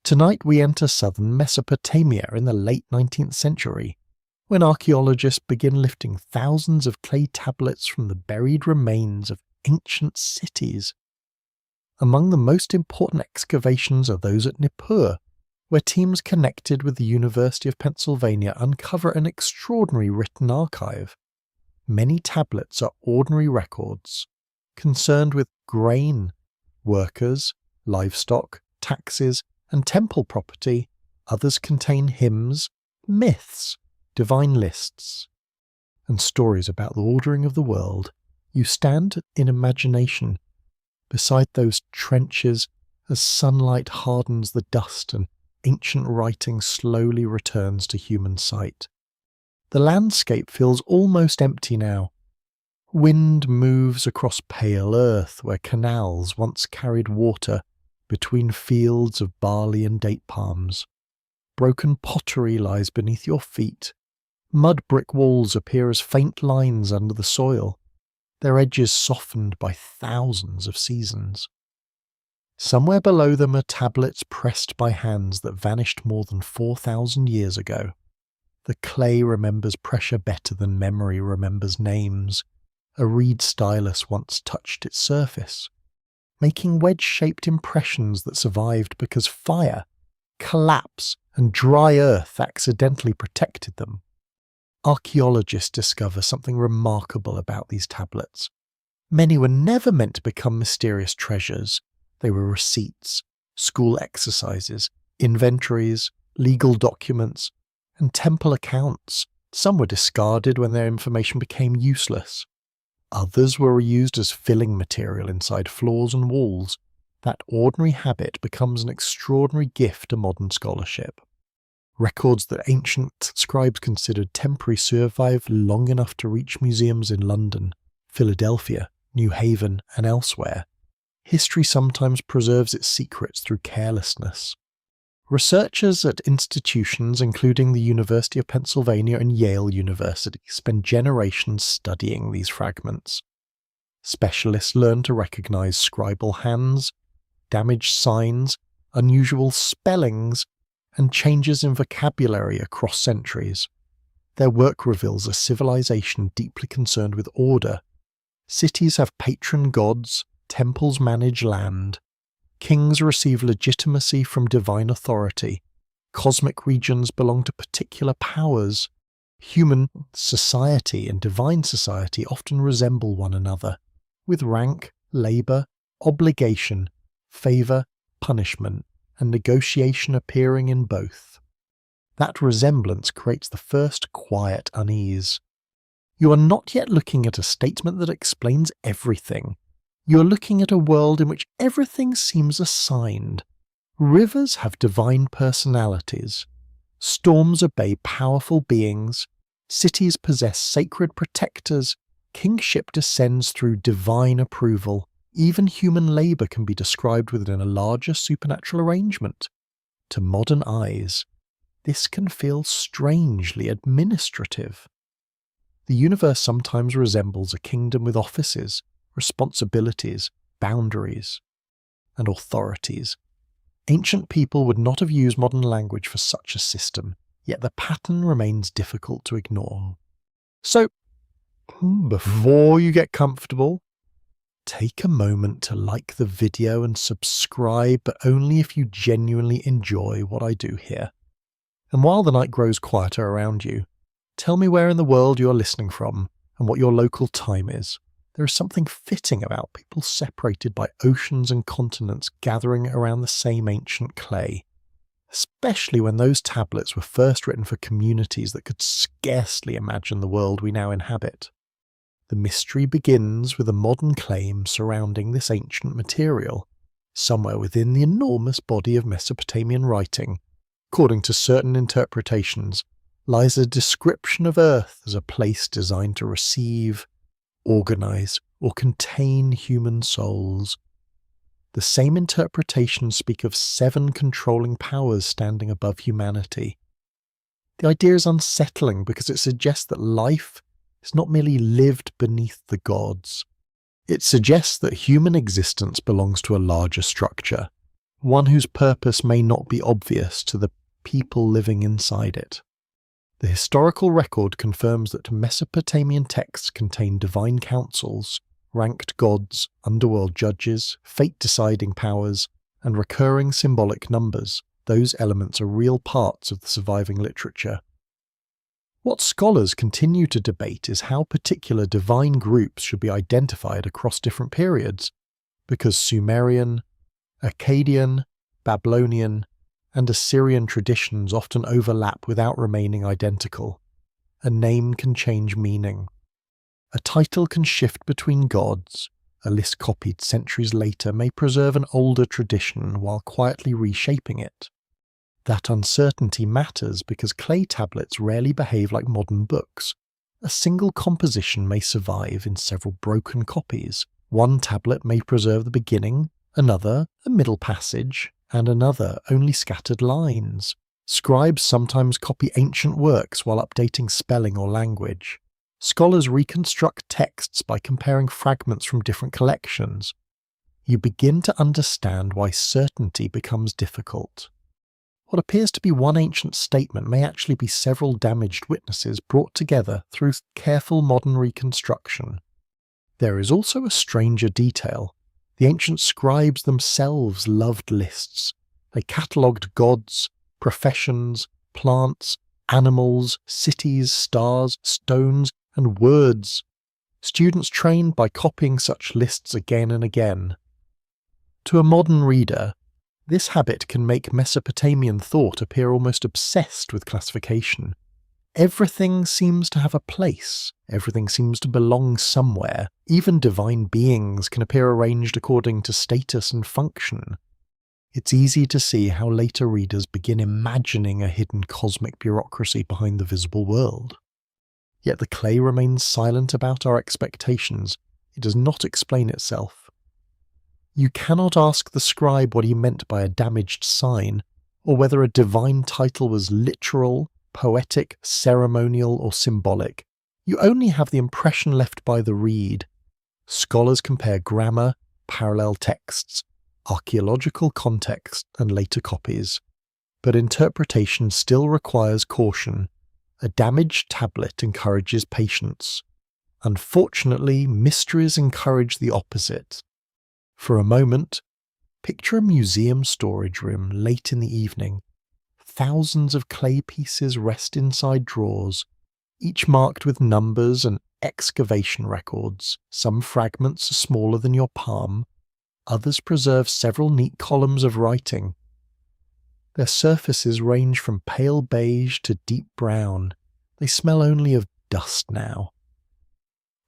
Tonight we enter southern Mesopotamia in the late 19th century, when archaeologists begin lifting thousands of clay tablets from the buried remains of ancient cities. Among the most important excavations are those at Nippur, where teams connected with the University of Pennsylvania uncover an extraordinary written archive. Many tablets are ordinary records, concerned with grain, workers, livestock, taxes, and temple property. Others contain hymns, myths, divine lists, and stories about the ordering of the world. You stand in imagination beside those trenches as sunlight hardens the dust and ancient writing slowly returns to human sight. The landscape feels almost empty now. Wind moves across pale earth where canals once carried water between fields of barley and date palms. Broken pottery lies beneath your feet. Mud brick walls appear as faint lines under the soil, their edges softened by thousands of seasons. Somewhere below them are tablets pressed by hands that vanished more than 4,000 years ago. The clay remembers pressure better than memory remembers names. A reed stylus once touched its surface, making wedge-shaped impressions that survived because fire, collapse, and dry earth accidentally protected them. Archaeologists discover something remarkable about these tablets. Many were never meant to become mysterious treasures. They were receipts, school exercises, inventories, legal documents, and temple accounts. Some were discarded when their information became useless. Others were reused as filling material inside floors and walls. That ordinary habit becomes an extraordinary gift to modern scholarship. Records that ancient scribes considered temporary survive long enough to reach museums in London, Philadelphia, New Haven, and elsewhere. History sometimes preserves its secrets through carelessness. Researchers at institutions including the University of Pennsylvania and Yale University spend generations studying these fragments. Specialists learn to recognize scribal hands, damaged signs, unusual spellings, and changes in vocabulary across centuries. Their work reveals a civilization deeply concerned with order. Cities have patron gods, temples manage land, kings receive legitimacy from divine authority, cosmic regions belong to particular powers. Human society and divine society often resemble one another, with rank, labour, obligation, favour, punishment, and negotiation appearing in both. That resemblance creates the first quiet unease. You are not yet looking at a statement that explains everything. You are looking at a world in which everything seems assigned. Rivers have divine personalities. Storms obey powerful beings. Cities possess sacred protectors. Kingship descends through divine approval. Even human labour can be described within a larger supernatural arrangement. To modern eyes, this can feel strangely administrative. The universe sometimes resembles a kingdom with offices, responsibilities, boundaries, and authorities. Ancient people would not have used modern language for such a system, yet the pattern remains difficult to ignore. So, before you get comfortable, take a moment to like the video and subscribe, but only if you genuinely enjoy what I do here. And while the night grows quieter around you, tell me where in the world you are listening from and what your local time is. There is something fitting about people separated by oceans and continents gathering around the same ancient clay, especially when those tablets were first written for communities that could scarcely imagine the world we now inhabit. The mystery begins with a modern claim surrounding this ancient material. Somewhere within the enormous body of Mesopotamian writing, according to certain interpretations, lies a description of Earth as a place designed to receive, organize, or contain human souls. The same interpretations speak of 7 controlling powers standing above humanity. The idea is unsettling because it suggests that life is not merely lived beneath the gods. It suggests that human existence belongs to a larger structure, one whose purpose may not be obvious to the people living inside it. The historical record confirms that Mesopotamian texts contain divine councils, ranked gods, underworld judges, fate-deciding powers, and recurring symbolic numbers. Those elements are real parts of the surviving literature. What scholars continue to debate is how particular divine groups should be identified across different periods, because Sumerian, Akkadian, Babylonian, and Assyrian traditions often overlap without remaining identical. A name can change meaning. A title can shift between gods. A list copied centuries later may preserve an older tradition while quietly reshaping it. That uncertainty matters because clay tablets rarely behave like modern books. A single composition may survive in several broken copies. One tablet may preserve the beginning, another a middle passage, and another only scattered lines. Scribes sometimes copy ancient works while updating spelling or language. Scholars reconstruct texts by comparing fragments from different collections. You begin to understand why certainty becomes difficult. What appears to be one ancient statement may actually be several damaged witnesses brought together through careful modern reconstruction. There is also a stranger detail. The ancient scribes themselves loved lists. They catalogued gods, professions, plants, animals, cities, stars, stones, and words. Students trained by copying such lists again and again. To a modern reader, this habit can make Mesopotamian thought appear almost obsessed with classification. Everything seems to have a place. Everything seems to belong somewhere. Even divine beings can appear arranged according to status and function. It's easy to see how later readers begin imagining a hidden cosmic bureaucracy behind the visible world. Yet the clay remains silent about our expectations. It does not explain itself. You cannot ask the scribe what he meant by a damaged sign, or whether a divine title was literal, poetic, ceremonial, or symbolic. You only have the impression left by the reed. Scholars compare grammar, parallel texts, archaeological context, and later copies. But interpretation still requires caution. A damaged tablet encourages patience. Unfortunately, mysteries encourage the opposite. For a moment, picture a museum storage room late in the evening. Thousands of clay pieces rest inside drawers, each marked with numbers and excavation records. Some fragments are smaller than your palm, others preserve several neat columns of writing. Their surfaces range from pale beige to deep brown. They smell only of dust now.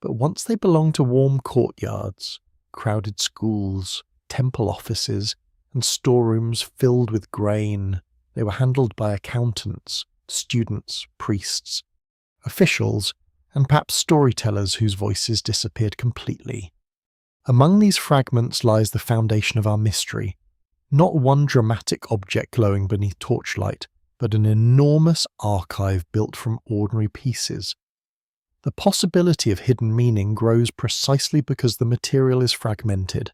But once they belonged to warm courtyards, crowded schools, temple offices, and storerooms filled with grain. They were handled by accountants, students, priests, officials, and perhaps storytellers whose voices disappeared completely. Among these fragments lies the foundation of our mystery, not one dramatic object glowing beneath torchlight, but an enormous archive built from ordinary pieces. The possibility of hidden meaning grows precisely because the material is fragmented.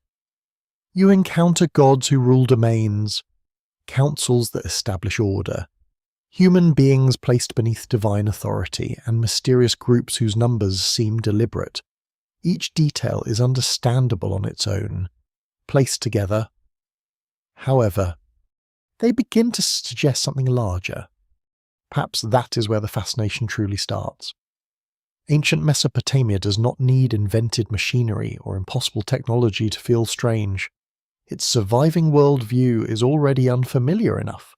You encounter gods who rule domains, councils that establish order, human beings placed beneath divine authority, and mysterious groups whose numbers seem deliberate. Each detail is understandable on its own. Placed together, however, they begin to suggest something larger. Perhaps that is where the fascination truly starts. Ancient Mesopotamia does not need invented machinery or impossible technology to feel strange. Its surviving worldview is already unfamiliar enough.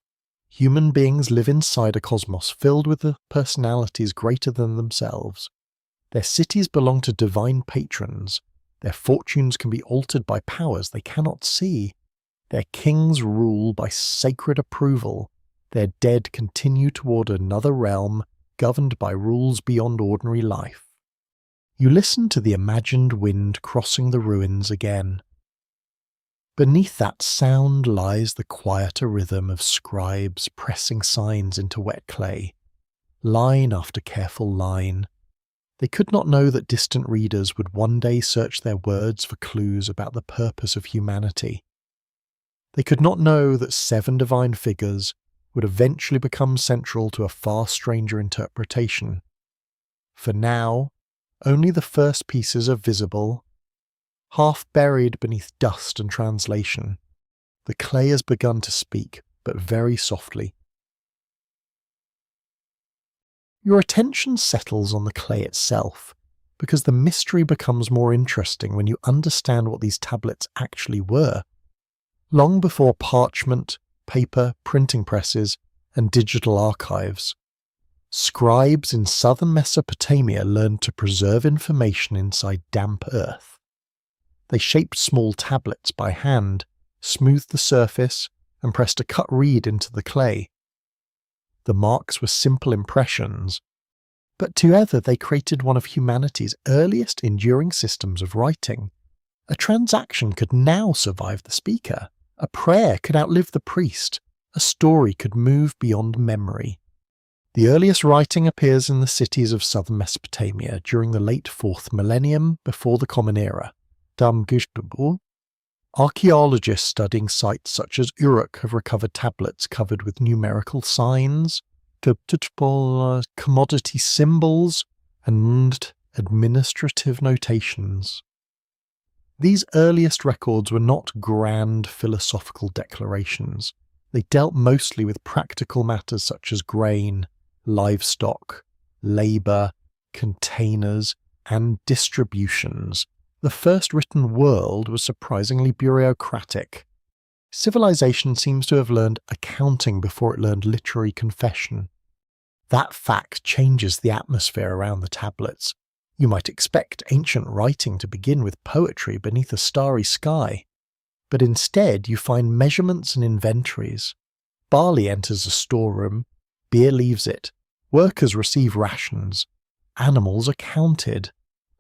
Human beings live inside a cosmos filled with personalities greater than themselves. Their cities belong to divine patrons. Their fortunes can be altered by powers they cannot see. Their kings rule by sacred approval. Their dead continue toward another realm, governed by rules beyond ordinary life. You listen to the imagined wind crossing the ruins again. Beneath that sound lies the quieter rhythm of scribes pressing signs into wet clay, line after careful line. They could not know that distant readers would one day search their words for clues about the purpose of humanity. They could not know that 7 divine figures would eventually become central to a far stranger interpretation. For now, only the first pieces are visible, half buried beneath dust and translation. The clay has begun to speak, but very softly. Your attention settles on the clay itself, because the mystery becomes more interesting when you understand what these tablets actually were. Long before parchment, paper, printing presses, and digital archives, scribes in southern Mesopotamia learned to preserve information inside damp earth. They shaped small tablets by hand, smoothed the surface, and pressed a cut reed into the clay. The marks were simple impressions, but together they created one of humanity's earliest enduring systems of writing. A transaction could now survive the speaker. A prayer could outlive the priest. A story could move beyond memory. The earliest writing appears in the cities of southern Mesopotamia during the late 4th millennium before the Common Era. Archaeologists studying sites such as Uruk have recovered tablets covered with numerical signs, commodity symbols, and administrative notations. These earliest records were not grand philosophical declarations. They dealt mostly with practical matters such as grain, livestock, labour, containers, and distributions. The first written world was surprisingly bureaucratic. Civilization seems to have learned accounting before it learned literary confession. That fact changes the atmosphere around the tablets. You might expect ancient writing to begin with poetry beneath a starry sky, but instead you find measurements and inventories. Barley enters a storeroom, beer leaves it, workers receive rations, animals are counted,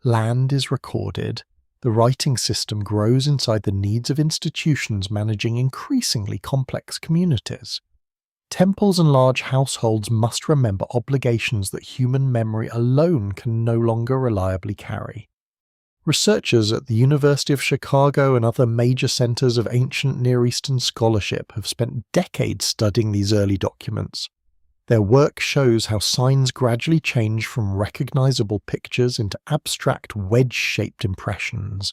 land is recorded. The writing system grows inside the needs of institutions managing increasingly complex communities. Temples and large households must remember obligations that human memory alone can no longer reliably carry. Researchers at the University of Chicago and other major centers of ancient Near Eastern scholarship have spent decades studying these early documents. Their work shows how signs gradually change from recognizable pictures into abstract wedge-shaped impressions.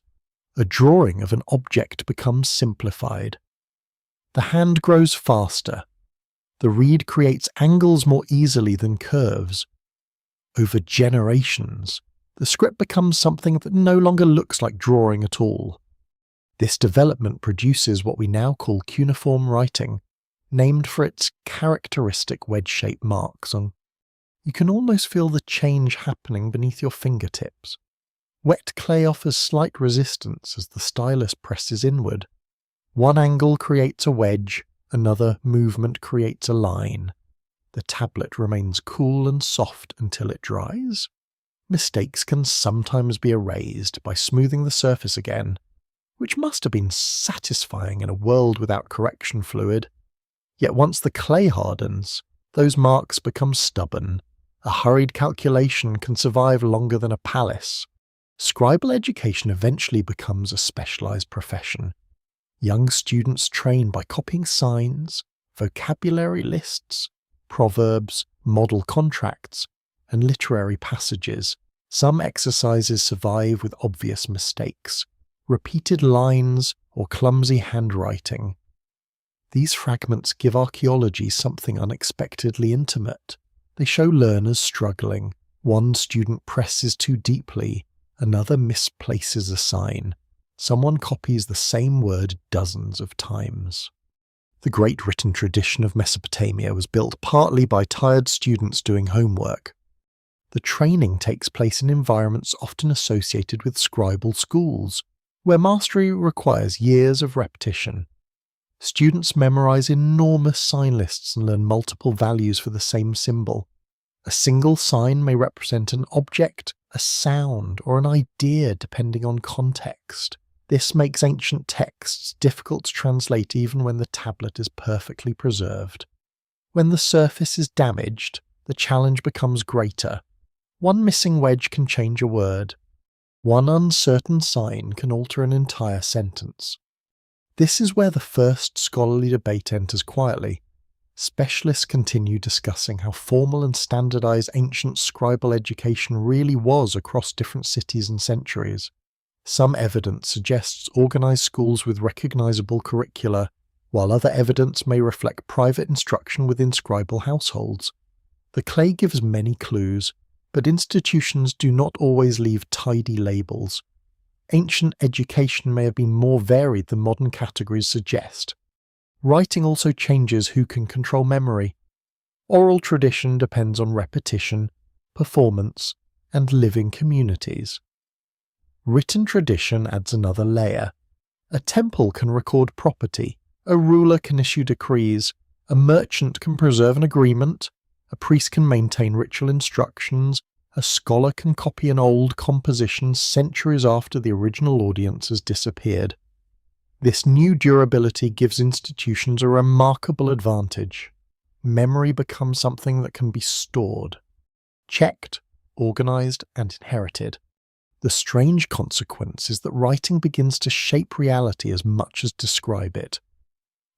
A drawing of an object becomes simplified. The hand grows faster. The reed creates angles more easily than curves. Over generations, the script becomes something that no longer looks like drawing at all. This development produces what we now call cuneiform writing, named for its characteristic wedge-shaped marks on. You can almost feel the change happening beneath your fingertips. Wet clay offers slight resistance as the stylus presses inward. One angle creates a wedge, another movement creates a line. The tablet remains cool and soft until it dries. Mistakes can sometimes be erased by smoothing the surface again, which must have been satisfying in a world without correction fluid. Yet once the clay hardens, those marks become stubborn. A hurried calculation can survive longer than a palace. Scribal education eventually becomes a specialized profession. Young students train by copying signs, vocabulary lists, proverbs, model contracts, and literary passages. Some exercises survive with obvious mistakes, repeated lines, or clumsy handwriting. These fragments give archaeology something unexpectedly intimate. They show learners struggling. One student presses too deeply, another misplaces a sign. Someone copies the same word dozens of times. The great written tradition of Mesopotamia was built partly by tired students doing homework. The training takes place in environments often associated with scribal schools, where mastery requires years of repetition. Students memorize enormous sign lists and learn multiple values for the same symbol. A single sign may represent an object, a sound, or an idea depending on context. This makes ancient texts difficult to translate even when the tablet is perfectly preserved. When the surface is damaged, the challenge becomes greater. One missing wedge can change a word. One uncertain sign can alter an entire sentence. This is where the first scholarly debate enters quietly. Specialists continue discussing how formal and standardized ancient scribal education really was across different cities and centuries. Some evidence suggests organized schools with recognizable curricula, while other evidence may reflect private instruction within scribal households. The clay gives many clues, but institutions do not always leave tidy labels. Ancient education may have been more varied than modern categories suggest. Writing also changes who can control memory. Oral tradition depends on repetition, performance, and living communities. Written tradition adds another layer. A temple can record property, a ruler can issue decrees, a merchant can preserve an agreement, a priest can maintain ritual instructions, a scholar can copy an old composition centuries after the original audience has disappeared. This new durability gives institutions a remarkable advantage. Memory becomes something that can be stored, checked, organized, and inherited. The strange consequence is that writing begins to shape reality as much as describe it.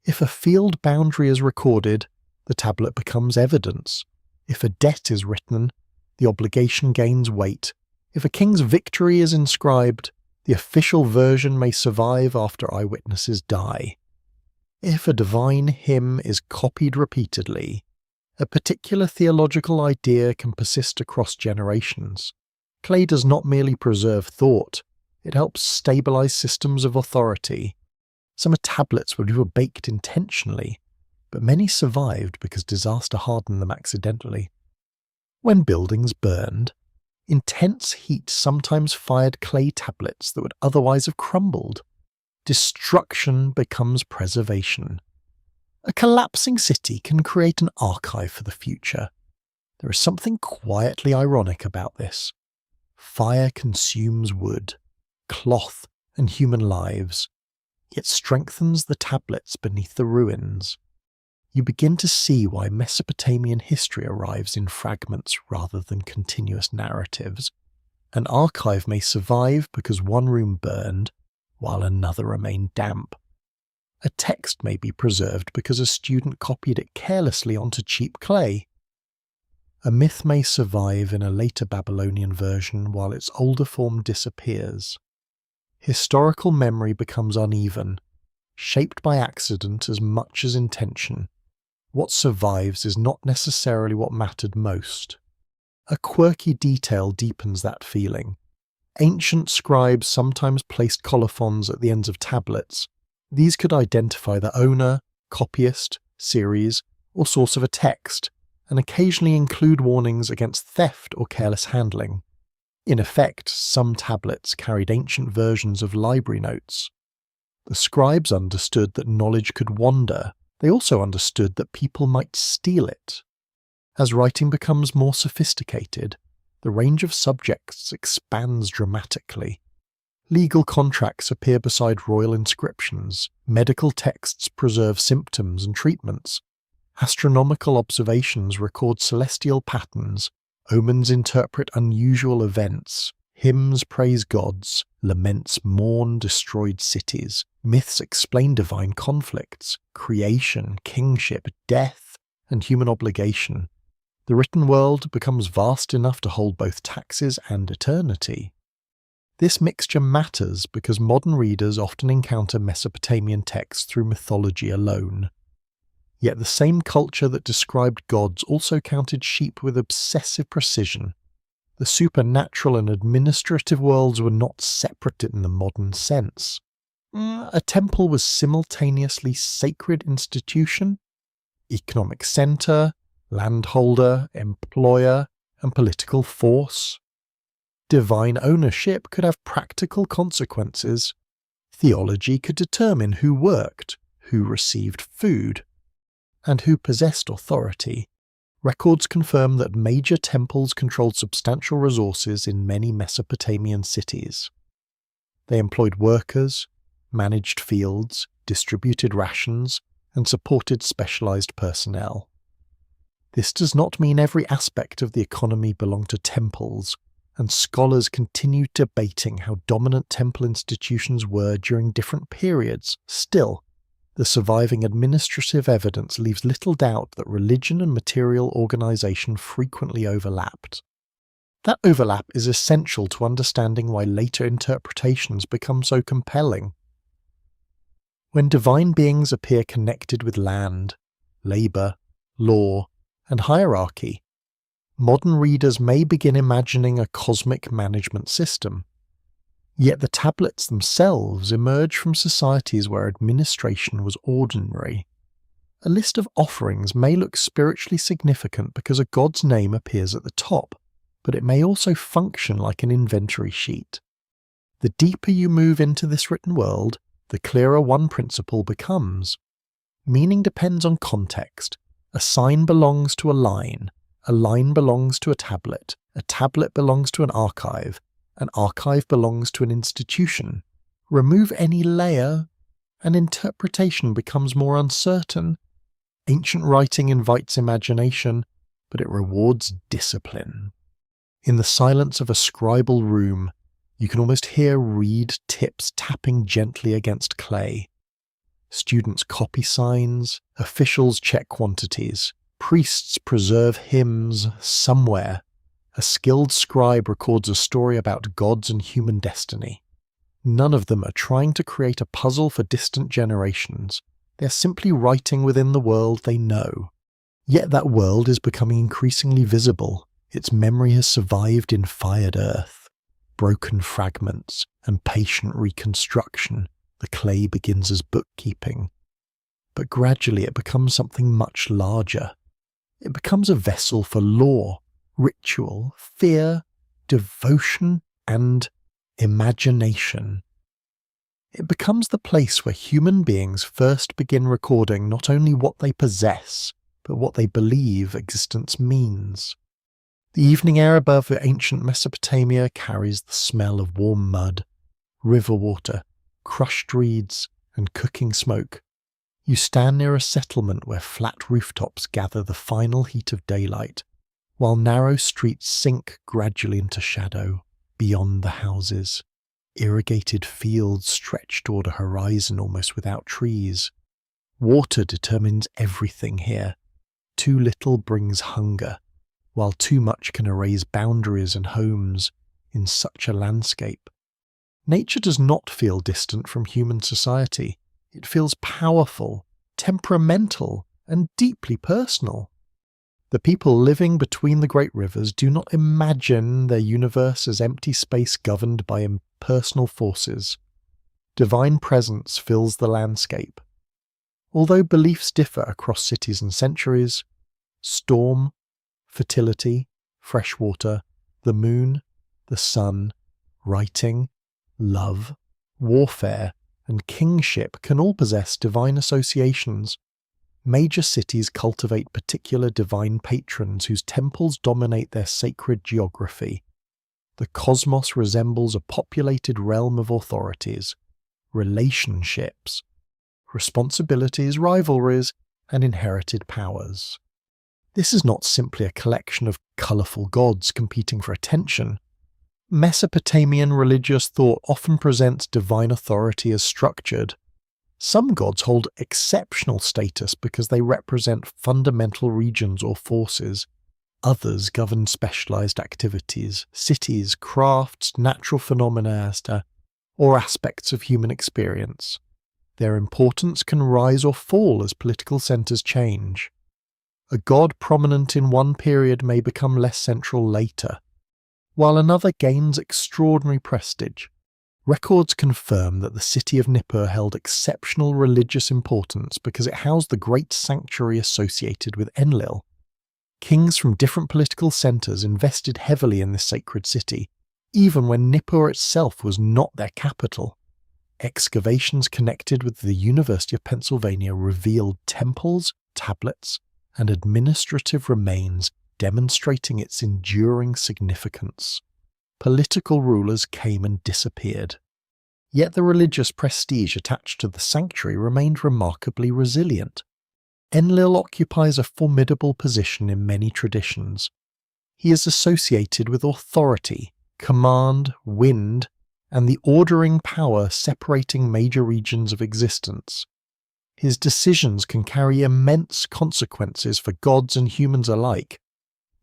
If a field boundary is recorded, the tablet becomes evidence. If a debt is written, the obligation gains weight. If a king's victory is inscribed, the official version may survive after eyewitnesses die. If a divine hymn is copied repeatedly, a particular theological idea can persist across generations. Clay does not merely preserve thought, it helps stabilize systems of authority. Some tablets were baked intentionally, but many survived because disaster hardened them accidentally. When buildings burned, intense heat sometimes fired clay tablets that would otherwise have crumbled. Destruction becomes preservation. A collapsing city can create an archive for the future. There is something quietly ironic about this. Fire consumes wood, cloth, and human lives, yet strengthens the tablets beneath the ruins. You begin to see why Mesopotamian history arrives in fragments rather than continuous narratives. An archive may survive because one room burned, while another remained damp. A text may be preserved because a student copied it carelessly onto cheap clay. A myth may survive in a later Babylonian version while its older form disappears. Historical memory becomes uneven, shaped by accident as much as intention. What survives is not necessarily what mattered most. A quirky detail deepens that feeling. Ancient scribes sometimes placed colophons at the ends of tablets. These could identify the owner, copyist, series, or source of a text, and occasionally include warnings against theft or careless handling. In effect, some tablets carried ancient versions of library notes. The scribes understood that knowledge could wander. They also understood that people might steal it. As writing becomes more sophisticated, the range of subjects expands dramatically. Legal contracts appear beside royal inscriptions, medical texts preserve symptoms and treatments, astronomical observations record celestial patterns, omens interpret unusual events, hymns praise gods, laments mourn destroyed cities, myths explain divine conflicts, creation, kingship, death, and human obligation. The written world becomes vast enough to hold both taxes and eternity. This mixture matters because modern readers often encounter Mesopotamian texts through mythology alone. Yet the same culture that described gods also counted sheep with obsessive precision. The supernatural and administrative worlds were not separate in the modern sense. A temple was simultaneously sacred institution, economic center, landholder, employer, and political force. Divine ownership could have practical consequences. Theology could determine who worked, who received food, and who possessed authority. Records confirm that major temples controlled substantial resources in many Mesopotamian cities. They employed workers, managed fields, distributed rations, and supported specialized personnel. This does not mean every aspect of the economy belonged to temples, and scholars continue debating how dominant temple institutions were during different periods. Still, the surviving administrative evidence leaves little doubt that religion and material organization frequently overlapped. That overlap is essential to understanding why later interpretations become so compelling. When divine beings appear connected with land, labor, law, and hierarchy, modern readers may begin imagining a cosmic management system. Yet the tablets themselves emerge from societies where administration was ordinary. A list of offerings may look spiritually significant because a god's name appears at the top, but it may also function like an inventory sheet. The deeper you move into this written world, the clearer one principle becomes. Meaning depends on context. A sign belongs to a line belongs to a tablet belongs to an archive belongs to an institution. Remove any layer, and interpretation becomes more uncertain. Ancient writing invites imagination, but it rewards discipline. In the silence of a scribal room, you can almost hear reed tips tapping gently against clay. Students copy signs, officials check quantities, priests preserve hymns. Somewhere, a skilled scribe records a story about gods and human destiny. None of them are trying to create a puzzle for distant generations. They're simply writing within the world they know. Yet that world is becoming increasingly visible. Its memory has survived in fired earth, broken fragments, and patient reconstruction. The clay begins as bookkeeping. But gradually it becomes something much larger. It becomes a vessel for law, ritual, fear, devotion, and imagination. It becomes the place where human beings first begin recording not only what they possess, but what they believe existence means. The evening air above ancient Mesopotamia carries the smell of warm mud, river water, crushed reeds, and cooking smoke. You stand near a settlement where flat rooftops gather the final heat of daylight, while narrow streets sink gradually into shadow beyond the houses. Irrigated fields stretch toward a horizon almost without trees. Water determines everything here. Too little brings hunger, while too much can erase boundaries and homes in such a landscape. Nature does not feel distant from human society. It feels powerful, temperamental, and deeply personal. The people living between the great rivers do not imagine their universe as empty space governed by impersonal forces. Divine presence fills the landscape. Although beliefs differ across cities and centuries, storm, fertility, fresh water, the moon, the sun, writing, love, warfare, and kingship can all possess divine associations. Major cities cultivate particular divine patrons whose temples dominate their sacred geography. The cosmos resembles a populated realm of authorities, relationships, responsibilities, rivalries, and inherited powers. This is not simply a collection of colourful gods competing for attention. Mesopotamian religious thought often presents divine authority as structured. Some gods hold exceptional status because they represent fundamental regions or forces. Others govern specialized activities, cities, crafts, natural phenomena, or aspects of human experience. Their importance can rise or fall as political centers change. A god prominent in one period may become less central later, while another gains extraordinary prestige. Records confirm that the city of Nippur held exceptional religious importance because it housed the great sanctuary associated with Enlil. Kings from different political centers invested heavily in this sacred city, even when Nippur itself was not their capital. Excavations connected with the University of Pennsylvania revealed temples, tablets, and administrative remains demonstrating its enduring significance. Political rulers came and disappeared. Yet the religious prestige attached to the sanctuary remained remarkably resilient. Enlil occupies a formidable position in many traditions. He is associated with authority, command, wind, and the ordering power separating major regions of existence. His decisions can carry immense consequences for gods and humans alike,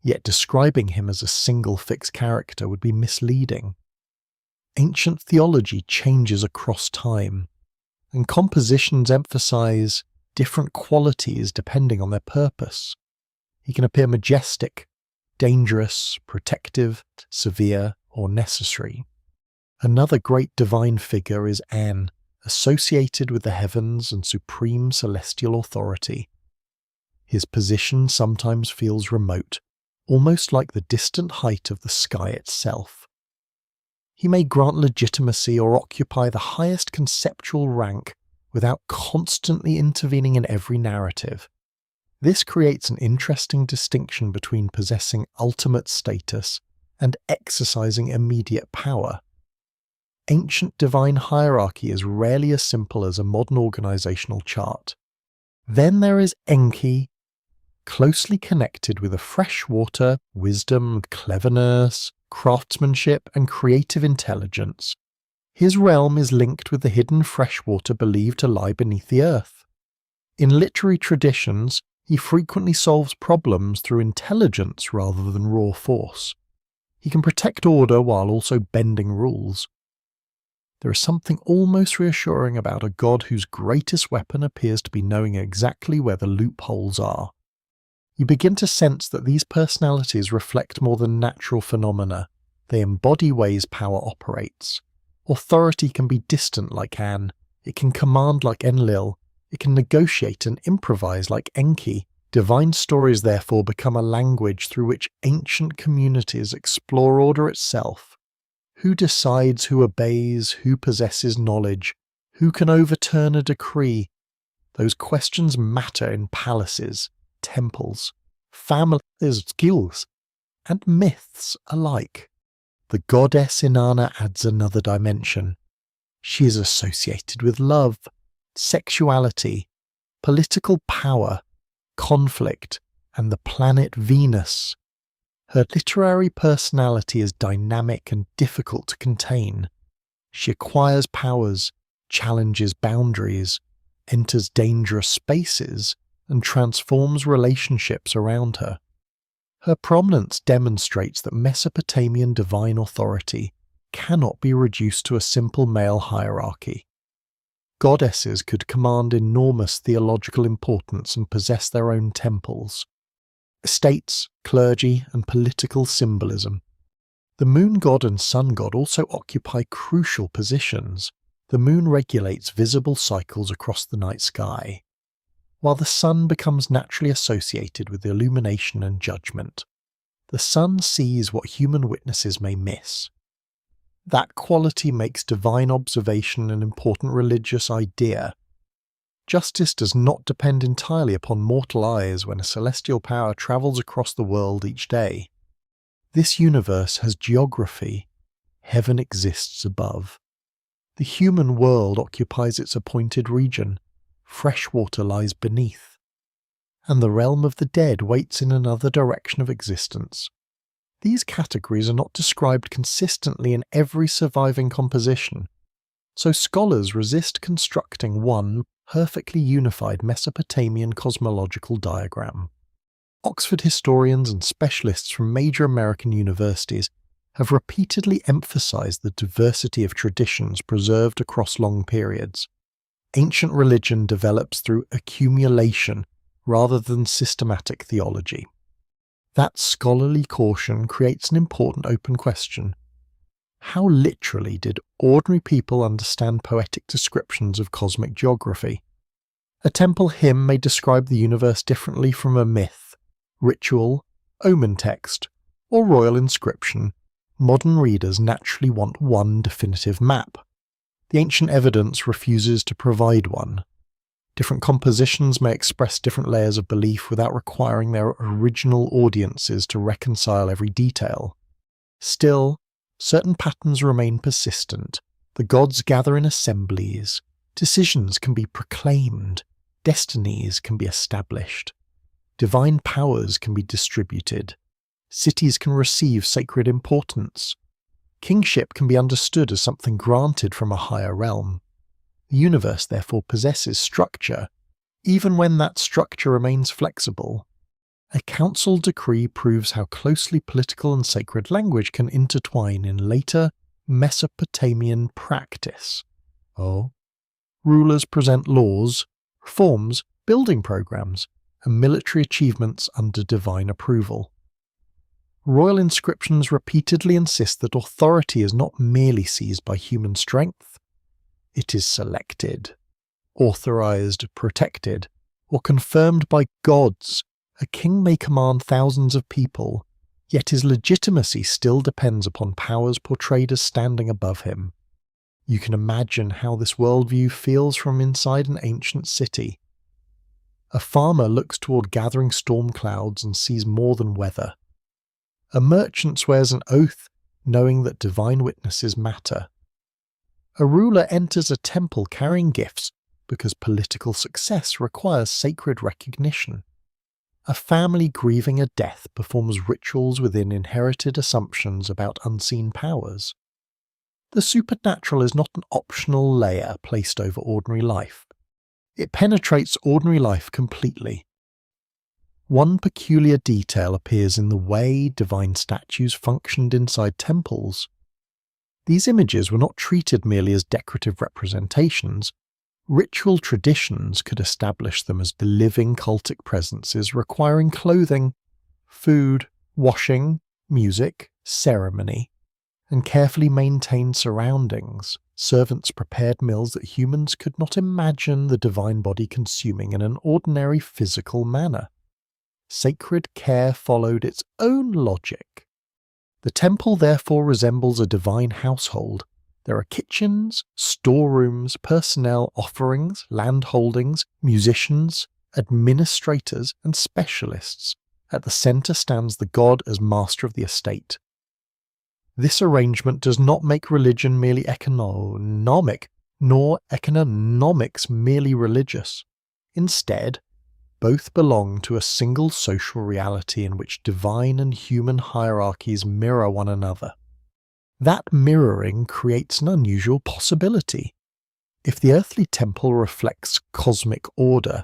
yet describing him as a single fixed character would be misleading. Ancient theology changes across time, and compositions emphasize different qualities depending on their purpose. He can appear majestic, dangerous, protective, severe, or necessary. Another great divine figure is An, associated with the heavens and supreme celestial authority. His position sometimes feels remote, almost like the distant height of the sky itself. He may grant legitimacy or occupy the highest conceptual rank without constantly intervening in every narrative. This creates an interesting distinction between possessing ultimate status and exercising immediate power. Ancient divine hierarchy is rarely as simple as a modern organizational chart. Then there is Enki, closely connected with a freshwater, wisdom, cleverness, craftsmanship, and creative intelligence. His realm is linked with the hidden freshwater believed to lie beneath the earth. In literary traditions, he frequently solves problems through intelligence rather than raw force. He can protect order while also bending rules. There is something almost reassuring about a god whose greatest weapon appears to be knowing exactly where the loopholes are. You begin to sense that these personalities reflect more than natural phenomena. They embody ways power operates. Authority can be distant like An, it can command like Enlil, it can negotiate and improvise like Enki. Divine stories therefore become a language through which ancient communities explore order itself. Who decides, who obeys, who possesses knowledge, who can overturn a decree? Those questions matter in palaces, temples, families, guilds, and myths alike. The goddess Inanna adds another dimension. She is associated with love, sexuality, political power, conflict, and the planet Venus. Her literary personality is dynamic and difficult to contain. She acquires powers, challenges boundaries, enters dangerous spaces, and transforms relationships around her. Her prominence demonstrates that Mesopotamian divine authority cannot be reduced to a simple male hierarchy. Goddesses could command enormous theological importance and possess their own temples, estates, clergy, and political symbolism. The moon god and sun god also occupy crucial positions. The moon regulates visible cycles across the night sky, while the sun becomes naturally associated with illumination and judgment. The sun sees what human witnesses may miss. That quality makes divine observation an important religious idea. Justice does not depend entirely upon mortal eyes when a celestial power travels across the world each day. This universe has geography. Heaven exists above. The human world occupies its appointed region. Fresh water lies beneath. And the realm of the dead waits in another direction of existence. These categories are not described consistently in every surviving composition, so scholars resist constructing one perfectly unified Mesopotamian cosmological diagram. Oxford historians and specialists from major American universities have repeatedly emphasized the diversity of traditions preserved across long periods. Ancient religion develops through accumulation rather than systematic theology. That scholarly caution creates an important open question. How literally did ordinary people understand poetic descriptions of cosmic geography? A temple hymn may describe the universe differently from a myth, ritual, omen text, or royal inscription. Modern readers naturally want one definitive map. The ancient evidence refuses to provide one. Different compositions may express different layers of belief without requiring their original audiences to reconcile every detail. Still, certain patterns remain persistent. The gods gather in assemblies. Decisions can be proclaimed. Destinies can be established. Divine powers can be distributed. Cities can receive sacred importance. Kingship can be understood as something granted from a higher realm. The universe therefore possesses structure, even when that structure remains flexible. A council decree proves how closely political and sacred language can intertwine in later Mesopotamian practice. Rulers present laws, reforms, building programs, and military achievements under divine approval. Royal inscriptions repeatedly insist that authority is not merely seized by human strength. It is selected, authorized, protected, or confirmed by gods. A king may command thousands of people, yet his legitimacy still depends upon powers portrayed as standing above him. You can imagine how this worldview feels from inside an ancient city. A farmer looks toward gathering storm clouds and sees more than weather. A merchant swears an oath, knowing that divine witnesses matter. A ruler enters a temple carrying gifts because political success requires sacred recognition. A family grieving a death performs rituals within inherited assumptions about unseen powers. The supernatural is not an optional layer placed over ordinary life. It penetrates ordinary life completely. One peculiar detail appears in the way divine statues functioned inside temples. These images were not treated merely as decorative representations. Ritual traditions could establish them as the living cultic presences requiring clothing, food, washing, music, ceremony, and carefully maintained surroundings. Servants prepared meals that humans could not imagine the divine body consuming in an ordinary physical manner. Sacred care followed its own logic. The temple therefore resembles a divine household. There are kitchens, storerooms, personnel, offerings, land holdings, musicians, administrators, and specialists. At the centre stands the god as master of the estate. This arrangement does not make religion merely economic, nor economics merely religious. Instead, both belong to a single social reality in which divine and human hierarchies mirror one another. That mirroring creates an unusual possibility. If the earthly temple reflects cosmic order,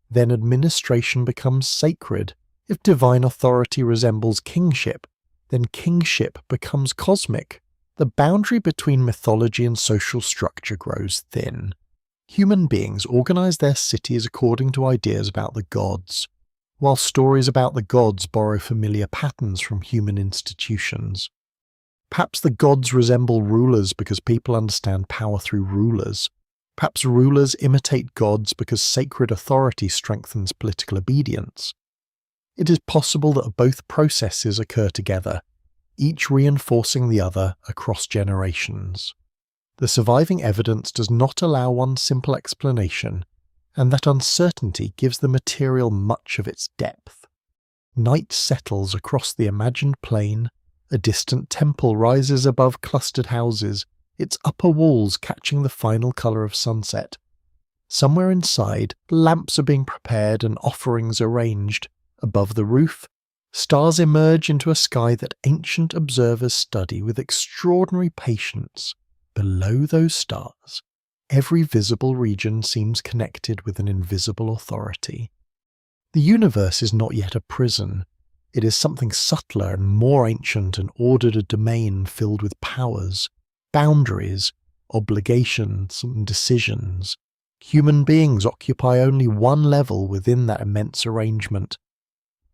then administration becomes sacred. If divine authority resembles kingship, then kingship becomes cosmic. The boundary between mythology and social structure grows thin. Human beings organize their cities according to ideas about the gods, while stories about the gods borrow familiar patterns from human institutions. Perhaps the gods resemble rulers because people understand power through rulers. Perhaps rulers imitate gods because sacred authority strengthens political obedience. It is possible that both processes occur together, each reinforcing the other across generations. The surviving evidence does not allow one simple explanation, and that uncertainty gives the material much of its depth. Night settles across the imagined plain. A distant temple rises above clustered houses, its upper walls catching the final colour of sunset. Somewhere inside, lamps are being prepared and offerings arranged. Above the roof, stars emerge into a sky that ancient observers study with extraordinary patience. Below those stars, every visible region seems connected with an invisible authority. The universe is not yet a prison. It is something subtler and more ancient, and ordered a domain filled with powers, boundaries, obligations, and decisions. Human beings occupy only one level within that immense arrangement.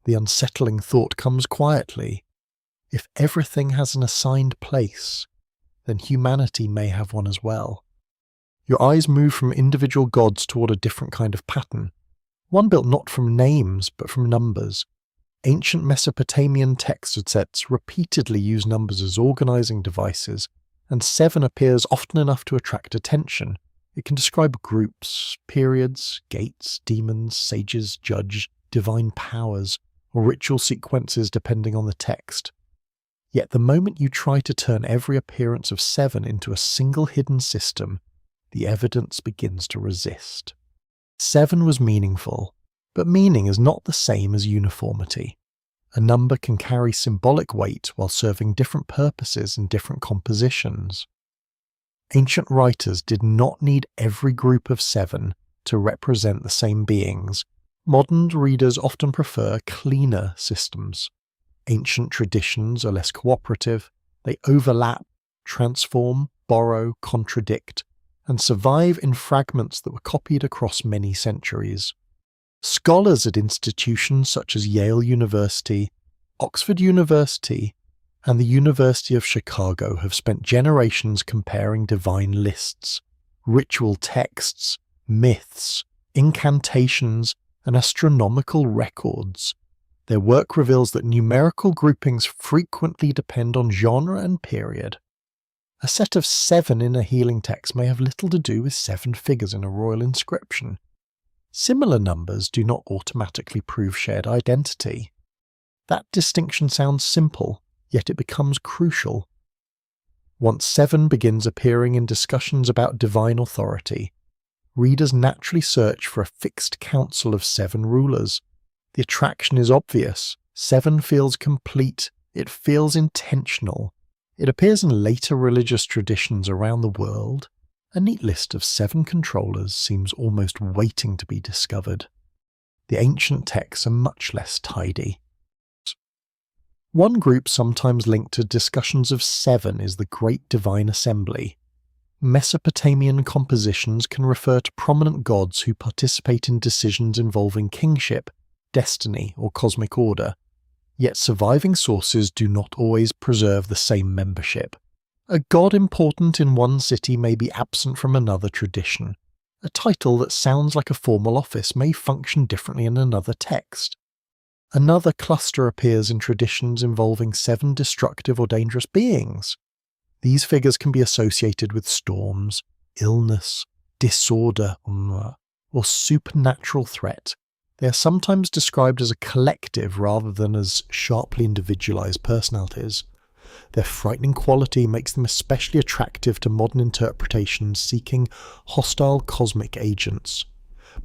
The unsettling thought comes quietly. If everything has an assigned place, then humanity may have one as well. Your eyes move from individual gods toward a different kind of pattern, one built not from names but from numbers. Ancient Mesopotamian text sets repeatedly use numbers as organizing devices, and 7 appears often enough to attract attention. It can describe groups, periods, gates, demons, sages, judge, divine powers, or ritual sequences depending on the text. Yet the moment you try to turn every appearance of 7 into a single hidden system, the evidence begins to resist. 7 was meaningful, but meaning is not the same as uniformity. A number can carry symbolic weight while serving different purposes in different compositions. Ancient writers did not need every group of 7 to represent the same beings. Modern readers often prefer cleaner systems. Ancient traditions are less cooperative. They overlap, transform, borrow, contradict, and survive in fragments that were copied across many centuries. Scholars at institutions such as Yale University, Oxford University, and the University of Chicago have spent generations comparing divine lists, ritual texts, myths, incantations, and astronomical records. Their work reveals that numerical groupings frequently depend on genre and period. A set of 7 in a healing text may have little to do with 7 figures in a royal inscription. Similar numbers do not automatically prove shared identity. That distinction sounds simple, yet it becomes crucial. Once 7 begins appearing in discussions about divine authority, readers naturally search for a fixed council of 7 rulers. The attraction is obvious. 7 feels complete. It feels intentional. It appears in later religious traditions around the world. A neat list of 7 controllers seems almost waiting to be discovered. The ancient texts are much less tidy. One group sometimes linked to discussions of 7 is the Great Divine Assembly. Mesopotamian compositions can refer to prominent gods who participate in decisions involving kingship, destiny, or cosmic order. Yet surviving sources do not always preserve the same membership. A god important in one city may be absent from another tradition. A title that sounds like a formal office may function differently in another text. Another cluster appears in traditions involving 7 destructive or dangerous beings. These figures can be associated with storms, illness, disorder, or supernatural threat. They are sometimes described as a collective rather than as sharply individualized personalities. Their frightening quality makes them especially attractive to modern interpretations seeking hostile cosmic agents.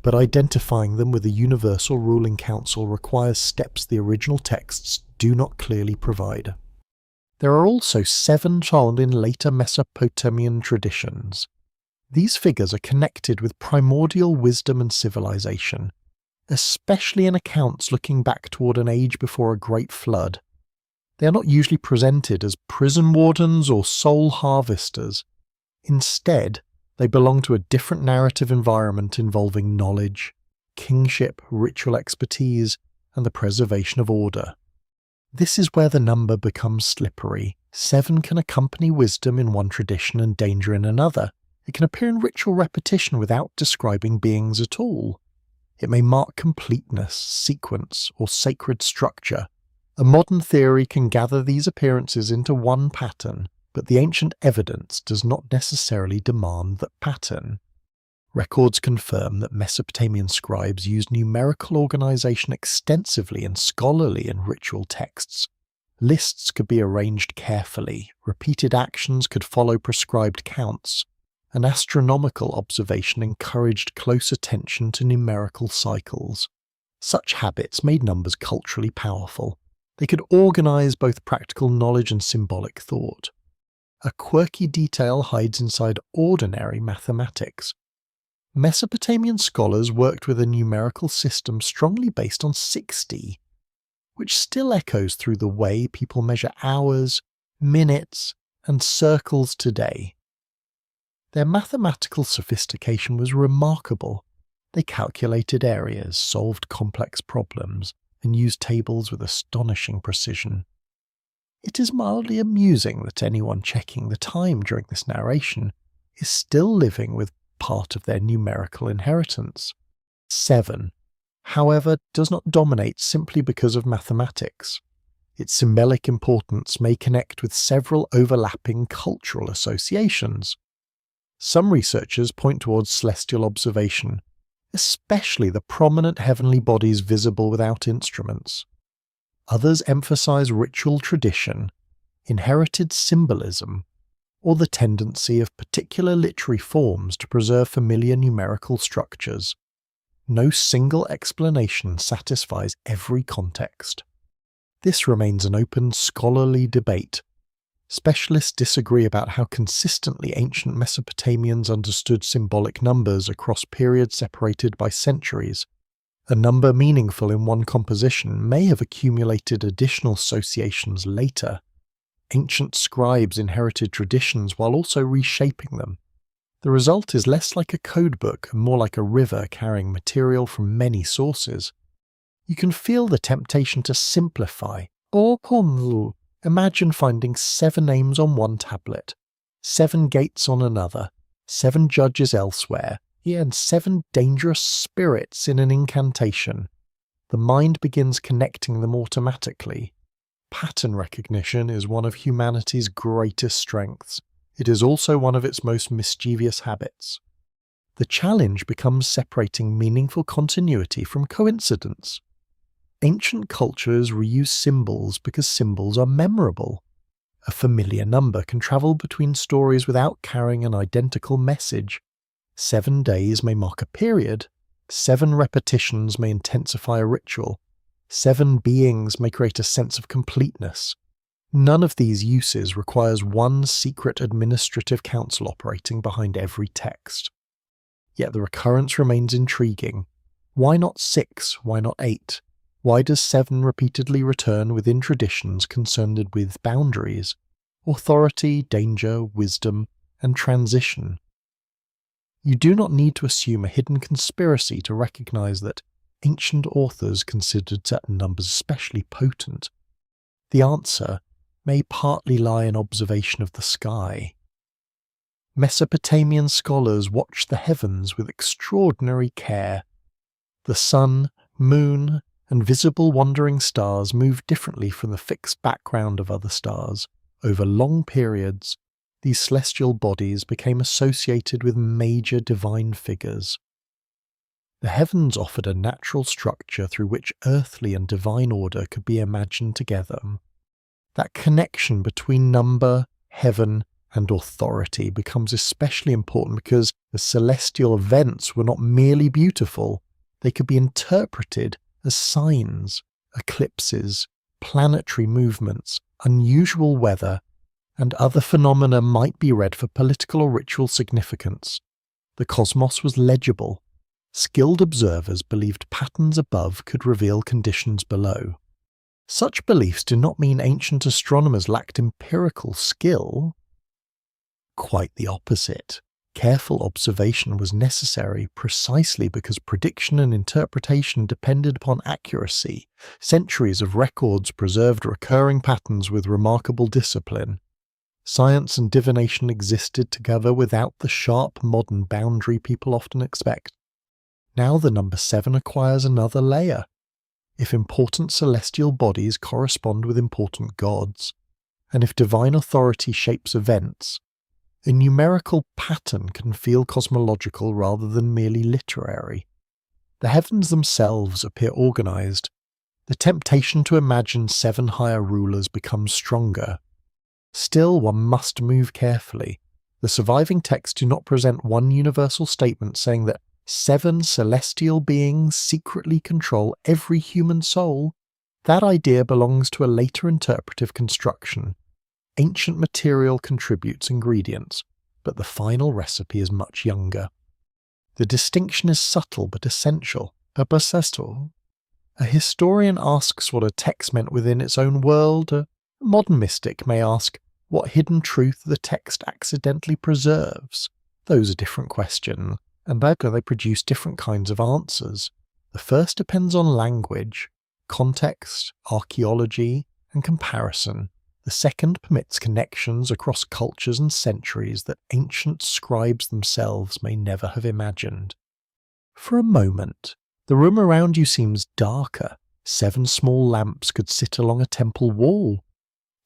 But identifying them with a universal ruling council requires steps the original texts do not clearly provide. There are also 7 found in later Mesopotamian traditions. These figures are connected with primordial wisdom and civilization, especially in accounts looking back toward an age before a great flood. They are not usually presented as prison wardens or soul harvesters. Instead, they belong to a different narrative environment involving knowledge, kingship, ritual expertise, and the preservation of order. This is where the number becomes slippery. 7 can accompany wisdom in one tradition and danger in another. It can appear in ritual repetition without describing beings at all. It may mark completeness, sequence, or sacred structure. A modern theory can gather these appearances into one pattern, but the ancient evidence does not necessarily demand that pattern. Records confirm that Mesopotamian scribes used numerical organization extensively in scholarly and ritual texts. Lists could be arranged carefully, repeated actions could follow prescribed counts, and astronomical observation encouraged close attention to numerical cycles. Such habits made numbers culturally powerful. They could organize both practical knowledge and symbolic thought. A quirky detail hides inside ordinary mathematics. Mesopotamian scholars worked with a numerical system strongly based on 60, which still echoes through the way people measure hours, minutes, and circles today. Their mathematical sophistication was remarkable. They calculated areas, solved complex problems, and used tables with astonishing precision. It is mildly amusing that anyone checking the time during this narration is still living with part of their numerical inheritance. 7, however, does not dominate simply because of mathematics. Its symbolic importance may connect with several overlapping cultural associations. Some researchers point towards celestial observation, especially the prominent heavenly bodies visible without instruments. Others emphasize ritual tradition, inherited symbolism, or the tendency of particular literary forms to preserve familiar numerical structures. No single explanation satisfies every context. This remains an open scholarly debate. Specialists disagree about how consistently ancient Mesopotamians understood symbolic numbers across periods separated by centuries. A number meaningful in one composition may have accumulated additional associations later. Ancient scribes inherited traditions while also reshaping them. The result is less like a codebook and more like a river carrying material from many sources. You can feel the temptation to simplify. Imagine finding 7 names on one tablet, 7 gates on another, 7 judges elsewhere, and 7 dangerous spirits in an incantation. The mind begins connecting them automatically. Pattern recognition is one of humanity's greatest strengths. It is also one of its most mischievous habits. The challenge becomes separating meaningful continuity from coincidence. Ancient cultures reuse symbols because symbols are memorable. A familiar number can travel between stories without carrying an identical message. 7 days may mark a period. 7 repetitions may intensify a ritual. 7 beings may create a sense of completeness. None of these uses requires one secret administrative council operating behind every text. Yet the recurrence remains intriguing. Why not 6? Why not 8? Why does 7 repeatedly return within traditions concerned with boundaries, authority, danger, wisdom, and transition? You do not need to assume a hidden conspiracy to recognize that ancient authors considered certain numbers especially potent. The answer may partly lie in observation of the sky. Mesopotamian scholars watched the heavens with extraordinary care. The sun, moon, and visible wandering stars moved differently from the fixed background of other stars. Over long periods, these celestial bodies became associated with major divine figures. The heavens offered a natural structure through which earthly and divine order could be imagined together. That connection between number, heaven, and authority becomes especially important because the celestial events were not merely beautiful, they could be interpreted as signs, eclipses, planetary movements, unusual weather, and other phenomena might be read for political or ritual significance. The cosmos was legible. Skilled observers believed patterns above could reveal conditions below. Such beliefs do not mean ancient astronomers lacked empirical skill. Quite the opposite. Careful observation was necessary precisely because prediction and interpretation depended upon accuracy. Centuries of records preserved recurring patterns with remarkable discipline. Science and divination existed together without the sharp modern boundary people often expect. Now the number 7 acquires another layer. If important celestial bodies correspond with important gods, and if divine authority shapes events, a numerical pattern can feel cosmological rather than merely literary. The heavens themselves appear organized. The temptation to imagine 7 higher rulers becomes stronger. Still, one must move carefully. The surviving texts do not present one universal statement saying that 7 celestial beings secretly control every human soul. That idea belongs to a later interpretive construction. Ancient material contributes ingredients, but the final recipe is much younger. The distinction is subtle but essential. A historian asks what a text meant within its own world. A modern mystic may ask what hidden truth the text accidentally preserves. Those are different questions, and they produce different kinds of answers. The first depends on language, context, archaeology, and comparison. The second permits connections across cultures and centuries that ancient scribes themselves may never have imagined. For a moment, the room around you seems darker. 7 small lamps could sit along a temple wall.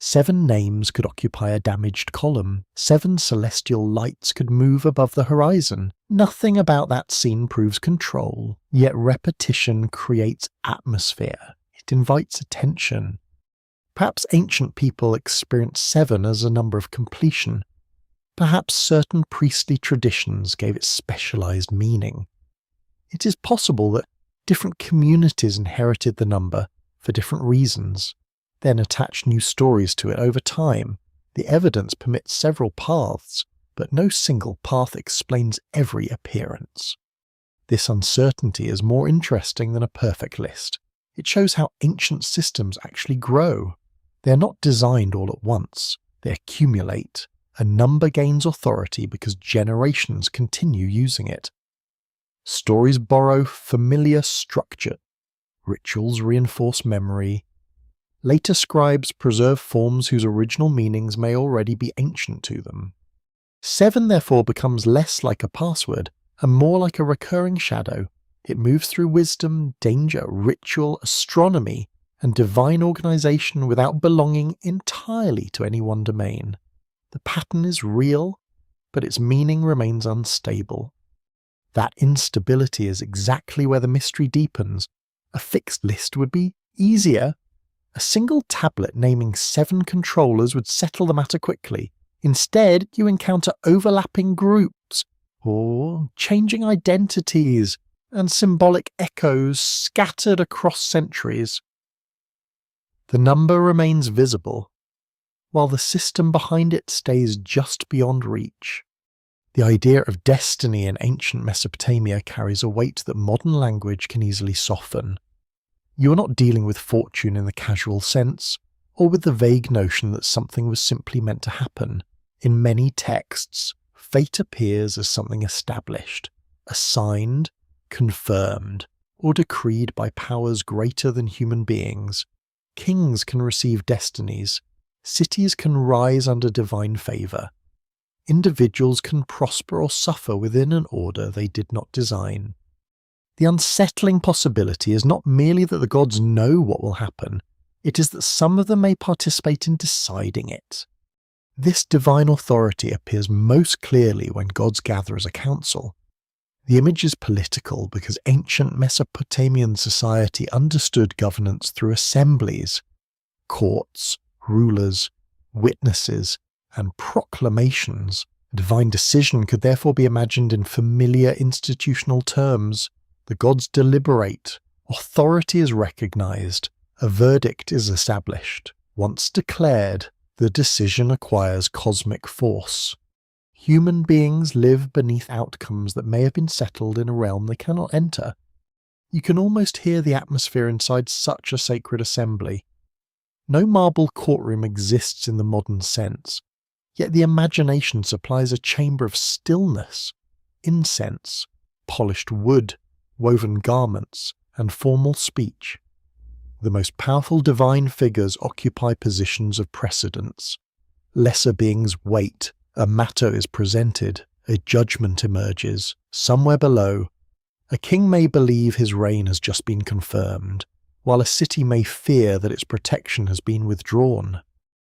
7 names could occupy a damaged column. 7 celestial lights could move above the horizon. Nothing about that scene proves control, yet repetition creates atmosphere. It invites attention. Perhaps ancient people experienced 7 as a number of completion. Perhaps certain priestly traditions gave it specialized meaning. It is possible that different communities inherited the number for different reasons. then attach new stories to it over time. The evidence permits several paths, but no single path explains every appearance. This uncertainty is more interesting than a perfect list. It shows how ancient systems actually grow. They are not designed all at once. They accumulate. A number gains authority because generations continue using it. Stories borrow familiar structure. Rituals reinforce memory. Later scribes preserve forms whose original meanings may already be ancient to them. 7 therefore becomes less like a password and more like a recurring shadow. It moves through wisdom, danger, ritual, astronomy, and divine organization without belonging entirely to any one domain. The pattern is real, but its meaning remains unstable. That instability is exactly where the mystery deepens. A fixed list would be easier. A single tablet naming 7 controllers would settle the matter quickly. Instead, you encounter overlapping groups, or changing identities, and symbolic echoes scattered across centuries. The number remains visible, while the system behind it stays just beyond reach. The idea of destiny in ancient Mesopotamia carries a weight that modern language can easily soften. You are not dealing with fortune in the casual sense, or with the vague notion that something was simply meant to happen. In many texts, fate appears as something established, assigned, confirmed, or decreed by powers greater than human beings. Kings can receive destinies. Cities can rise under divine favour. Individuals can prosper or suffer within an order they did not design. The unsettling possibility is not merely that the gods know what will happen, it is that some of them may participate in deciding it. This divine authority appears most clearly when gods gather as a council. The image is political because ancient Mesopotamian society understood governance through assemblies, courts, rulers, witnesses, and proclamations. A divine decision could therefore be imagined in familiar institutional terms. The gods deliberate, authority is recognized, a verdict is established. Once declared, the decision acquires cosmic force. Human beings live beneath outcomes that may have been settled in a realm they cannot enter. You can almost hear the atmosphere inside such a sacred assembly. No marble courtroom exists in the modern sense, yet the imagination supplies a chamber of stillness, incense, polished wood, woven garments, and formal speech. The most powerful divine figures occupy positions of precedence. Lesser beings wait, a matter is presented, a judgment emerges, somewhere below. A king may believe his reign has just been confirmed, while a city may fear that its protection has been withdrawn.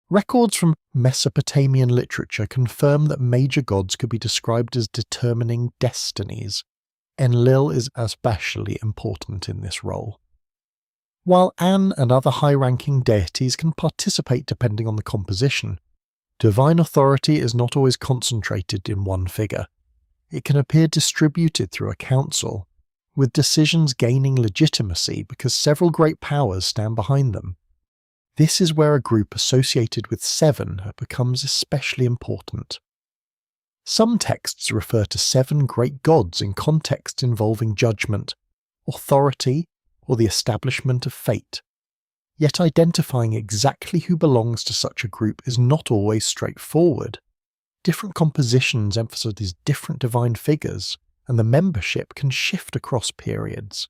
Records from Mesopotamian literature confirm that major gods could be described as determining destinies. Enlil is especially important in this role. While An and other high-ranking deities can participate depending on the composition, divine authority is not always concentrated in one figure. It can appear distributed through a council, with decisions gaining legitimacy because several great powers stand behind them. This is where a group associated with 7 becomes especially important. Some texts refer to 7 great gods in contexts involving judgment, authority, or the establishment of fate. Yet identifying exactly who belongs to such a group is not always straightforward. Different compositions emphasize different divine figures, and the membership can shift across periods.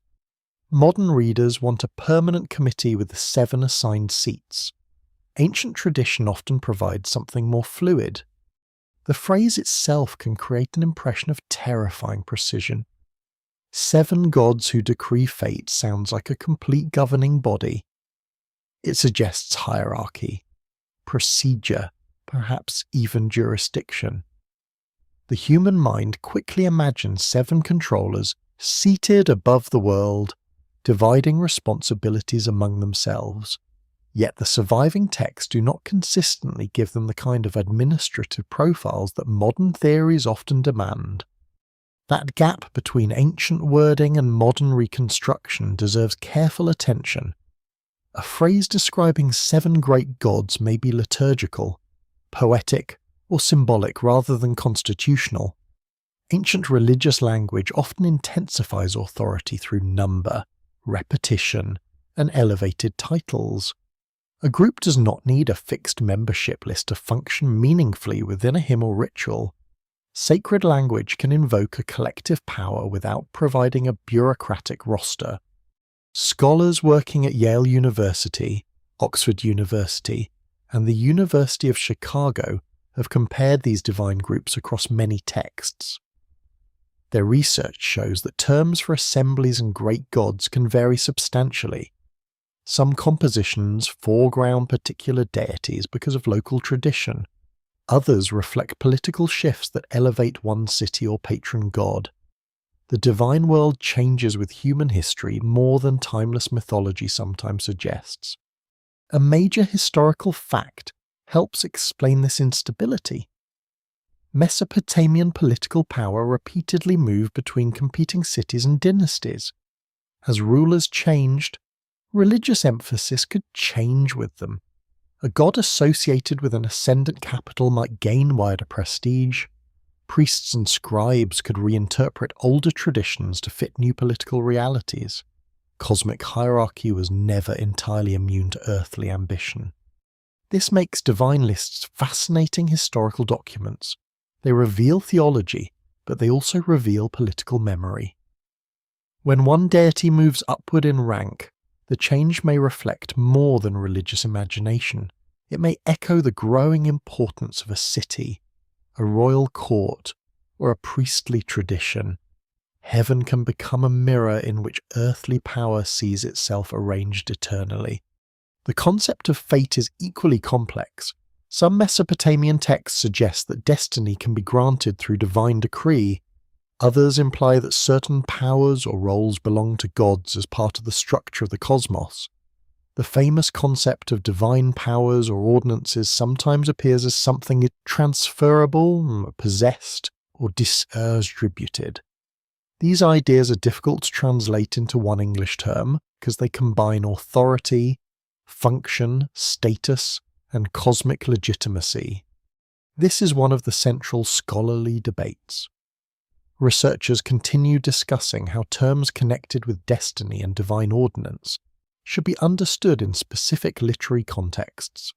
Modern readers want a permanent committee with the 7 assigned seats. Ancient tradition often provides something more fluid. The phrase itself can create an impression of terrifying precision. 7 gods who decree fate sounds like a complete governing body. It suggests hierarchy, procedure, perhaps even jurisdiction. The human mind quickly imagines 7 controllers seated above the world, dividing responsibilities among themselves. Yet the surviving texts do not consistently give them the kind of administrative profiles that modern theories often demand. That gap between ancient wording and modern reconstruction deserves careful attention. A phrase describing 7 great gods may be liturgical, poetic, or symbolic rather than constitutional. Ancient religious language often intensifies authority through number, repetition, and elevated titles. A group does not need a fixed membership list to function meaningfully within a hymn or ritual. Sacred language can invoke a collective power without providing a bureaucratic roster. Scholars working at Yale University, Oxford University, and the University of Chicago have compared these divine groups across many texts. Their research shows that terms for assemblies and great gods can vary substantially. Some compositions foreground particular deities because of local tradition. Others reflect political shifts that elevate one city or patron god. The divine world changes with human history more than timeless mythology sometimes suggests. A major historical fact helps explain this instability. Mesopotamian political power repeatedly moved between competing cities and dynasties. As rulers changed, religious emphasis could change with them. A god associated with an ascendant capital might gain wider prestige. Priests and scribes could reinterpret older traditions to fit new political realities. Cosmic hierarchy was never entirely immune to earthly ambition. This makes divine lists fascinating historical documents. They reveal theology, but they also reveal political memory. When one deity moves upward in rank, the change may reflect more than religious imagination. It may echo the growing importance of a city, a royal court, or a priestly tradition. Heaven can become a mirror in which earthly power sees itself arranged eternally. The concept of fate is equally complex. Some Mesopotamian texts suggest that destiny can be granted through divine decree. Others imply that certain powers or roles belong to gods as part of the structure of the cosmos. The famous concept of divine powers or ordinances sometimes appears as something transferable, possessed, or distributed. These ideas are difficult to translate into one English term because they combine authority, function, status, and cosmic legitimacy. This is one of the central scholarly debates. Researchers continue discussing how terms connected with destiny and divine ordinance should be understood in specific literary contexts.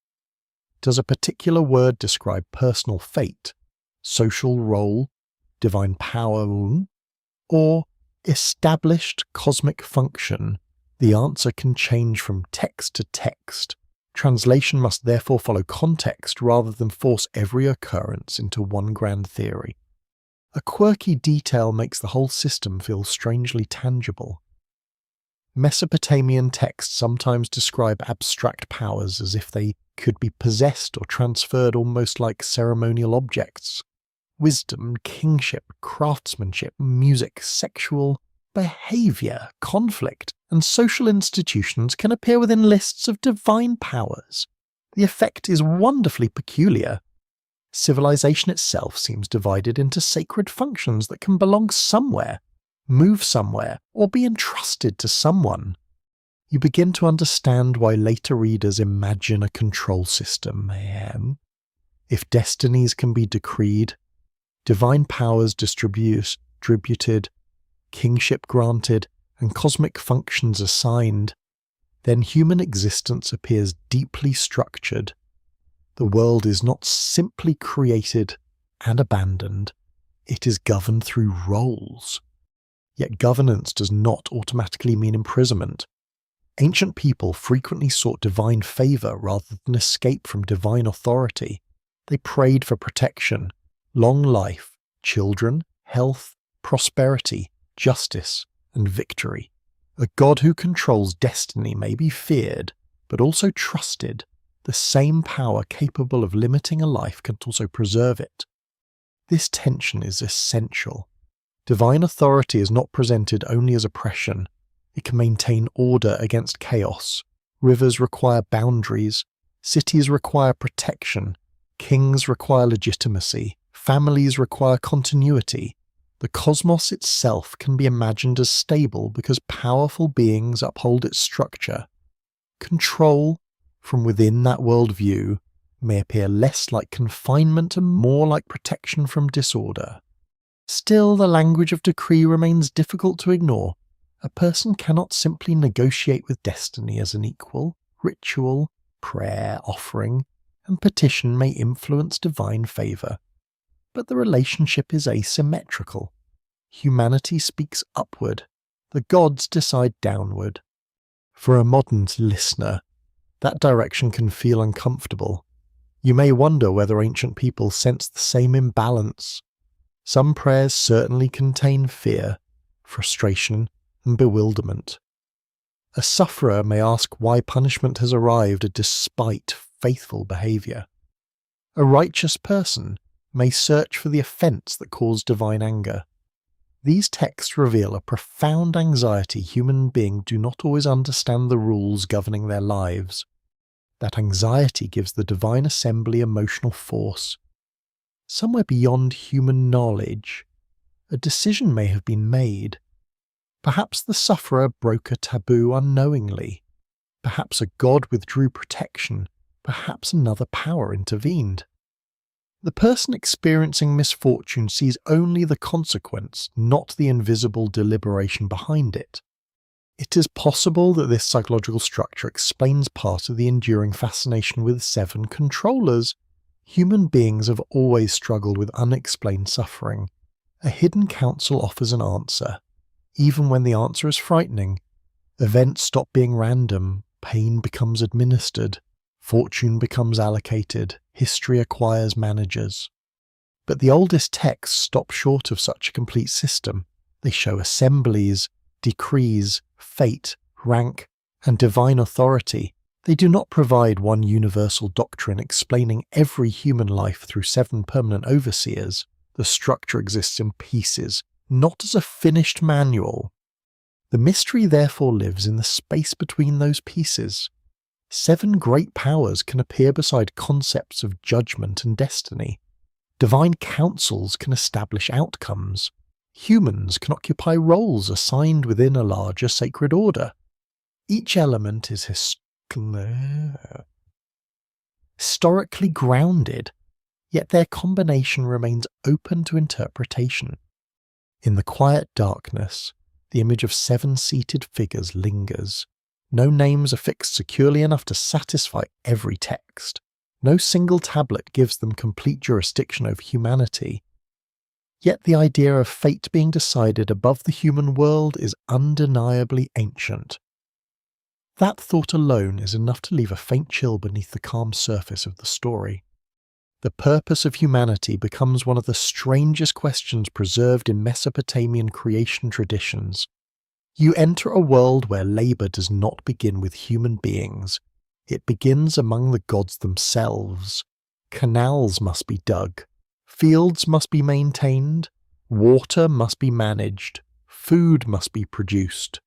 Does a particular word describe personal fate, social role, divine power, or established cosmic function? The answer can change from text to text. Translation must therefore follow context rather than force every occurrence into one grand theory. A quirky detail makes the whole system feel strangely tangible. Mesopotamian texts sometimes describe abstract powers as if they could be possessed or transferred almost like ceremonial objects. Wisdom, kingship, craftsmanship, music, sexual behavior, conflict, and social institutions can appear within lists of divine powers. The effect is wonderfully peculiar. Civilization itself seems divided into sacred functions that can belong somewhere, move somewhere, or be entrusted to someone. You begin to understand why later readers imagine a control system. If destinies can be decreed, divine powers distributed, kingship granted, and cosmic functions assigned, then human existence appears deeply structured. The world is not simply created and abandoned, it is governed through roles. Yet governance does not automatically mean imprisonment. Ancient people frequently sought divine favor rather than escape from divine authority. They prayed for protection, long life, children, health, prosperity, justice, and victory. A god who controls destiny may be feared, but also trusted. The same power capable of limiting a life can also preserve it. This tension is essential. Divine authority is not presented only as oppression. It can maintain order against chaos. Rivers require boundaries. Cities require protection. Kings require legitimacy. Families require continuity. The cosmos itself can be imagined as stable because powerful beings uphold its structure. Control from within that worldview may appear less like confinement and more like protection from disorder. Still, the language of decree remains difficult to ignore. A person cannot simply negotiate with destiny as an equal. Ritual, prayer, offering, and petition may influence divine favour, but the relationship is asymmetrical. Humanity speaks upward, the gods decide downward. For a modern listener, that direction can feel uncomfortable. You may wonder whether ancient people sensed the same imbalance. Some prayers certainly contain fear, frustration, and bewilderment. A sufferer may ask why punishment has arrived despite faithful behaviour. A righteous person may search for the offence that caused divine anger. These texts reveal a profound anxiety human beings do not always understand the rules governing their lives. That anxiety gives the divine assembly emotional force. Somewhere beyond human knowledge, a decision may have been made. Perhaps the sufferer broke a taboo unknowingly. Perhaps a god withdrew protection. Perhaps another power intervened. The person experiencing misfortune sees only the consequence, not the invisible deliberation behind it. It is possible that this psychological structure explains part of the enduring fascination with seven controllers. Human beings have always struggled with unexplained suffering. A hidden counsel offers an answer. Even when the answer is frightening, events stop being random, pain becomes administered, fortune becomes allocated, history acquires managers. But the oldest texts stop short of such a complete system. They show assemblies, decrees, fate, rank, and divine authority. They do not provide one universal doctrine explaining every human life through seven permanent overseers. The structure exists in pieces, not as a finished manual. The mystery therefore lives in the space between those pieces. Seven great powers can appear beside concepts of judgment and destiny. Divine councils can establish outcomes. Humans can occupy roles assigned within a larger sacred order. Each element is historically grounded, yet their combination remains open to interpretation. In the quiet darkness, the image of seven-seated figures lingers. No names are fixed securely enough to satisfy every text. No single tablet gives them complete jurisdiction over humanity. Yet the idea of fate being decided above the human world is undeniably ancient. That thought alone is enough to leave a faint chill beneath the calm surface of the story. The purpose of humanity becomes one of the strangest questions preserved in Mesopotamian creation traditions. You enter a world where labour does not begin with human beings. It begins among the gods themselves. Canals must be dug. Fields must be maintained. Water must be managed. Food must be produced.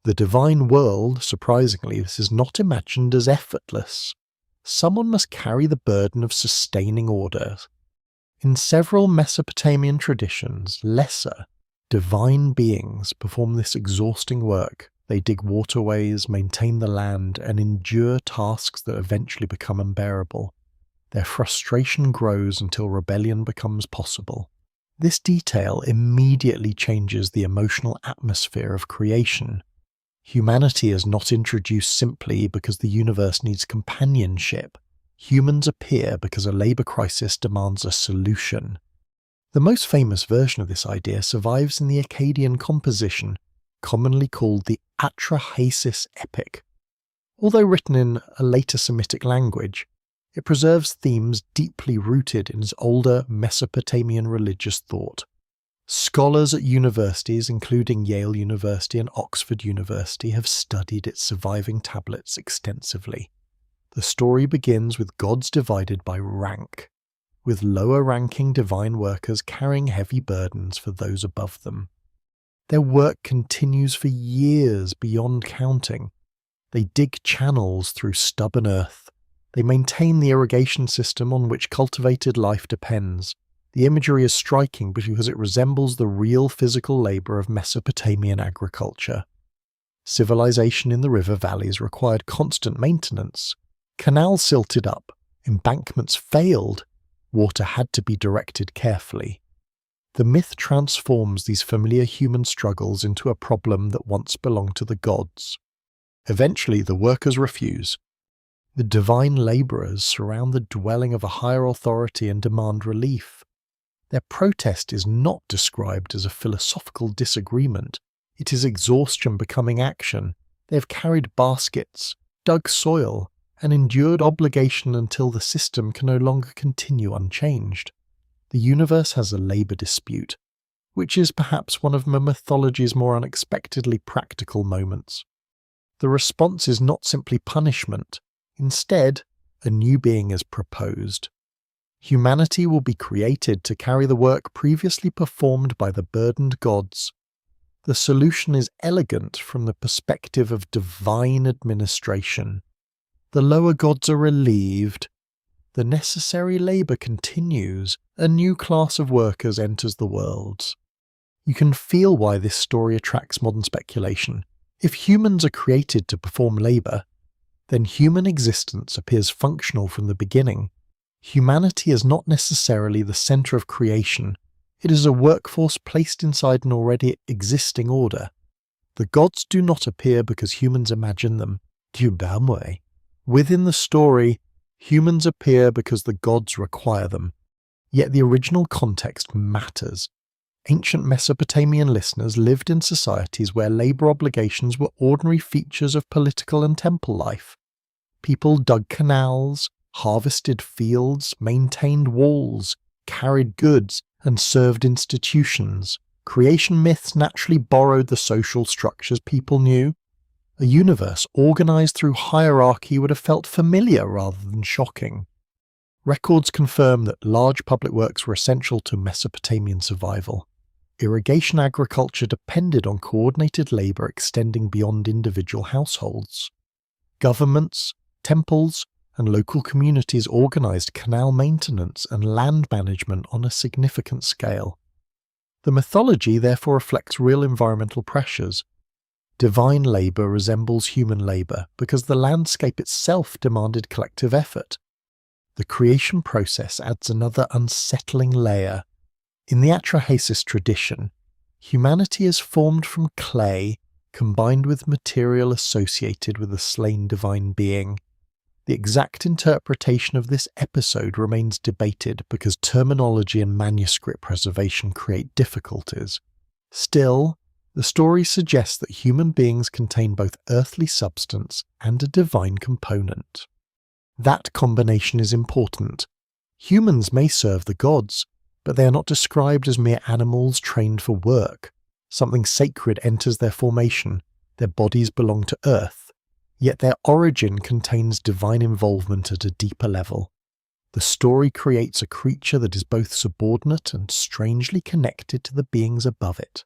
The divine world, surprisingly, this is not imagined as effortless. Someone must carry the burden of sustaining order. In several Mesopotamian traditions, lesser, divine beings perform this exhausting work. They dig waterways, maintain the land, and endure tasks that eventually become unbearable. Their frustration grows until rebellion becomes possible. This detail immediately changes the emotional atmosphere of creation. Humanity is not introduced simply because the universe needs companionship. Humans appear because a labour crisis demands a solution. The most famous version of this idea survives in the Akkadian composition, commonly called the Atrahasis epic. Although written in a later Semitic language, it preserves themes deeply rooted in its older Mesopotamian religious thought. Scholars at universities, including Yale University and Oxford University, have studied its surviving tablets extensively. The story begins with gods divided by rank, with lower-ranking divine workers carrying heavy burdens for those above them. Their work continues for years beyond counting. They dig channels through stubborn earth. They maintain the irrigation system on which cultivated life depends. The imagery is striking because it resembles the real physical labour of Mesopotamian agriculture. Civilization in the river valleys required constant maintenance. Canals silted up, embankments failed, water had to be directed carefully. The myth transforms these familiar human struggles into a problem that once belonged to the gods. Eventually, the workers refuse. The divine labourers surround the dwelling of a higher authority and demand relief. Their protest is not described as a philosophical disagreement. It is exhaustion becoming action. They have carried baskets, dug soil, and endured obligation until the system can no longer continue unchanged. The universe has a labour dispute, which is perhaps one of mythology's more unexpectedly practical moments. The response is not simply punishment. Instead, a new being is proposed. Humanity will be created to carry the work previously performed by the burdened gods. The solution is elegant from the perspective of divine administration. The lower gods are relieved. The necessary labour continues. A new class of workers enters the world. You can feel why this story attracts modern speculation. If humans are created to perform labour, then human existence appears functional from the beginning. Humanity is not necessarily the centre of creation. It is a workforce placed inside an already existing order. The gods do not appear because humans imagine them. Within the story, humans appear because the gods require them. Yet the original context matters. Ancient Mesopotamian listeners lived in societies where labour obligations were ordinary features of political and temple life. People dug canals, harvested fields, maintained walls, carried goods, and served institutions. Creation myths naturally borrowed the social structures people knew. A universe organised through hierarchy would have felt familiar rather than shocking. Records confirm that large public works were essential to Mesopotamian survival. Irrigation agriculture depended on coordinated labour extending beyond individual households. Governments, temples, and local communities organised canal maintenance and land management on a significant scale. The mythology therefore reflects real environmental pressures. Divine labour resembles human labour because the landscape itself demanded collective effort. The creation process adds another unsettling layer. In the Atrahasis tradition, humanity is formed from clay combined with material associated with a slain divine being. The exact interpretation of this episode remains debated because terminology and manuscript preservation create difficulties. Still, the story suggests that human beings contain both earthly substance and a divine component. That combination is important. Humans may serve the gods, but they are not described as mere animals trained for work. Something sacred enters their formation. Their bodies belong to earth, yet their origin contains divine involvement at a deeper level. The story creates a creature that is both subordinate and strangely connected to the beings above it.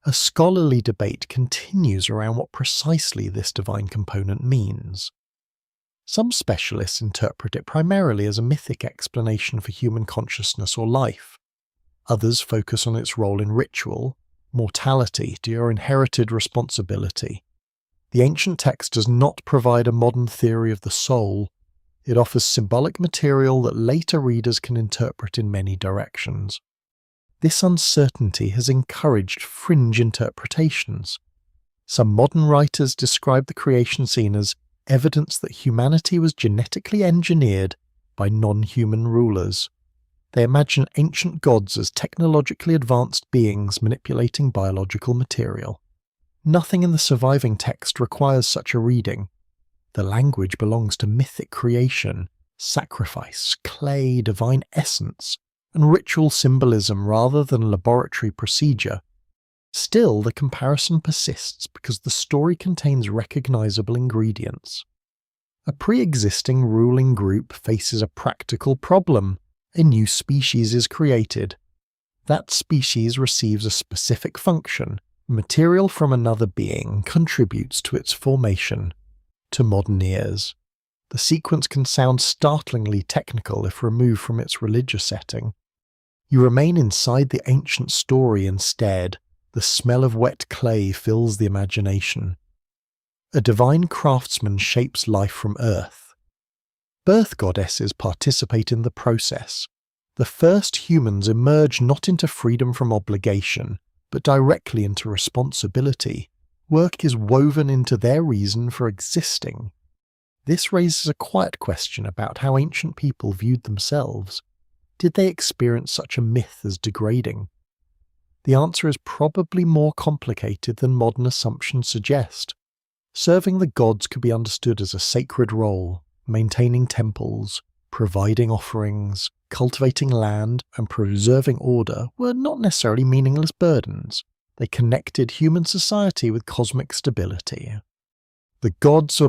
A scholarly debate continues around what precisely this divine component means. Some specialists interpret it primarily as a mythic explanation for human consciousness or life. Others focus on its role in ritual, mortality, or inherited responsibility. The ancient text does not provide a modern theory of the soul. It offers symbolic material that later readers can interpret in many directions. This uncertainty has encouraged fringe interpretations. Some modern writers describe the creation scene as evidence that humanity was genetically engineered by non-human rulers. They imagine ancient gods as technologically advanced beings manipulating biological material. Nothing in the surviving text requires such a reading. The language belongs to mythic creation, sacrifice, clay, divine essence, and ritual symbolism rather than laboratory procedure. Still, the comparison persists because the story contains recognizable ingredients. A pre-existing ruling group faces a practical problem. A new species is created. That species receives a specific function. Material from another being contributes to its formation. To modern ears, the sequence can sound startlingly technical if removed from its religious setting. You remain inside the ancient story instead. The smell of wet clay fills the imagination. A divine craftsman shapes life from earth. Birth goddesses participate in the process. The first humans emerge not into freedom from obligation, but directly into responsibility. Work is woven into their reason for existing. This raises a quiet question about how ancient people viewed themselves. Did they experience such a myth as degrading? The answer is probably more complicated than modern assumptions suggest. Serving the gods could be understood as a sacred role, maintaining temples, providing offerings, cultivating land, and preserving order were not necessarily meaningless burdens. They connected human society with cosmic stability. The gods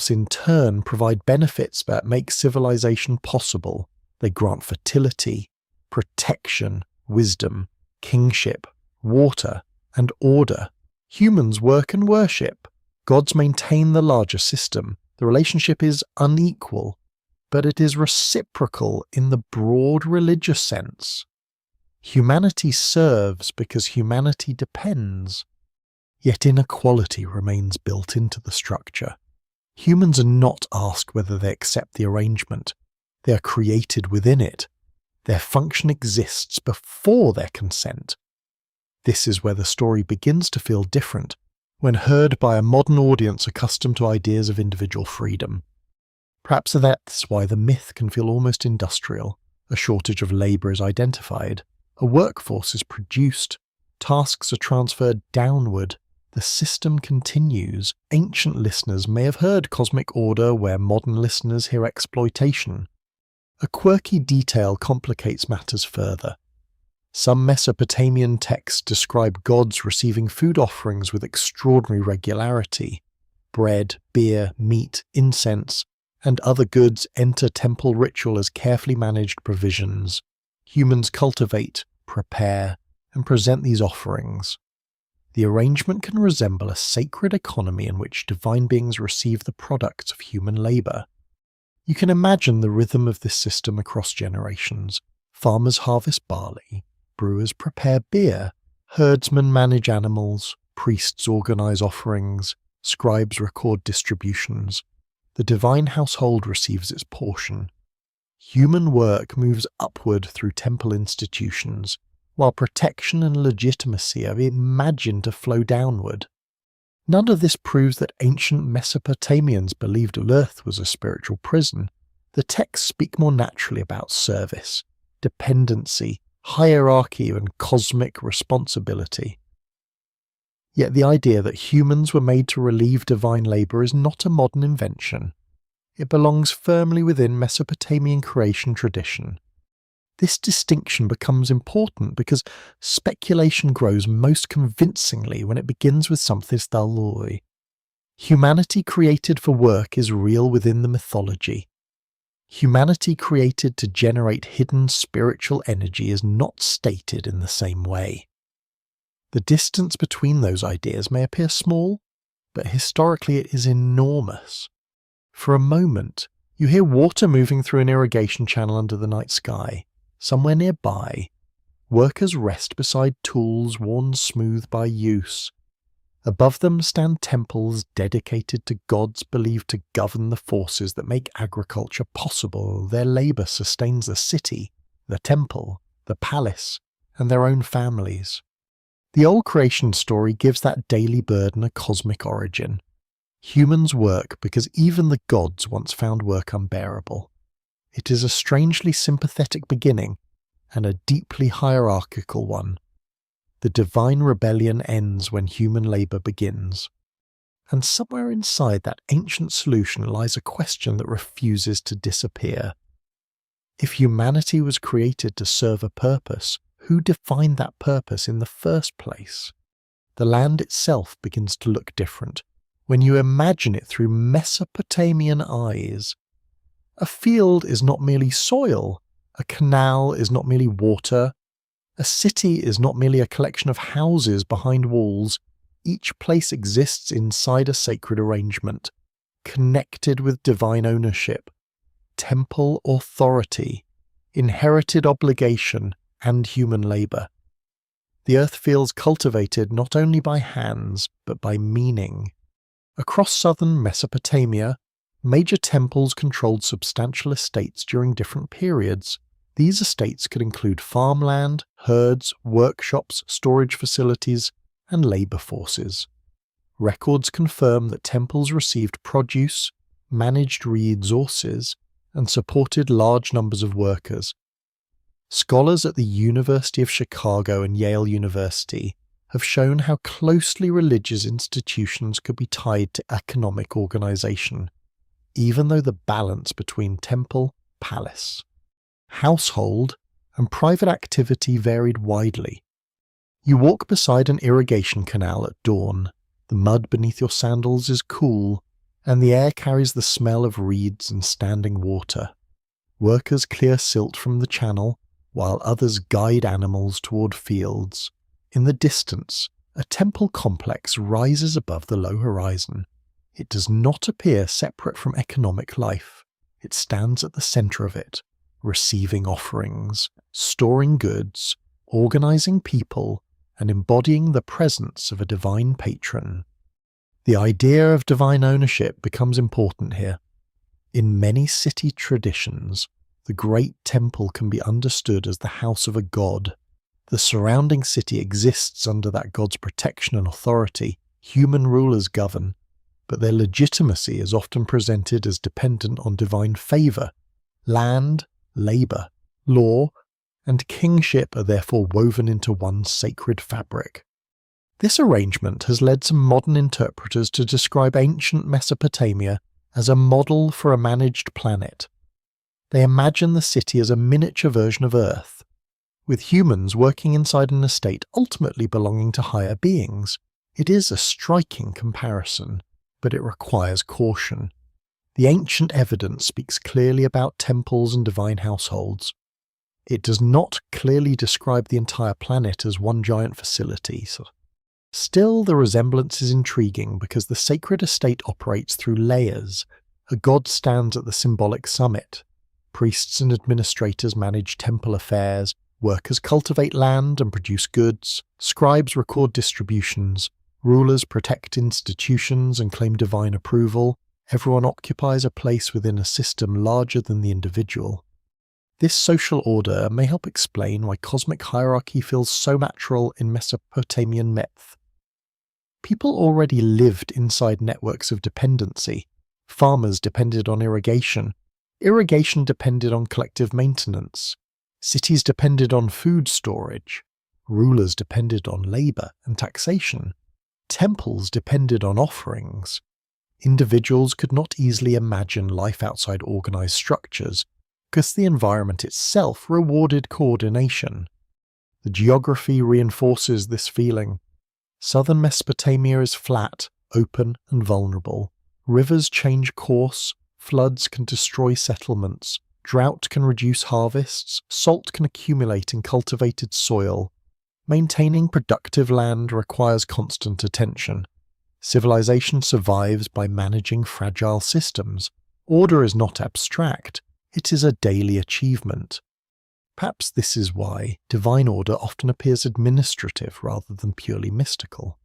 in turn provide benefits that make civilization possible. They grant fertility, protection, wisdom, kingship, water, and order. Humans work and worship. Gods maintain the larger system. The relationship is unequal, but it is reciprocal in the broad religious sense. Humanity serves because humanity depends. Yet inequality remains built into the structure. Humans are not asked whether they accept the arrangement. They are created within it. Their function exists before their consent. This is where the story begins to feel different, when heard by a modern audience accustomed to ideas of individual freedom. Perhaps that's why the myth can feel almost industrial. A shortage of labour is identified. A workforce is produced. Tasks are transferred downward. The system continues. Ancient listeners may have heard cosmic order where modern listeners hear exploitation. A quirky detail complicates matters further. Some Mesopotamian texts describe gods receiving food offerings with extraordinary regularity. Bread, beer, meat, incense, and other goods enter temple ritual as carefully managed provisions. Humans cultivate, prepare, and present these offerings. The arrangement can resemble a sacred economy in which divine beings receive the products of human labour. You can imagine the rhythm of this system across generations. Farmers harvest barley, brewers prepare beer, herdsmen manage animals, priests organise offerings, scribes record distributions. The divine household receives its portion. Human work moves upward through temple institutions, while protection and legitimacy are imagined to flow downward. None of this proves that ancient Mesopotamians believed Earth was a spiritual prison. The texts speak more naturally about service, dependency, hierarchy, and cosmic responsibility. Yet the idea that humans were made to relieve divine labour is not a modern invention. It belongs firmly within Mesopotamian creation tradition. This distinction becomes important because speculation grows most convincingly when it begins with something thaloi. Humanity created for work is real within the mythology. Humanity created to generate hidden spiritual energy is not stated in the same way. The distance between those ideas may appear small, but historically it is enormous. For a moment, you hear water moving through an irrigation channel under the night sky. Somewhere nearby, workers rest beside tools worn smooth by use. Above them stand temples dedicated to gods believed to govern the forces that make agriculture possible. Their labour sustains the city, the temple, the palace, and their own families. The old creation story gives that daily burden a cosmic origin. Humans work because even the gods once found work unbearable. It is a strangely sympathetic beginning, and a deeply hierarchical one. The divine rebellion ends when human labour begins. And somewhere inside that ancient solution lies a question that refuses to disappear. If humanity was created to serve a purpose, who defined that purpose in the first place? The land itself begins to look different when you imagine it through Mesopotamian eyes. A field is not merely soil, a canal is not merely water, a city is not merely a collection of houses behind walls. Each place exists inside a sacred arrangement, connected with divine ownership, temple authority, inherited obligation, and human labour. The earth feels cultivated not only by hands, but by meaning. Across southern Mesopotamia, major temples controlled substantial estates during different periods. These estates could include farmland, herds, workshops, storage facilities, and labour forces. Records confirm that temples received produce, managed resources, and supported large numbers of workers. Scholars at the University of Chicago and Yale University have shown how closely religious institutions could be tied to economic organisation, even though the balance between temple, palace, household, and private activity varied widely. You walk beside an irrigation canal at dawn, the mud beneath your sandals is cool, and the air carries the smell of reeds and standing water. Workers clear silt from the channel, while others guide animals toward fields. In the distance, a temple complex rises above the low horizon. It does not appear separate from economic life. It stands at the centre of it, receiving offerings, storing goods, organising people, and embodying the presence of a divine patron. The idea of divine ownership becomes important here. In many city traditions, the great temple can be understood as the house of a god. The surrounding city exists under that god's protection and authority. Human rulers govern, but their legitimacy is often presented as dependent on divine favour. Land, labour, law, and kingship are therefore woven into one sacred fabric. This arrangement has led some modern interpreters to describe ancient Mesopotamia as a model for a managed planet. They imagine the city as a miniature version of Earth, with humans working inside an estate ultimately belonging to higher beings. It is a striking comparison, but it requires caution. The ancient evidence speaks clearly about temples and divine households. It does not clearly describe the entire planet as one giant facility. Still, the resemblance is intriguing because the sacred estate operates through layers. A god stands at the symbolic summit. Priests and administrators manage temple affairs, workers cultivate land and produce goods, scribes record distributions, rulers protect institutions and claim divine approval. Everyone occupies a place within a system larger than the individual. This social order may help explain why cosmic hierarchy feels so natural in Mesopotamian myth. People already lived inside networks of dependency. Farmers depended on irrigation. Irrigation depended on collective maintenance. Cities depended on food storage. Rulers depended on labour and taxation. Temples depended on offerings. Individuals could not easily imagine life outside organised structures, because the environment itself rewarded coordination. The geography reinforces this feeling. Southern Mesopotamia is flat, open, and vulnerable. Rivers change course, floods can destroy settlements, drought can reduce harvests, salt can accumulate in cultivated soil. Maintaining productive land requires constant attention. Civilization survives by managing fragile systems. Order is not abstract, it is a daily achievement. Perhaps this is why divine order often appears administrative rather than purely mystical.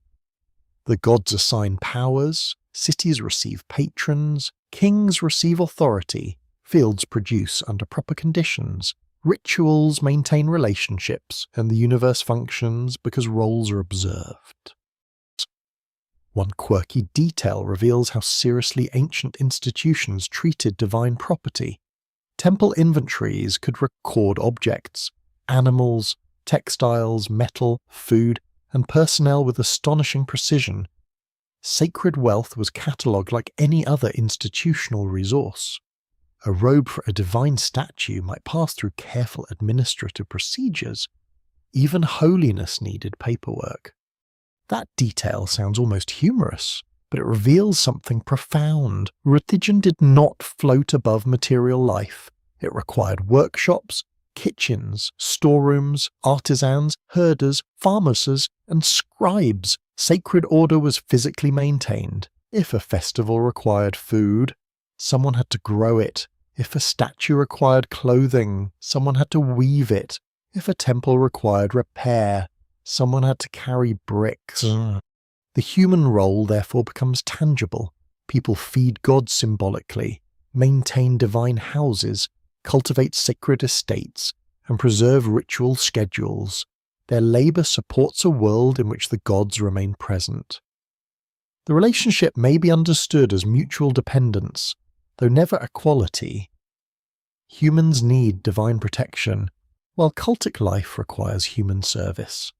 The gods assign powers, cities receive patrons, kings receive authority, fields produce under proper conditions, rituals maintain relationships, and the universe functions because roles are observed. One quirky detail reveals how seriously ancient institutions treated divine property. Temple inventories could record objects, animals, textiles, metal, food, and personnel with astonishing precision. Sacred wealth was catalogued like any other institutional resource. A robe for a divine statue might pass through careful administrative procedures. Even holiness needed paperwork. That detail sounds almost humorous, but it reveals something profound. Religion did not float above material life. It required workshops, kitchens, storerooms, artisans, herders, farmers, and scribes. Sacred order was physically maintained. If a festival required food, someone had to grow it. If a statue required clothing, someone had to weave it. If a temple required repair, someone had to carry bricks. The human role therefore becomes tangible. People feed gods symbolically, maintain divine houses, cultivate sacred estates, and preserve ritual schedules. Their labour supports a world in which the gods remain present. The relationship may be understood as mutual dependence, though never equality. Humans need divine protection, while cultic life requires human service.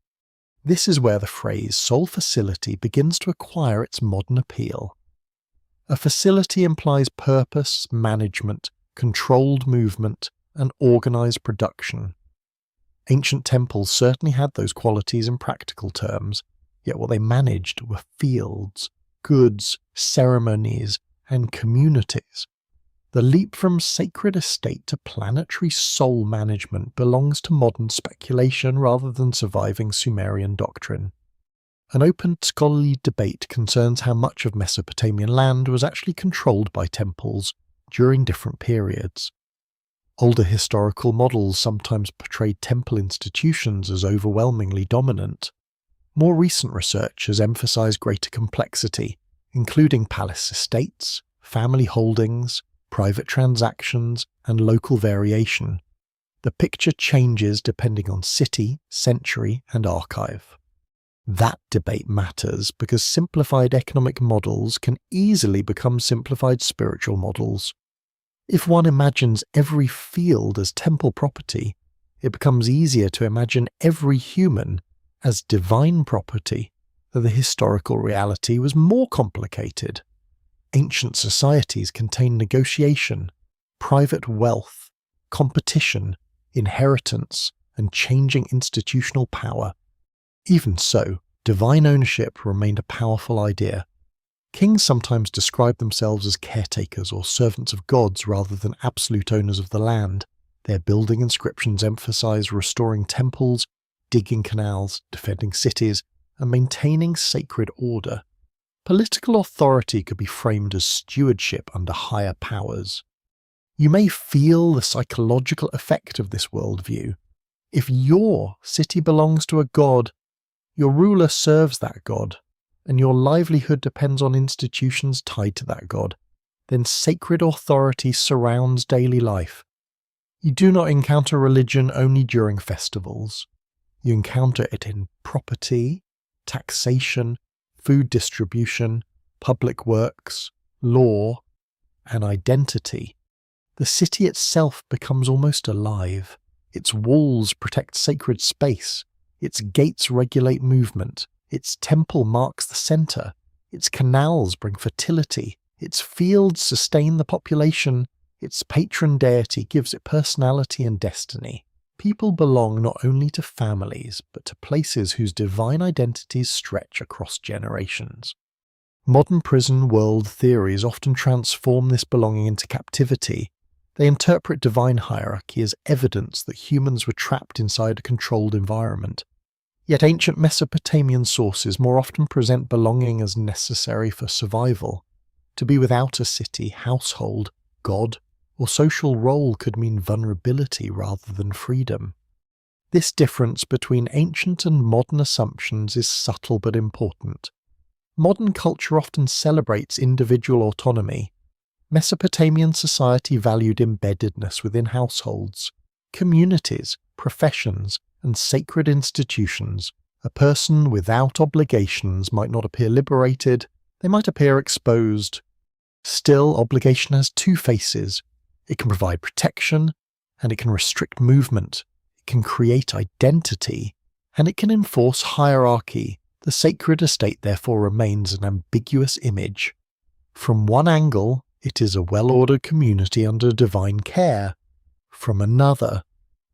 This is where the phrase soul facility begins to acquire its modern appeal. A facility implies purpose, management, controlled movement, and organised production. Ancient temples certainly had those qualities in practical terms, yet what they managed were fields, goods, ceremonies, and communities. The leap from sacred estate to planetary soul management belongs to modern speculation rather than surviving Sumerian doctrine. An open scholarly debate concerns how much of Mesopotamian land was actually controlled by temples during different periods. Older historical models sometimes portrayed temple institutions as overwhelmingly dominant. More recent research has emphasized greater complexity, including palace estates, family holdings, private transactions, and local variation. The picture changes depending on city, century, and archive. That debate matters because simplified economic models can easily become simplified spiritual models. If one imagines every field as temple property, it becomes easier to imagine every human as divine property, though the historical reality was more complicated. Ancient societies contained negotiation, private wealth, competition, inheritance, and changing institutional power. Even so, divine ownership remained a powerful idea. Kings sometimes described themselves as caretakers or servants of gods rather than absolute owners of the land. Their building inscriptions emphasize restoring temples, digging canals, defending cities, and maintaining sacred order. Political authority could be framed as stewardship under higher powers. You may feel the psychological effect of this worldview. If your city belongs to a god, your ruler serves that god, and your livelihood depends on institutions tied to that god, then sacred authority surrounds daily life. You do not encounter religion only during festivals. You encounter it in property, taxation, food distribution, public works, law, and identity. The city itself becomes almost alive. Its walls protect sacred space. Its gates regulate movement. Its temple marks the centre. Its canals bring fertility. Its fields sustain the population. Its patron deity gives it personality and destiny. People belong not only to families, but to places whose divine identities stretch across generations. Modern prison world theories often transform this belonging into captivity. They interpret divine hierarchy as evidence that humans were trapped inside a controlled environment. Yet ancient Mesopotamian sources more often present belonging as necessary for survival. To be without a city, household, god, or social role could mean vulnerability rather than freedom. This difference between ancient and modern assumptions is subtle but important. Modern culture often celebrates individual autonomy. Mesopotamian society valued embeddedness within households, communities, professions, and sacred institutions. A person without obligations might not appear liberated, they might appear exposed. Still, obligation has two faces. It can provide protection, and it can restrict movement. It can create identity, and it can enforce hierarchy. The sacred estate therefore remains an ambiguous image. From one angle, it is a well-ordered community under divine care. From another,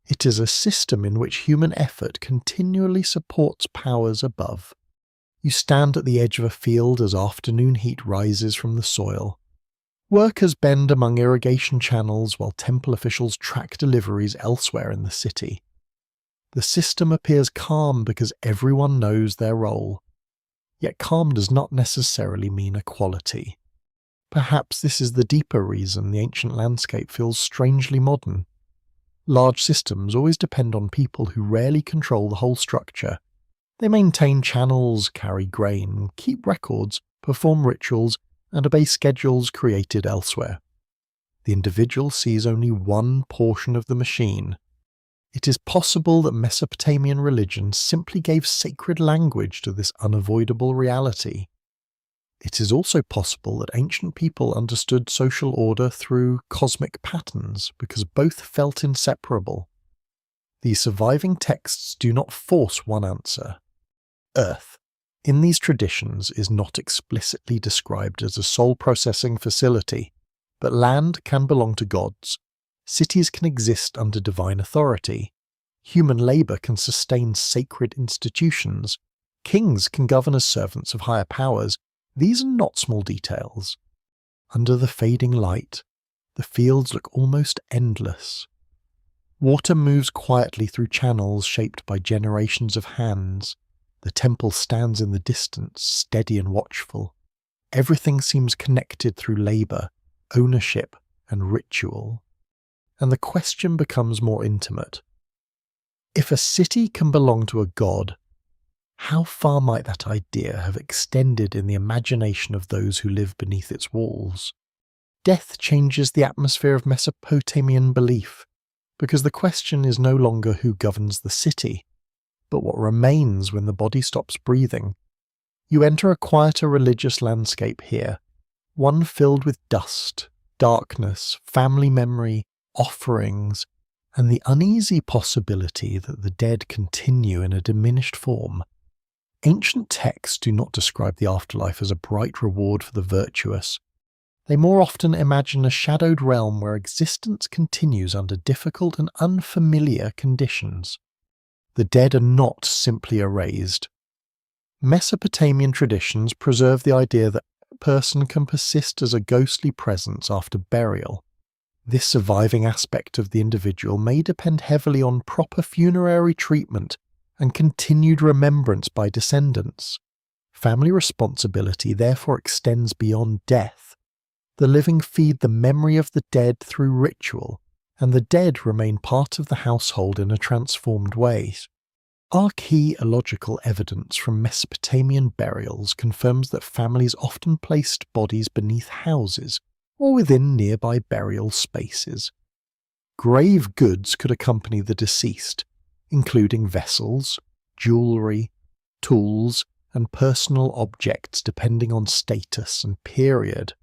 it is a system in which human effort continually supports powers above. You stand at the edge of a field as afternoon heat rises from the soil. Workers bend among irrigation channels while temple officials track deliveries elsewhere in the city. The system appears calm because everyone knows their role. Yet calm does not necessarily mean equality. Perhaps this is the deeper reason the ancient landscape feels strangely modern. Large systems always depend on people who rarely control the whole structure. They maintain channels, carry grain, keep records, perform rituals, and obey schedules created elsewhere. The individual sees only one portion of the machine. It is possible that Mesopotamian religion simply gave sacred language to this unavoidable reality. It is also possible that ancient people understood social order through cosmic patterns because both felt inseparable. The surviving texts do not force one answer. Earth, in these traditions, is not explicitly described as a soul processing facility, but land can belong to gods. Cities can exist under divine authority. Human labour can sustain sacred institutions. Kings can govern as servants of higher powers. These are not small details. Under the fading light, the fields look almost endless. Water moves quietly through channels shaped by generations of hands. The temple stands in the distance, steady and watchful. Everything seems connected through labour, ownership, and ritual. And the question becomes more intimate. If a city can belong to a god, how far might that idea have extended in the imagination of those who live beneath its walls? Death changes the atmosphere of Mesopotamian belief, because the question is no longer who governs the city, but what remains when the body stops breathing. You enter a quieter religious landscape here, one filled with dust, darkness, family memory, offerings, and the uneasy possibility that the dead continue in a diminished form. Ancient texts do not describe the afterlife as a bright reward for the virtuous. They more often imagine a shadowed realm where existence continues under difficult and unfamiliar conditions. The dead are not simply erased. Mesopotamian traditions preserve the idea that a person can persist as a ghostly presence after burial. This surviving aspect of the individual may depend heavily on proper funerary treatment and continued remembrance by descendants. Family responsibility therefore extends beyond death. The living feed the memory of the dead through ritual, and the dead remain part of the household in a transformed way. Archaeological evidence from Mesopotamian burials confirms that families often placed bodies beneath houses or within nearby burial spaces. Grave goods could accompany the deceased, including vessels, jewellery, tools, and personal objects depending on status and period.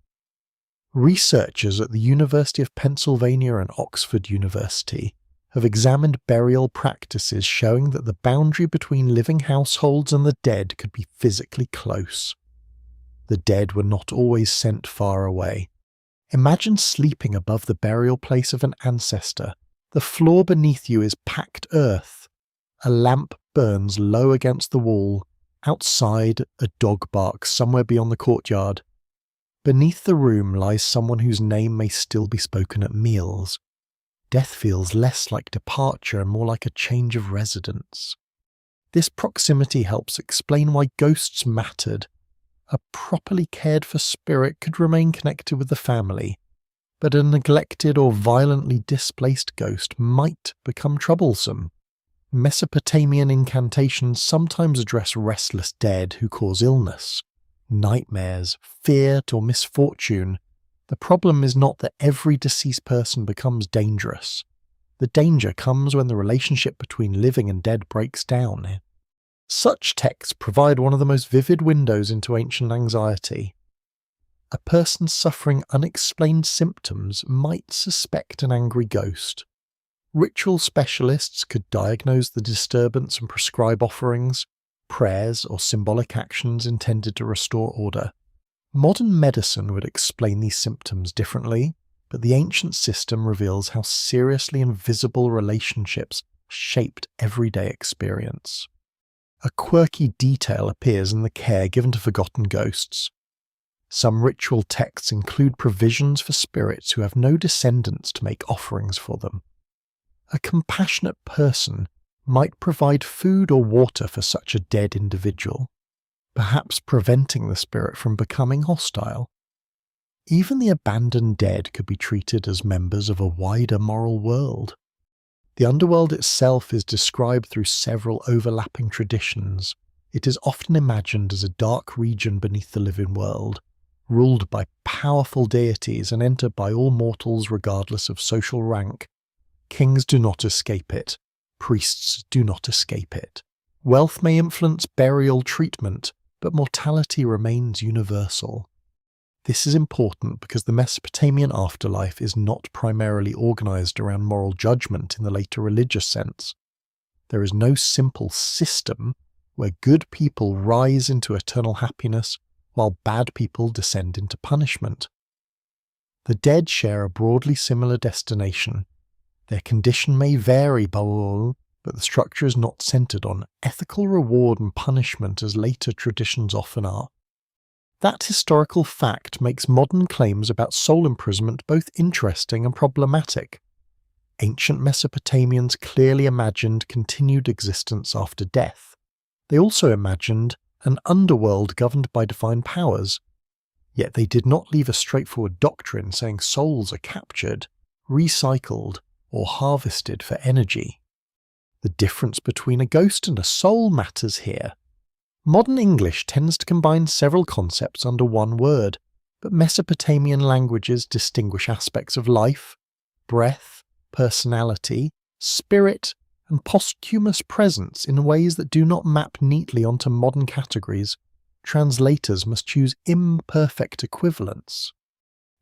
Researchers at the University of Pennsylvania and Oxford University have examined burial practices showing that the boundary between living households and the dead could be physically close. The dead were not always sent far away. Imagine sleeping above the burial place of an ancestor. The floor beneath you is packed earth. A lamp burns low against the wall. Outside, a dog barks somewhere beyond the courtyard. Beneath the room lies someone whose name may still be spoken at meals. Death feels less like departure and more like a change of residence. This proximity helps explain why ghosts mattered. A properly cared for spirit could remain connected with the family, but a neglected or violently displaced ghost might become troublesome. Mesopotamian incantations sometimes address restless dead who cause illness, nightmares, fear, or misfortune. The problem is not that every deceased person becomes dangerous. The danger comes when the relationship between living and dead breaks down. Such texts provide one of the most vivid windows into ancient anxiety. A person suffering unexplained symptoms might suspect an angry ghost. Ritual specialists could diagnose the disturbance and prescribe offerings, prayers, or symbolic actions intended to restore order. Modern medicine would explain these symptoms differently, but the ancient system reveals how seriously invisible relationships shaped everyday experience. A quirky detail appears in the care given to forgotten ghosts. Some ritual texts include provisions for spirits who have no descendants to make offerings for them. A compassionate person might provide food or water for such a dead individual, perhaps preventing the spirit from becoming hostile. Even the abandoned dead could be treated as members of a wider moral world. The underworld itself is described through several overlapping traditions. It is often imagined as a dark region beneath the living world, ruled by powerful deities and entered by all mortals regardless of social rank. Kings do not escape it. Priests do not escape it. Wealth may influence burial treatment, but mortality remains universal. This is important because the Mesopotamian afterlife is not primarily organized around moral judgment in the later religious sense. There is no simple system where good people rise into eternal happiness while bad people descend into punishment. The dead share a broadly similar destination. Their condition may vary, but the structure is not centered on ethical reward and punishment as later traditions often are. That historical fact makes modern claims about soul imprisonment both interesting and problematic. Ancient Mesopotamians clearly imagined continued existence after death. They also imagined an underworld governed by divine powers, yet they did not leave a straightforward doctrine saying souls are captured, recycled, or harvested for energy. The difference between a ghost and a soul matters here. Modern English tends to combine several concepts under one word, but Mesopotamian languages distinguish aspects of life, breath, personality, spirit, and posthumous presence in ways that do not map neatly onto modern categories. Translators must choose imperfect equivalents.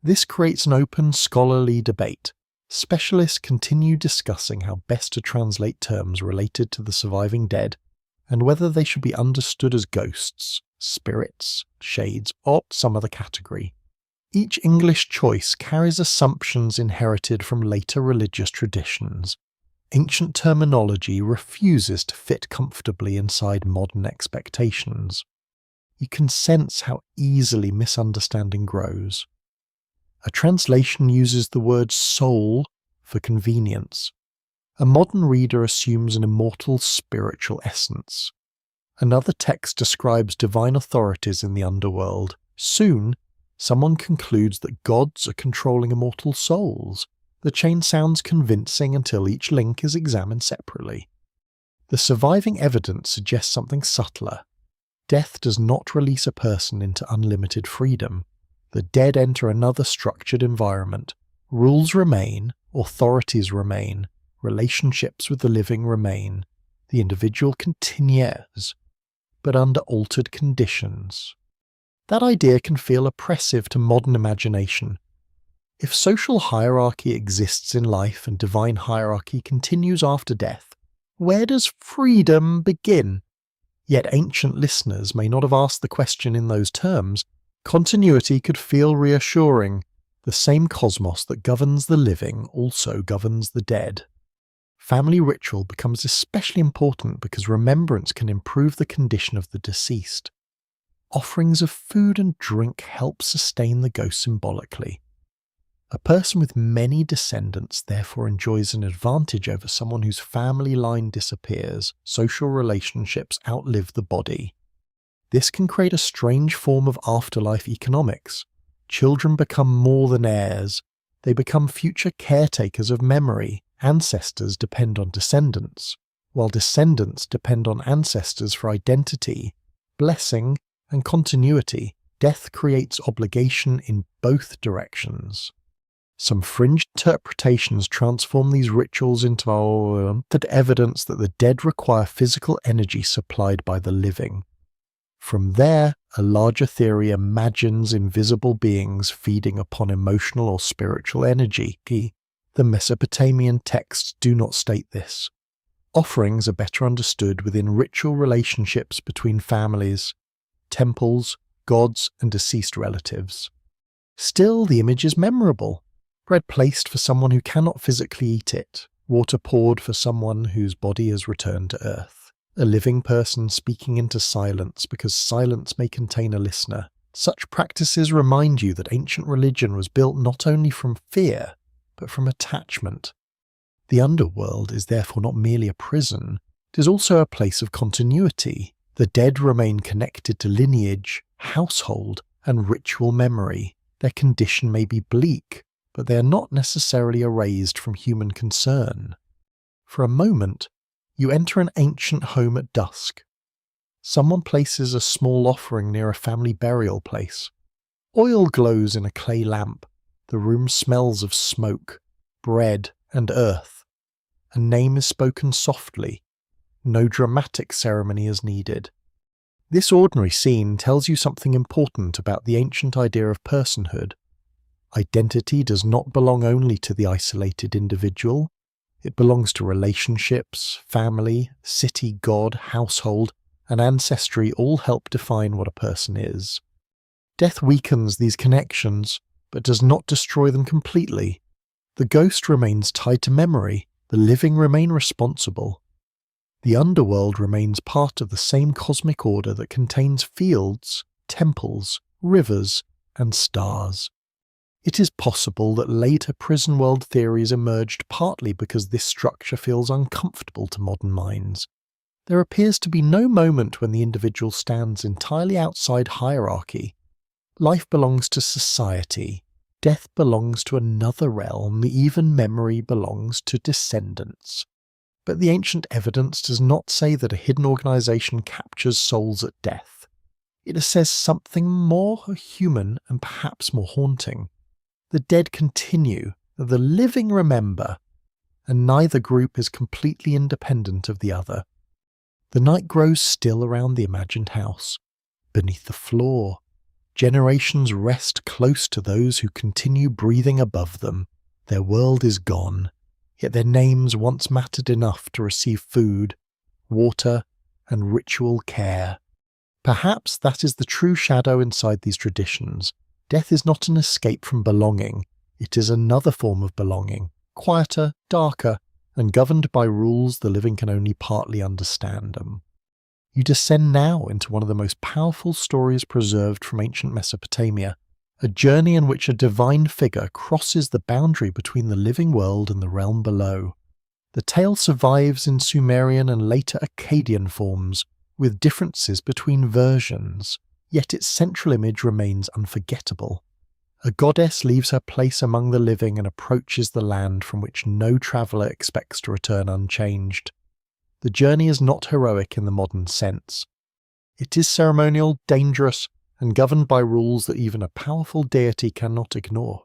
This creates an open scholarly debate. Specialists continue discussing how best to translate terms related to the surviving dead, and whether they should be understood as ghosts, spirits, shades, or some other category. Each English choice carries assumptions inherited from later religious traditions. Ancient terminology refuses to fit comfortably inside modern expectations. You can sense how easily misunderstanding grows. A translation uses the word soul for convenience. A modern reader assumes an immortal spiritual essence. Another text describes divine authorities in the underworld. Soon, someone concludes that gods are controlling immortal souls. The chain sounds convincing until each link is examined separately. The surviving evidence suggests something subtler. Death does not release a person into unlimited freedom. The dead enter another structured environment. Rules remain, authorities remain, relationships with the living remain. The individual continues, but under altered conditions. That idea can feel oppressive to modern imagination. If social hierarchy exists in life and divine hierarchy continues after death, where does freedom begin? Yet ancient listeners may not have asked the question in those terms. Continuity could feel reassuring. The same cosmos that governs the living also governs the dead. Family ritual becomes especially important because remembrance can improve the condition of the deceased. Offerings of food and drink help sustain the ghost symbolically. A person with many descendants therefore enjoys an advantage over someone whose family line disappears. Social relationships outlive the body. This can create a strange form of afterlife economics. Children become more than heirs. They become future caretakers of memory. Ancestors depend on descendants, while descendants depend on ancestors for identity, blessing, and continuity. Death creates obligation in both directions. Some fringe interpretations transform these rituals into evidence that the dead require physical energy supplied by the living. From there, a larger theory imagines invisible beings feeding upon emotional or spiritual energy. The Mesopotamian texts do not state this. Offerings are better understood within ritual relationships between families, temples, gods, and deceased relatives. Still, the image is memorable. Bread placed for someone who cannot physically eat it, water poured for someone whose body has returned to earth, a living person speaking into silence because silence may contain a listener. Such practices remind you that ancient religion was built not only from fear, but from attachment. The underworld is therefore not merely a prison, it is also a place of continuity. The dead remain connected to lineage, household, and ritual memory. Their condition may be bleak, but they are not necessarily erased from human concern. For a moment, you enter an ancient home at dusk. Someone places a small offering near a family burial place. Oil glows in a clay lamp. The room smells of smoke, bread, and earth. A name is spoken softly. No dramatic ceremony is needed. This ordinary scene tells you something important about the ancient idea of personhood. Identity does not belong only to the isolated individual. It belongs to relationships, family, city, god, household, and ancestry all help define what a person is. Death weakens these connections, but does not destroy them completely. The ghost remains tied to memory, the living remain responsible. The underworld remains part of the same cosmic order that contains fields, temples, rivers, and stars. It is possible that later prison world theories emerged partly because this structure feels uncomfortable to modern minds. There appears to be no moment when the individual stands entirely outside hierarchy. Life belongs to society. Death belongs to another realm. Even memory belongs to descendants. But the ancient evidence does not say that a hidden organization captures souls at death. It says something more human and perhaps more haunting. The dead continue, the living remember, and neither group is completely independent of the other. The night grows still around the imagined house. Beneath the floor, generations rest close to those who continue breathing above them. Their world is gone, yet their names once mattered enough to receive food, water, and ritual care. Perhaps that is the true shadow inside these traditions. Death is not an escape from belonging. It is another form of belonging, quieter, darker, and governed by rules the living can only partly understand. You descend now into one of the most powerful stories preserved from ancient Mesopotamia, a journey in which a divine figure crosses the boundary between the living world and the realm below. The tale survives in Sumerian and later Akkadian forms, with differences between versions, yet its central image remains unforgettable. A goddess leaves her place among the living and approaches the land from which no traveller expects to return unchanged. The journey is not heroic in the modern sense. It is ceremonial, dangerous, and governed by rules that even a powerful deity cannot ignore.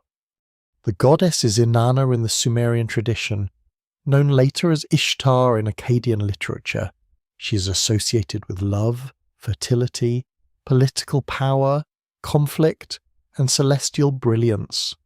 The goddess is Inanna in the Sumerian tradition, known later as Ishtar in Akkadian literature. She is associated with love, fertility, political power, conflict, and celestial brilliance.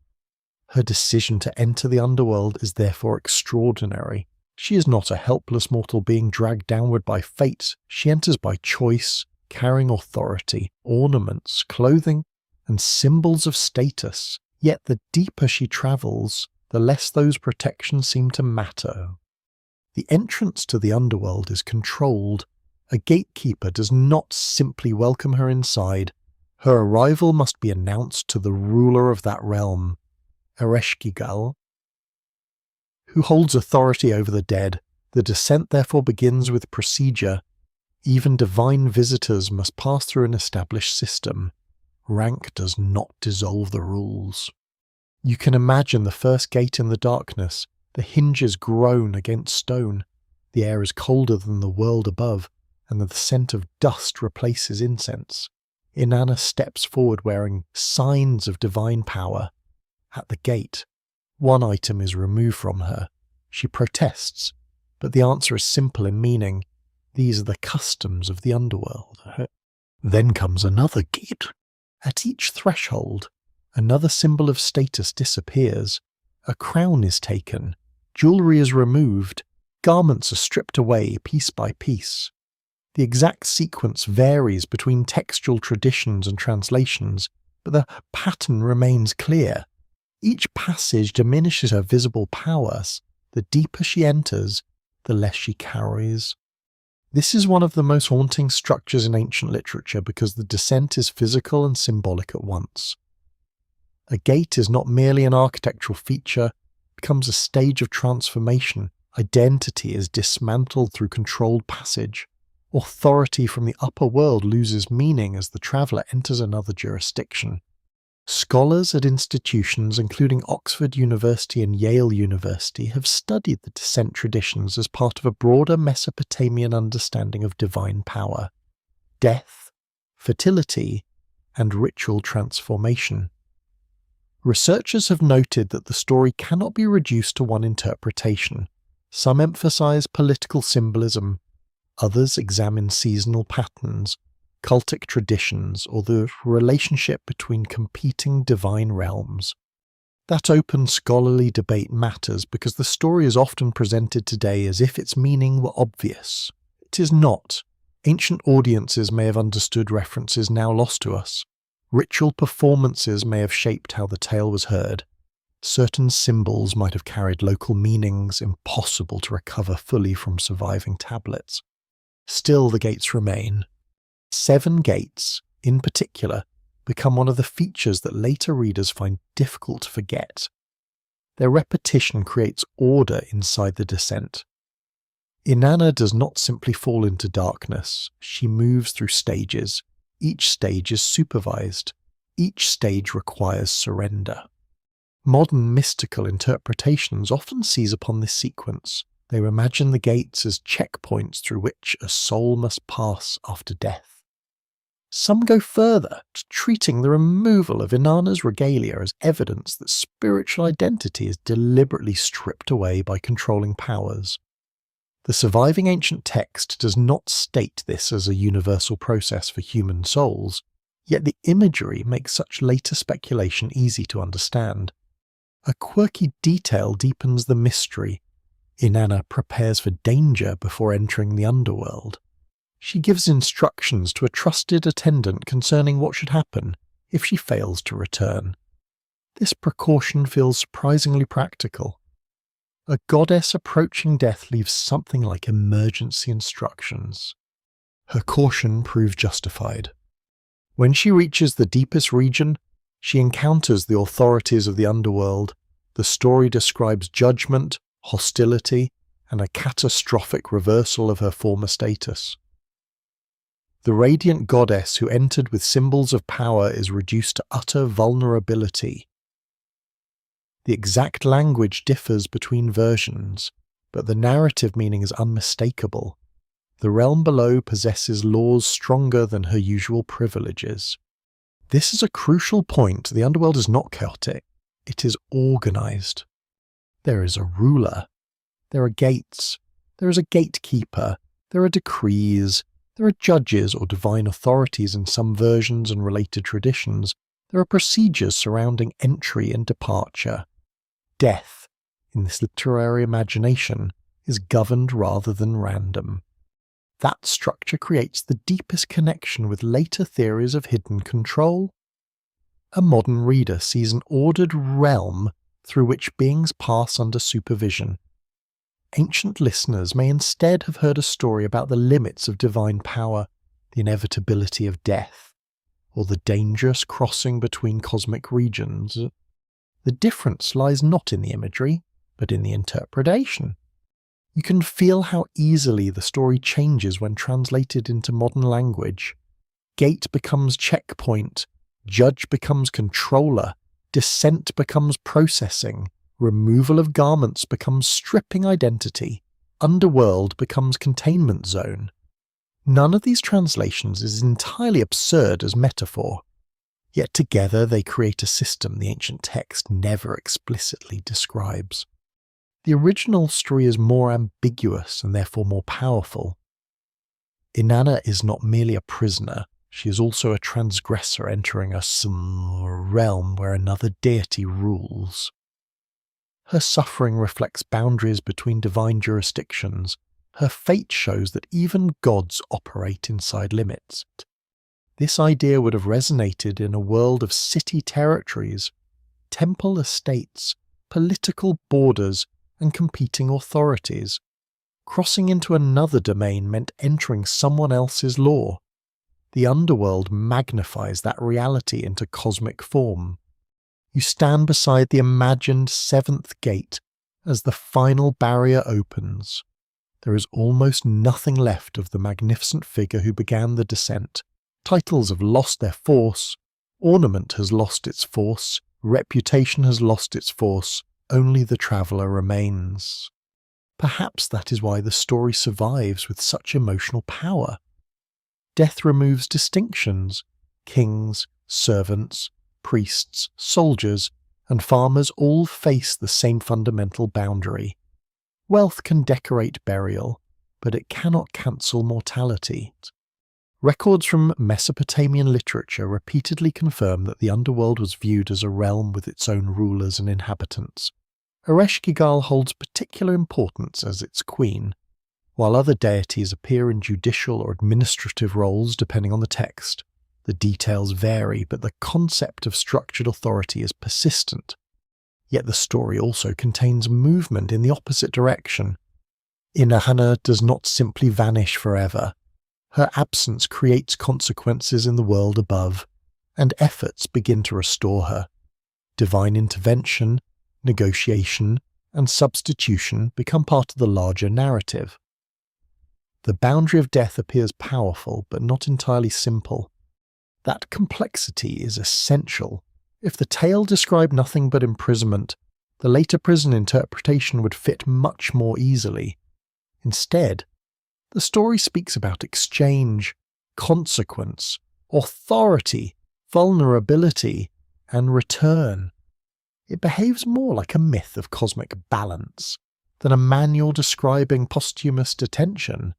Her decision to enter the underworld is therefore extraordinary. She is not a helpless mortal being dragged downward by fate. She enters by choice, carrying authority, ornaments, clothing, and symbols of status. Yet the deeper she travels, the less those protections seem to matter. The entrance to the underworld is controlled. A gatekeeper does not simply welcome her inside. Her arrival must be announced to the ruler of that realm, Ereshkigal, who holds authority over the dead. The descent therefore begins with procedure. Even divine visitors must pass through an established system. Rank does not dissolve the rules. You can imagine the first gate in the darkness. The hinges groan against stone. The air is colder than the world above, and the scent of dust replaces incense. Inanna steps forward wearing signs of divine power. At the gate, one item is removed from her. She protests, but the answer is simple in meaning. These are the customs of the underworld. Then comes another gate. At each threshold, another symbol of status disappears. A crown is taken, jewellery is removed, garments are stripped away piece by piece. The exact sequence varies between textual traditions and translations, but the pattern remains clear. Each passage diminishes her visible powers. The deeper she enters, the less she carries. This is one of the most haunting structures in ancient literature because the descent is physical and symbolic at once. A gate is not merely an architectural feature, it becomes a stage of transformation. Identity is dismantled through controlled passage. Authority from the upper world loses meaning as the traveller enters another jurisdiction. Scholars at institutions including Oxford University and Yale University have studied the descent traditions as part of a broader Mesopotamian understanding of divine power, death, fertility, and ritual transformation. Researchers have noted that the story cannot be reduced to one interpretation. Some emphasize political symbolism, others examine seasonal patterns, cultic traditions, or the relationship between competing divine realms. That open scholarly debate matters because the story is often presented today as if its meaning were obvious. It is not. Ancient audiences may have understood references now lost to us. Ritual performances may have shaped how the tale was heard. Certain symbols might have carried local meanings impossible to recover fully from surviving tablets. Still, the gates remain. 7 gates, in particular, become one of the features that later readers find difficult to forget. Their repetition creates order inside the descent. Inanna does not simply fall into darkness, she moves through stages. Each stage is supervised. Each stage requires surrender. Modern mystical interpretations often seize upon this sequence. They imagine the gates as checkpoints through which a soul must pass after death. Some go further, treating the removal of Inanna's regalia as evidence that spiritual identity is deliberately stripped away by controlling powers. The surviving ancient text does not state this as a universal process for human souls, yet the imagery makes such later speculation easy to understand. A quirky detail deepens the mystery. Inanna prepares for danger before entering the underworld. She gives instructions to a trusted attendant concerning what should happen if she fails to return. This precaution feels surprisingly practical. A goddess approaching death leaves something like emergency instructions. Her caution proves justified. When she reaches the deepest region, she encounters the authorities of the underworld. The story describes judgment, hostility, and a catastrophic reversal of her former status. The radiant goddess who entered with symbols of power is reduced to utter vulnerability. The exact language differs between versions, but the narrative meaning is unmistakable. The realm below possesses laws stronger than her usual privileges. This is a crucial point. The underworld is not chaotic. It is organized. There is a ruler. There are gates. There is a gatekeeper. There are decrees. There are judges or divine authorities in some versions and related traditions. There are procedures surrounding entry and departure. Death, in this literary imagination, is governed rather than random. That structure creates the deepest connection with later theories of hidden control. A modern reader sees an ordered realm through which beings pass under supervision. Ancient listeners may instead have heard a story about the limits of divine power, the inevitability of death, or the dangerous crossing between cosmic regions. The difference lies not in the imagery, but in the interpretation. You can feel how easily the story changes when translated into modern language. Gate becomes checkpoint, judge becomes controller, descent becomes processing, removal of garments becomes stripping identity, underworld becomes containment zone. None of these translations is entirely absurd as metaphor, yet together they create a system the ancient text never explicitly describes. The original story is more ambiguous and therefore more powerful. Inanna is not merely a prisoner, she is also a transgressor entering a realm where another deity rules. Her suffering reflects boundaries between divine jurisdictions. Her fate shows that even gods operate inside limits. This idea would have resonated in a world of city territories, temple estates, political borders, and competing authorities. Crossing into another domain meant entering someone else's law. The underworld magnifies that reality into cosmic form. You stand beside the imagined seventh gate as the final barrier opens. There is almost nothing left of the magnificent figure who began the descent. Titles have lost their force, Ornament has lost its force, reputation has lost its force, only the traveller remains. Perhaps that is why the story survives with such emotional power. Death removes distinctions. Kings, servants, priests, soldiers, and farmers all face the same fundamental boundary. Wealth can decorate burial, but it cannot cancel mortality. Records from Mesopotamian literature repeatedly confirm that the underworld was viewed as a realm with its own rulers and inhabitants. Ereshkigal holds particular importance as its queen, while other deities appear in judicial or administrative roles depending on the text. The details vary, but the concept of structured authority is persistent. Yet the story also contains movement in the opposite direction. Inahana does not simply vanish forever. Her absence creates consequences in the world above, and efforts begin to restore her. Divine intervention, negotiation, and substitution become part of the larger narrative. The boundary of death appears powerful, but not entirely simple. That complexity is essential. If the tale described nothing but imprisonment, the later prison interpretation would fit much more easily. Instead, the story speaks about exchange, consequence, authority, vulnerability, and return. It behaves more like a myth of cosmic balance than a manual describing posthumous detention.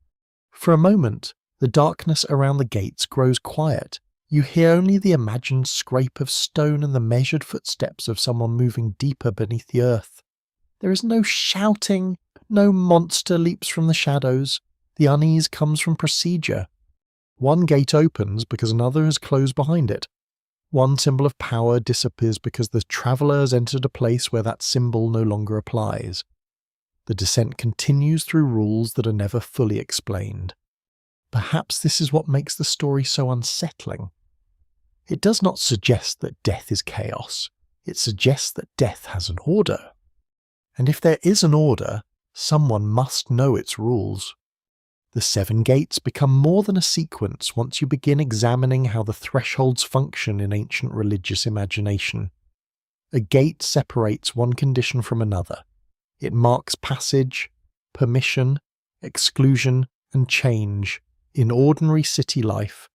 For a moment, the darkness around the gates grows quiet. You hear only the imagined scrape of stone and the measured footsteps of someone moving deeper beneath the earth. There is no shouting, no monster leaps from the shadows. The unease comes from procedure. One gate opens because another has closed behind it. One symbol of power disappears because the traveller has entered a place where that symbol no longer applies. The descent continues through rules that are never fully explained. Perhaps this is what makes the story so unsettling. It does not suggest that death is chaos. It suggests that death has an order. And if there is an order, someone must know its rules. The 7 gates become more than a sequence once you begin examining how the thresholds function in ancient religious imagination. A gate separates one condition from another. It marks passage, permission, exclusion, and change. In ordinary city life,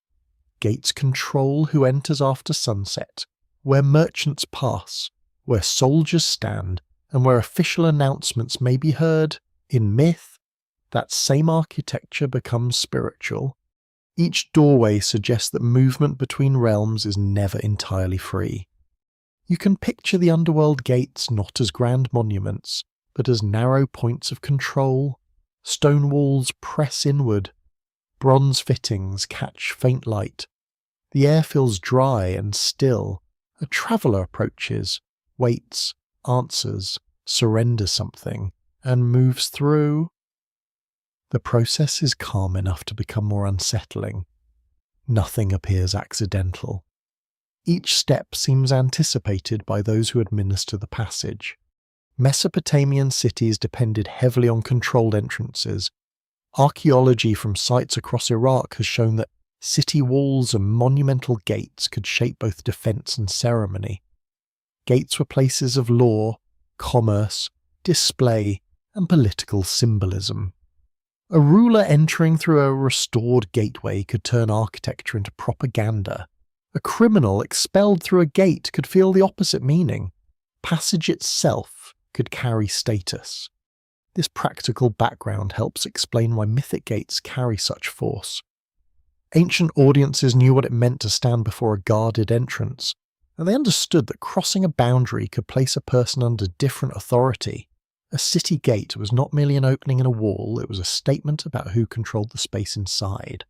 gates control who enters after sunset, where merchants pass, where soldiers stand, and where official announcements may be heard. In myth, that same architecture becomes spiritual. Each doorway suggests that movement between realms is never entirely free. You can picture the underworld gates not as grand monuments, but as narrow points of control. Stone walls press inward. Bronze fittings catch faint light. The air feels dry and still. A traveller approaches, waits, answers, surrenders something, and moves through. The process is calm enough to become more unsettling. Nothing appears accidental. Each step seems anticipated by those who administer the passage. Mesopotamian cities depended heavily on controlled entrances. Archaeology from sites across Iraq has shown that city walls and monumental gates could shape both defense and ceremony. Gates were places of law, commerce, display, and political symbolism. A ruler entering through a restored gateway could turn architecture into propaganda. A criminal expelled through a gate could feel the opposite meaning. Passage itself could carry status. This practical background helps explain why mythic gates carry such force. Ancient audiences knew what it meant to stand before a guarded entrance, and they understood that crossing a boundary could place a person under different authority. A city gate was not merely an opening in a wall, it was a statement about who controlled the space inside.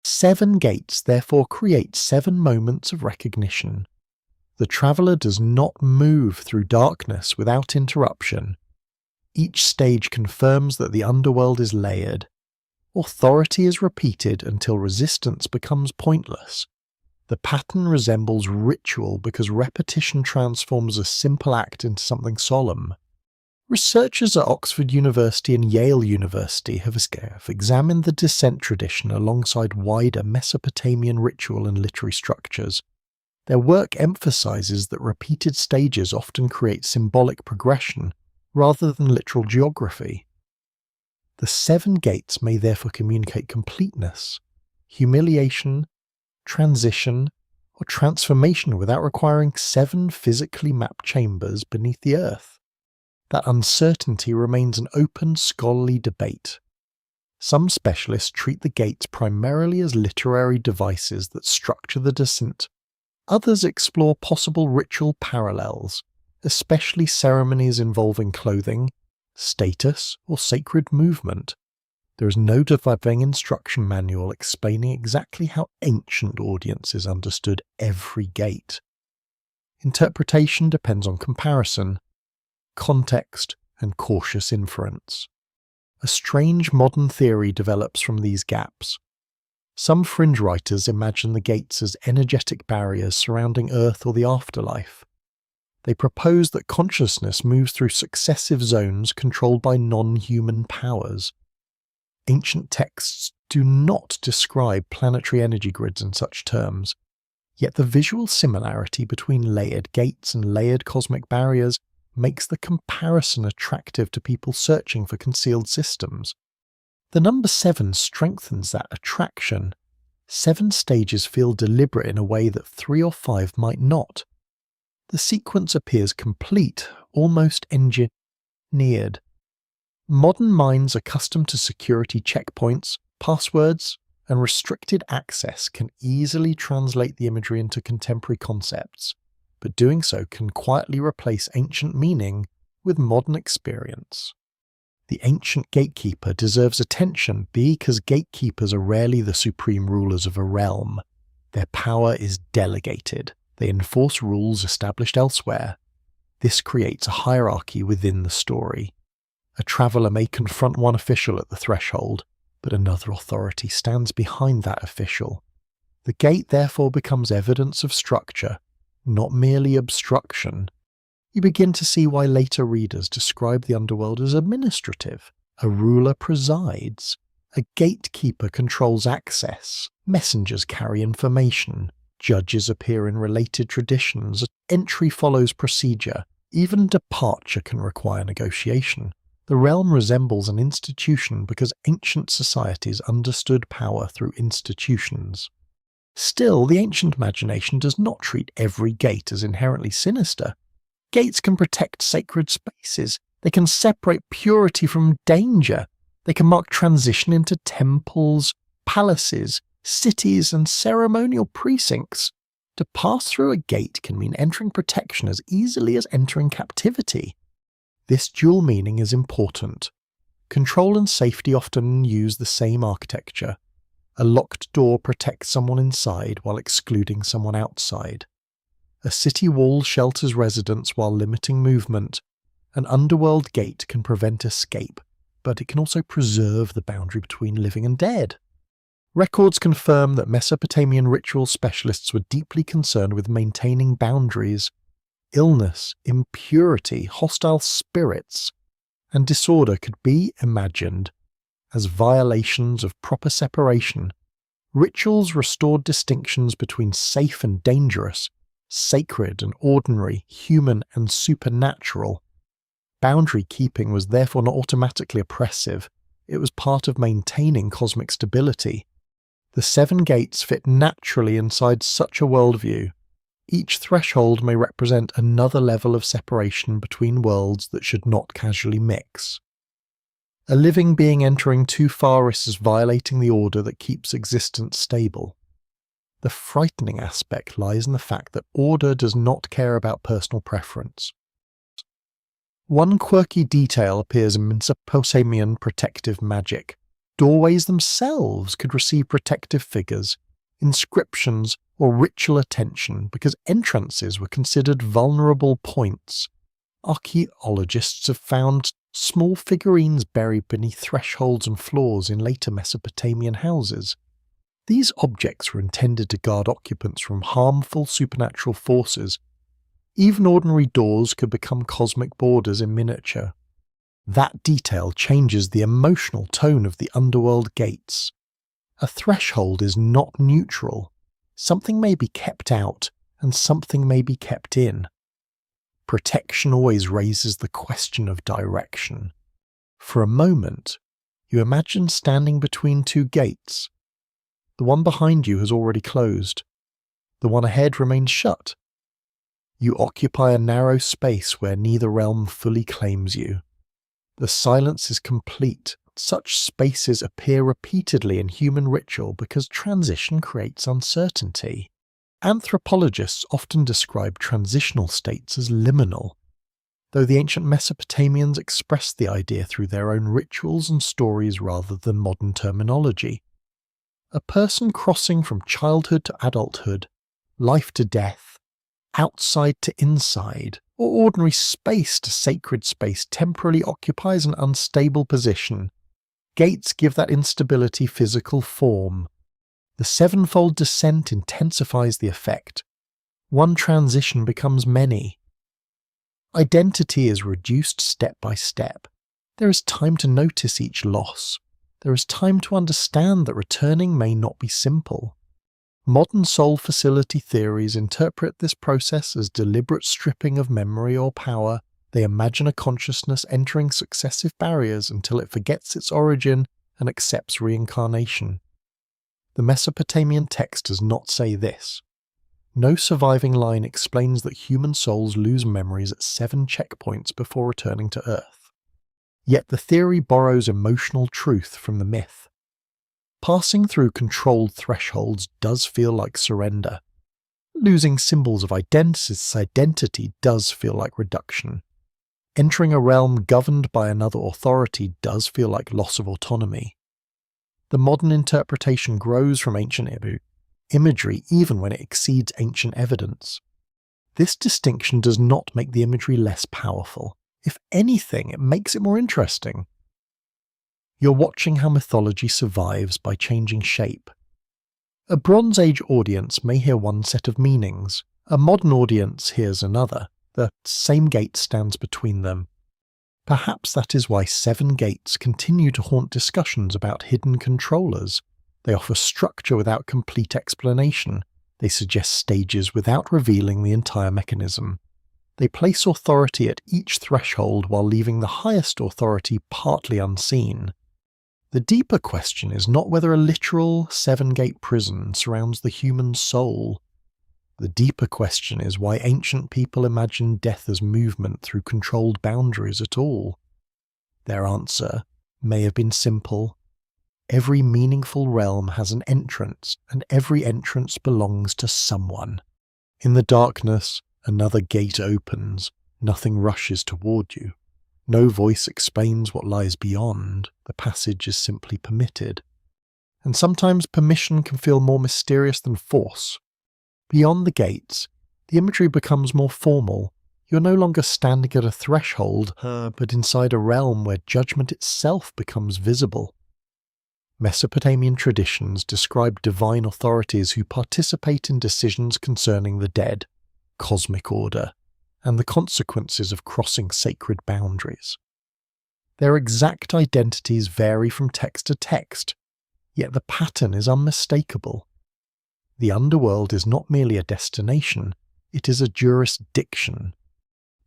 7 gates therefore create 7 moments of recognition. The traveller does not move through darkness without interruption. Each stage confirms that the underworld is layered. Authority is repeated until resistance becomes pointless. The pattern resembles ritual because repetition transforms a simple act into something solemn. Researchers at Oxford University and Yale University have examined the descent tradition alongside wider Mesopotamian ritual and literary structures. Their work emphasizes that repeated stages often create symbolic progression rather than literal geography. The 7 gates may therefore communicate completeness, humiliation, transition, or transformation without requiring 7 physically mapped chambers beneath the earth. That uncertainty remains an open scholarly debate. Some specialists treat the gates primarily as literary devices that structure the descent. Others explore possible ritual parallels, especially ceremonies involving clothing, status, or sacred movement. There is no divine instruction manual explaining exactly how ancient audiences understood every gate. Interpretation depends on comparison, context, and cautious inference. A strange modern theory develops from these gaps. Some fringe writers imagine the gates as energetic barriers surrounding Earth or the afterlife. They propose that consciousness moves through successive zones controlled by non-human powers. Ancient texts do not describe planetary energy grids in such terms, yet the visual similarity between layered gates and layered cosmic barriers makes the comparison attractive to people searching for concealed systems. The number 7 strengthens that attraction. 7 stages feel deliberate in a way that 3 or 5 might not. The sequence appears complete, almost engineered. Modern minds accustomed to security checkpoints, passwords, and restricted access can easily translate the imagery into contemporary concepts, but doing so can quietly replace ancient meaning with modern experience. The ancient gatekeeper deserves attention because gatekeepers are rarely the supreme rulers of a realm. Their power is delegated. They enforce rules established elsewhere. This creates a hierarchy within the story. A traveller may confront one official at the threshold, but another authority stands behind that official. The gate therefore becomes evidence of structure, not merely obstruction. You begin to see why later readers describe the underworld as administrative. A ruler presides. A gatekeeper controls access. Messengers carry information. Judges appear in related traditions. Entry follows procedure. Even departure can require negotiation. The realm resembles an institution because ancient societies understood power through institutions. Still, the ancient imagination does not treat every gate as inherently sinister. Gates can protect sacred spaces. They can separate purity from danger. They can mark transition into temples, palaces, cities, and ceremonial precincts. To pass through a gate can mean entering protection as easily as entering captivity. This dual meaning is important. Control and safety often use the same architecture. A locked door protects someone inside while excluding someone outside. A city wall shelters residents while limiting movement. An underworld gate can prevent escape, but it can also preserve the boundary between living and dead. Records confirm that Mesopotamian ritual specialists were deeply concerned with maintaining boundaries. Illness, impurity, hostile spirits, and disorder could be imagined as violations of proper separation. Rituals restored distinctions between safe and dangerous, sacred and ordinary, human and supernatural. Boundary keeping was therefore not automatically oppressive. It was part of maintaining cosmic stability. The 7 gates fit naturally inside such a worldview. Each threshold may represent another level of separation between worlds that should not casually mix. A living being entering too far risks violating the order that keeps existence stable. The frightening aspect lies in the fact that order does not care about personal preference. One quirky detail appears in Mesopotamian protective magic. Doorways themselves could receive protective figures, inscriptions, or ritual attention because entrances were considered vulnerable points. Archaeologists have found small figurines buried beneath thresholds and floors in later Mesopotamian houses. These objects were intended to guard occupants from harmful supernatural forces. Even ordinary doors could become cosmic borders in miniature. That detail changes the emotional tone of the underworld gates. A threshold is not neutral. Something may be kept out, and something may be kept in. Protection always raises the question of direction. For a moment, you imagine standing between two gates. The one behind you has already closed. The one ahead remains shut. You occupy a narrow space where neither realm fully claims you. The silence is complete. Such spaces appear repeatedly in human ritual because transition creates uncertainty. Anthropologists often describe transitional states as liminal, though the ancient Mesopotamians expressed the idea through their own rituals and stories rather than modern terminology. A person crossing from childhood to adulthood, life to death, outside to inside, or ordinary space to sacred space temporarily occupies an unstable position. Gates give that instability physical form. The sevenfold descent intensifies the effect. One transition becomes many. Identity is reduced step by step. There is time to notice each loss. There is time to understand that returning may not be simple. Modern soul facility theories interpret this process as deliberate stripping of memory or power. They imagine a consciousness entering successive barriers until it forgets its origin and accepts reincarnation. The Mesopotamian text does not say this. No surviving line explains that human souls lose memories at 7 checkpoints before returning to Earth. Yet the theory borrows emotional truth from the myth. Passing through controlled thresholds does feel like surrender. Losing symbols of identity does feel like reduction. Entering a realm governed by another authority does feel like loss of autonomy. The modern interpretation grows from ancient imagery even when it exceeds ancient evidence. This distinction does not make the imagery less powerful. If anything, it makes it more interesting. You're watching how mythology survives by changing shape. A Bronze Age audience may hear one set of meanings. A modern audience hears another. The same gate stands between them. Perhaps that is why 7 gates continue to haunt discussions about hidden controllers. They offer structure without complete explanation. They suggest stages without revealing the entire mechanism. They place authority at each threshold while leaving the highest authority partly unseen. The deeper question is not whether a literal 7-gate prison surrounds the human soul. The deeper question is why ancient people imagined death as movement through controlled boundaries at all. Their answer may have been simple. Every meaningful realm has an entrance, and every entrance belongs to someone. In the darkness, another gate opens. Nothing rushes toward you. No voice explains what lies beyond. The passage is simply permitted. And sometimes permission can feel more mysterious than force. Beyond the gates, the imagery becomes more formal. You're no longer standing at a threshold, but inside a realm where judgment itself becomes visible. Mesopotamian traditions describe divine authorities who participate in decisions concerning the dead, cosmic order, and the consequences of crossing sacred boundaries. Their exact identities vary from text to text, yet the pattern is unmistakable. The underworld is not merely a destination, it is a jurisdiction.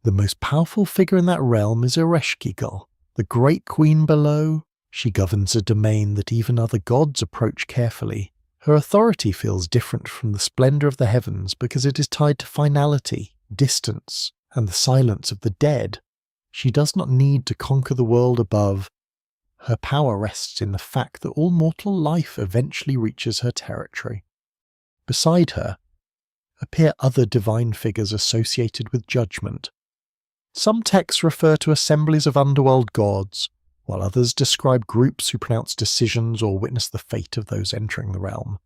The most powerful figure in that realm is Ereshkigal, the great queen below. She governs a domain that even other gods approach carefully. Her authority feels different from the splendor of the heavens because it is tied to finality, distance, and the silence of the dead. She does not need to conquer the world above. Her power rests in the fact that all mortal life eventually reaches her territory. Beside her appear other divine figures associated with judgment. Some texts refer to assemblies of underworld gods, while others describe groups who pronounce decisions or witness the fate of those entering the realm.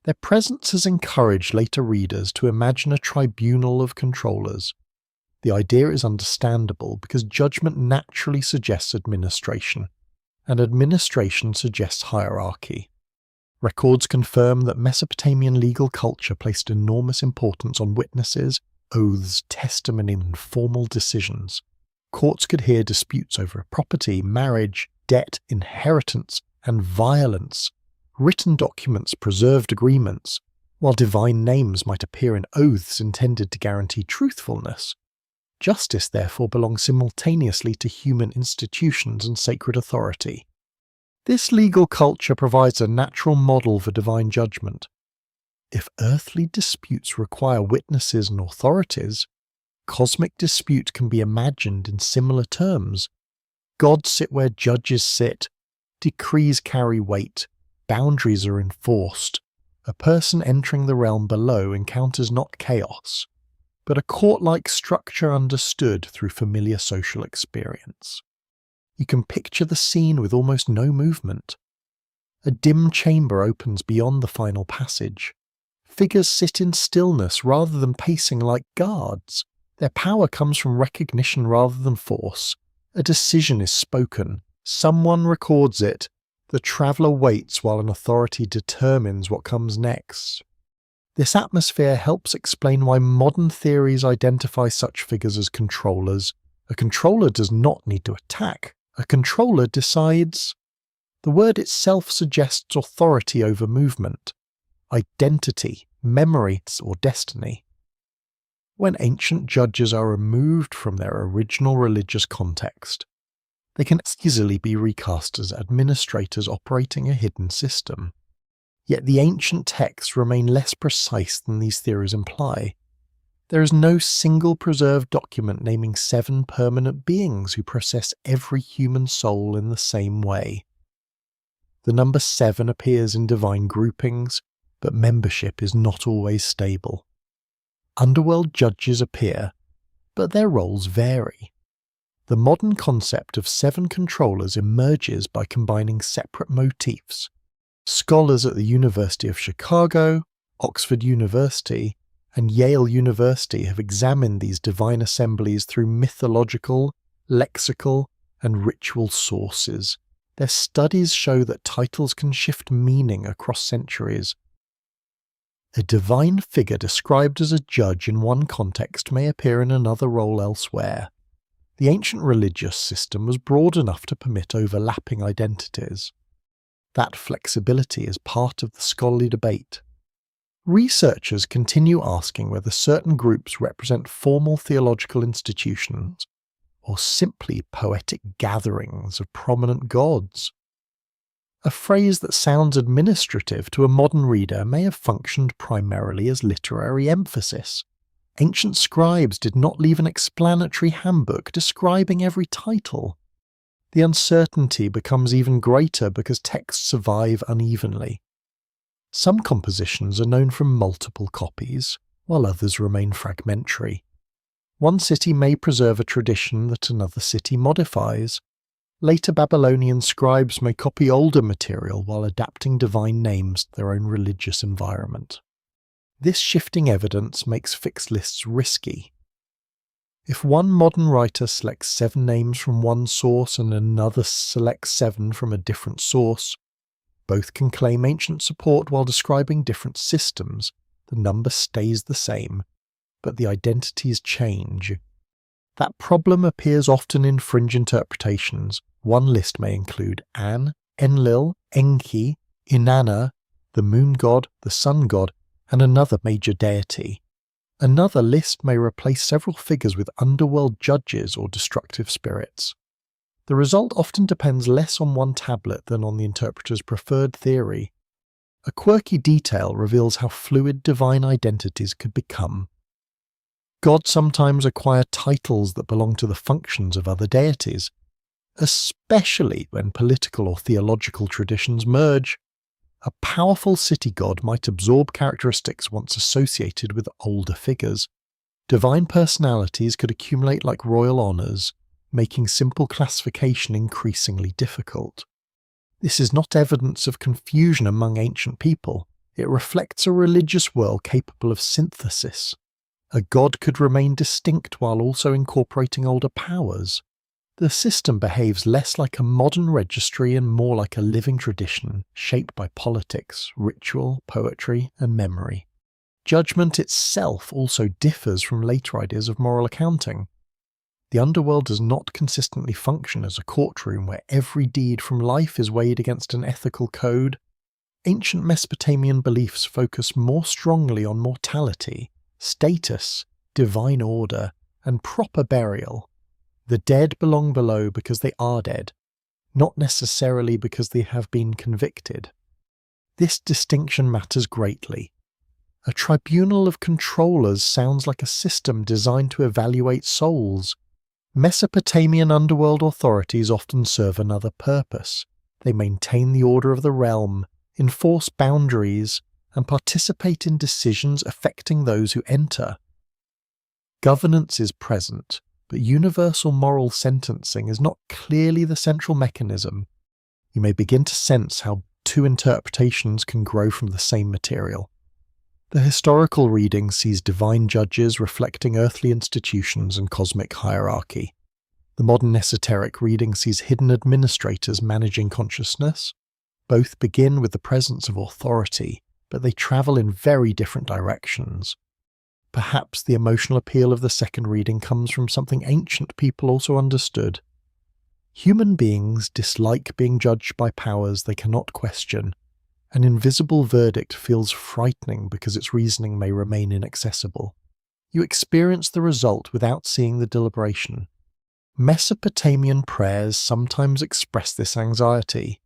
Their presence has encouraged later readers to imagine a tribunal of controllers. The idea is understandable because judgment naturally suggests administration, and administration suggests hierarchy. Records confirm that Mesopotamian legal culture placed enormous importance on witnesses, oaths, testimony, and formal decisions. Courts could hear disputes over property, marriage, debt, inheritance, and violence. Written documents preserved agreements. While divine names might appear in oaths intended to guarantee truthfulness, justice therefore belongs simultaneously to human institutions and sacred authority. This legal culture provides a natural model for divine judgment. If earthly disputes require witnesses and authorities, cosmic dispute can be imagined in similar terms. Gods sit where judges sit, decrees carry weight, boundaries are enforced. A person entering the realm below encounters not chaos, but a court-like structure understood through familiar social experience. You can picture the scene with almost no movement. A dim chamber opens beyond the final passage. Figures sit in stillness rather than pacing like guards. Their power comes from recognition rather than force. A decision is spoken. Someone records it. The traveller waits while an authority determines what comes next. This atmosphere helps explain why modern theories identify such figures as controllers. A controller does not need to attack. A controller decides. The word itself suggests authority over movement, identity, memory, or destiny. When ancient judges are removed from their original religious context, they can easily be recast as administrators operating a hidden system. Yet the ancient texts remain less precise than these theories imply. There is no single preserved document naming 7 permanent beings who process every human soul in the same way. The number 7 appears in divine groupings, but membership is not always stable. Underworld judges appear, but their roles vary. The modern concept of 7 controllers emerges by combining separate motifs. Scholars at the University of Chicago, Oxford University, and Yale University have examined these divine assemblies through mythological, lexical, and ritual sources. Their studies show that titles can shift meaning across centuries. A divine figure described as a judge in one context may appear in another role elsewhere. The ancient religious system was broad enough to permit overlapping identities. That flexibility is part of the scholarly debate. Researchers continue asking whether certain groups represent formal theological institutions or simply poetic gatherings of prominent gods. A phrase that sounds administrative to a modern reader may have functioned primarily as literary emphasis. Ancient scribes did not leave an explanatory handbook describing every title. The uncertainty becomes even greater because texts survive unevenly. Some compositions are known from multiple copies, while others remain fragmentary. One city may preserve a tradition that another city modifies. Later Babylonian scribes may copy older material while adapting divine names to their own religious environment. This shifting evidence makes fixed lists risky. If one modern writer selects 7 names from one source and another selects 7 from a different source, both can claim ancient support while describing different systems. The number stays the same, but the identities change. That problem appears often in fringe interpretations. One list may include An, Enlil, Enki, Inanna, the moon god, the sun god, and another major deity. Another list may replace several figures with underworld judges or destructive spirits. The result often depends less on one tablet than on the interpreter's preferred theory. A quirky detail reveals how fluid divine identities could become. Gods sometimes acquire titles that belong to the functions of other deities, especially when political or theological traditions merge. A powerful city god might absorb characteristics once associated with older figures. Divine personalities could accumulate like royal honours, making simple classification increasingly difficult. This is not evidence of confusion among ancient people. It reflects a religious world capable of synthesis. A god could remain distinct while also incorporating older powers. The system behaves less like a modern registry and more like a living tradition shaped by politics, ritual, poetry, and memory. Judgment itself also differs from later ideas of moral accounting. The underworld does not consistently function as a courtroom where every deed from life is weighed against an ethical code. ancient Mesopotamian beliefs focus more strongly on mortality, status, divine order, and proper burial. The dead belong below because they are dead, not necessarily because they have been convicted. This distinction matters greatly. A tribunal of controllers sounds like a system designed to evaluate souls. Mesopotamian underworld authorities often serve another purpose. They maintain the order of the realm, enforce boundaries, and participate in decisions affecting those who enter. Governance is present, but universal moral sentencing is not clearly the central mechanism. You may begin to sense how two interpretations can grow from the same material. The historical reading sees divine judges reflecting earthly institutions and cosmic hierarchy. The modern esoteric reading sees hidden administrators managing consciousness. Both begin with the presence of authority, but they travel in very different directions. Perhaps the emotional appeal of the second reading comes from something ancient people also understood. Human beings dislike being judged by powers they cannot question. An invisible verdict feels frightening because its reasoning may remain inaccessible. You experience the result without seeing the deliberation. Mesopotamian prayers sometimes express this anxiety.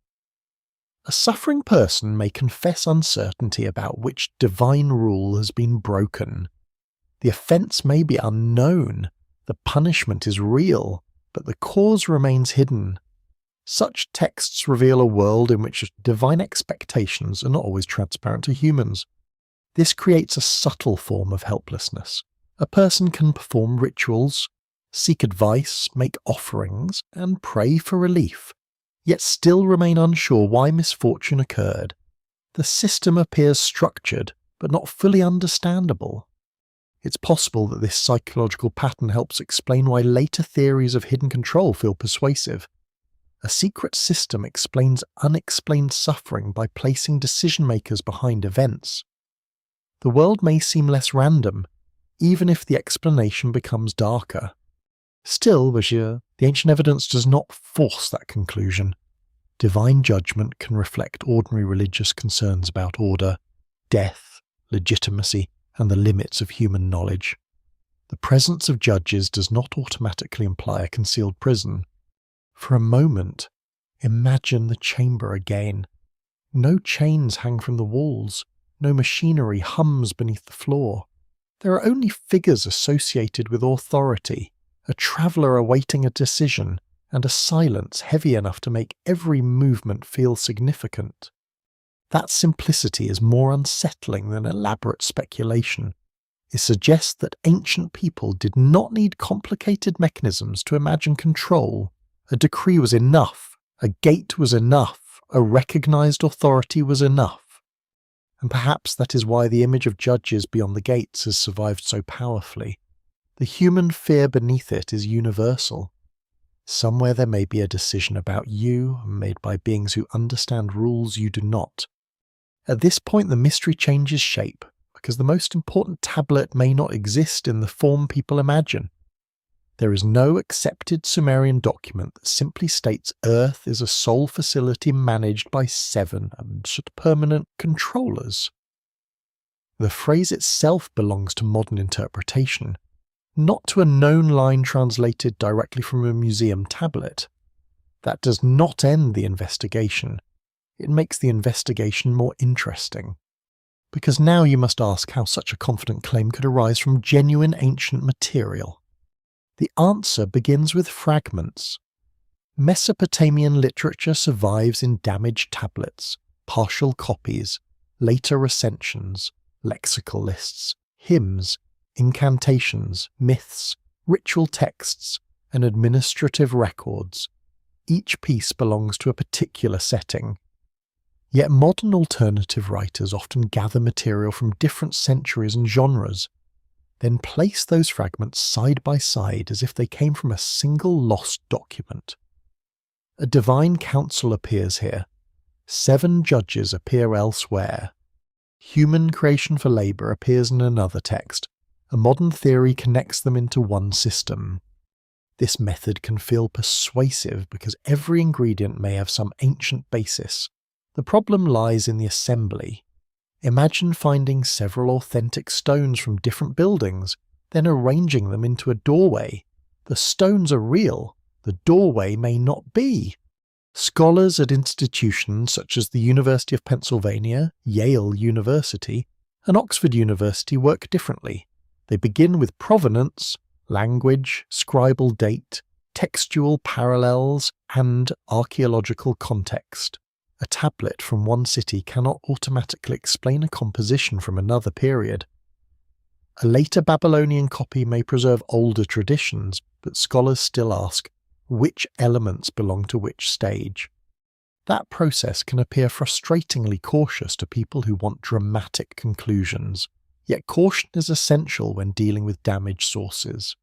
A suffering person may confess uncertainty about which divine rule has been broken. The offence may be unknown, the punishment is real, but the cause remains hidden. Such texts reveal a world in which divine expectations are not always transparent to humans. This creates a subtle form of helplessness. A person can perform rituals, seek advice, make offerings, and pray for relief, yet still remain unsure why misfortune occurred. The system appears structured, but not fully understandable. It's possible that this psychological pattern helps explain why later theories of hidden control feel persuasive. A secret system explains unexplained suffering by placing decision-makers behind events. The world may seem less random, even if the explanation becomes darker. Still, Bashir, the ancient evidence does not force that conclusion. Divine judgment can reflect ordinary religious concerns about order, death, legitimacy, and the limits of human knowledge. The presence of judges does not automatically imply a concealed prison. For a moment, imagine the chamber again. No chains hang from the walls, no machinery hums beneath the floor. There are only figures associated with authority, a traveller awaiting a decision, and a silence heavy enough to make every movement feel significant. That simplicity is more unsettling than elaborate speculation. It suggests that ancient people did not need complicated mechanisms to imagine control. A decree was enough, a gate was enough, a recognized authority was enough. And perhaps that is why the image of judges beyond the gates has survived so powerfully. The human fear beneath it is universal. Somewhere there may be a decision about you, made by beings who understand rules you do not. At this point the mystery changes shape, because the most important tablet may not exist in the form people imagine. There is no accepted Sumerian document that simply states Earth is a sole facility managed by 7 permanent controllers. The phrase itself belongs to modern interpretation, not to a known line translated directly from a museum tablet. That does not end the investigation. It makes the investigation more interesting. Because now you must ask how such a confident claim could arise from genuine ancient material. The answer begins with fragments. Mesopotamian literature survives in damaged tablets, partial copies, later recensions, lexical lists, hymns, incantations, myths, ritual texts, and administrative records. Each piece belongs to a particular setting. Yet modern alternative writers often gather material from different centuries and genres, then place those fragments side by side as if they came from a single lost document. A divine council appears here. 7 judges appear elsewhere. Human creation for labour appears in another text. A modern theory connects them into one system. This method can feel persuasive because every ingredient may have some ancient basis. The problem lies in the assembly. Imagine finding several authentic stones from different buildings, then arranging them into a doorway. The stones are real, the doorway may not be. Scholars at institutions such as the University of Pennsylvania, Yale University, and Oxford University work differently. They begin with provenance, language, scribal date, textual parallels, and archaeological context. A tablet from one city cannot automatically explain a composition from another period. A later Babylonian copy may preserve older traditions, but scholars still ask, which elements belong to which stage? That process can appear frustratingly cautious to people who want dramatic conclusions, yet caution is essential when dealing with damaged sources.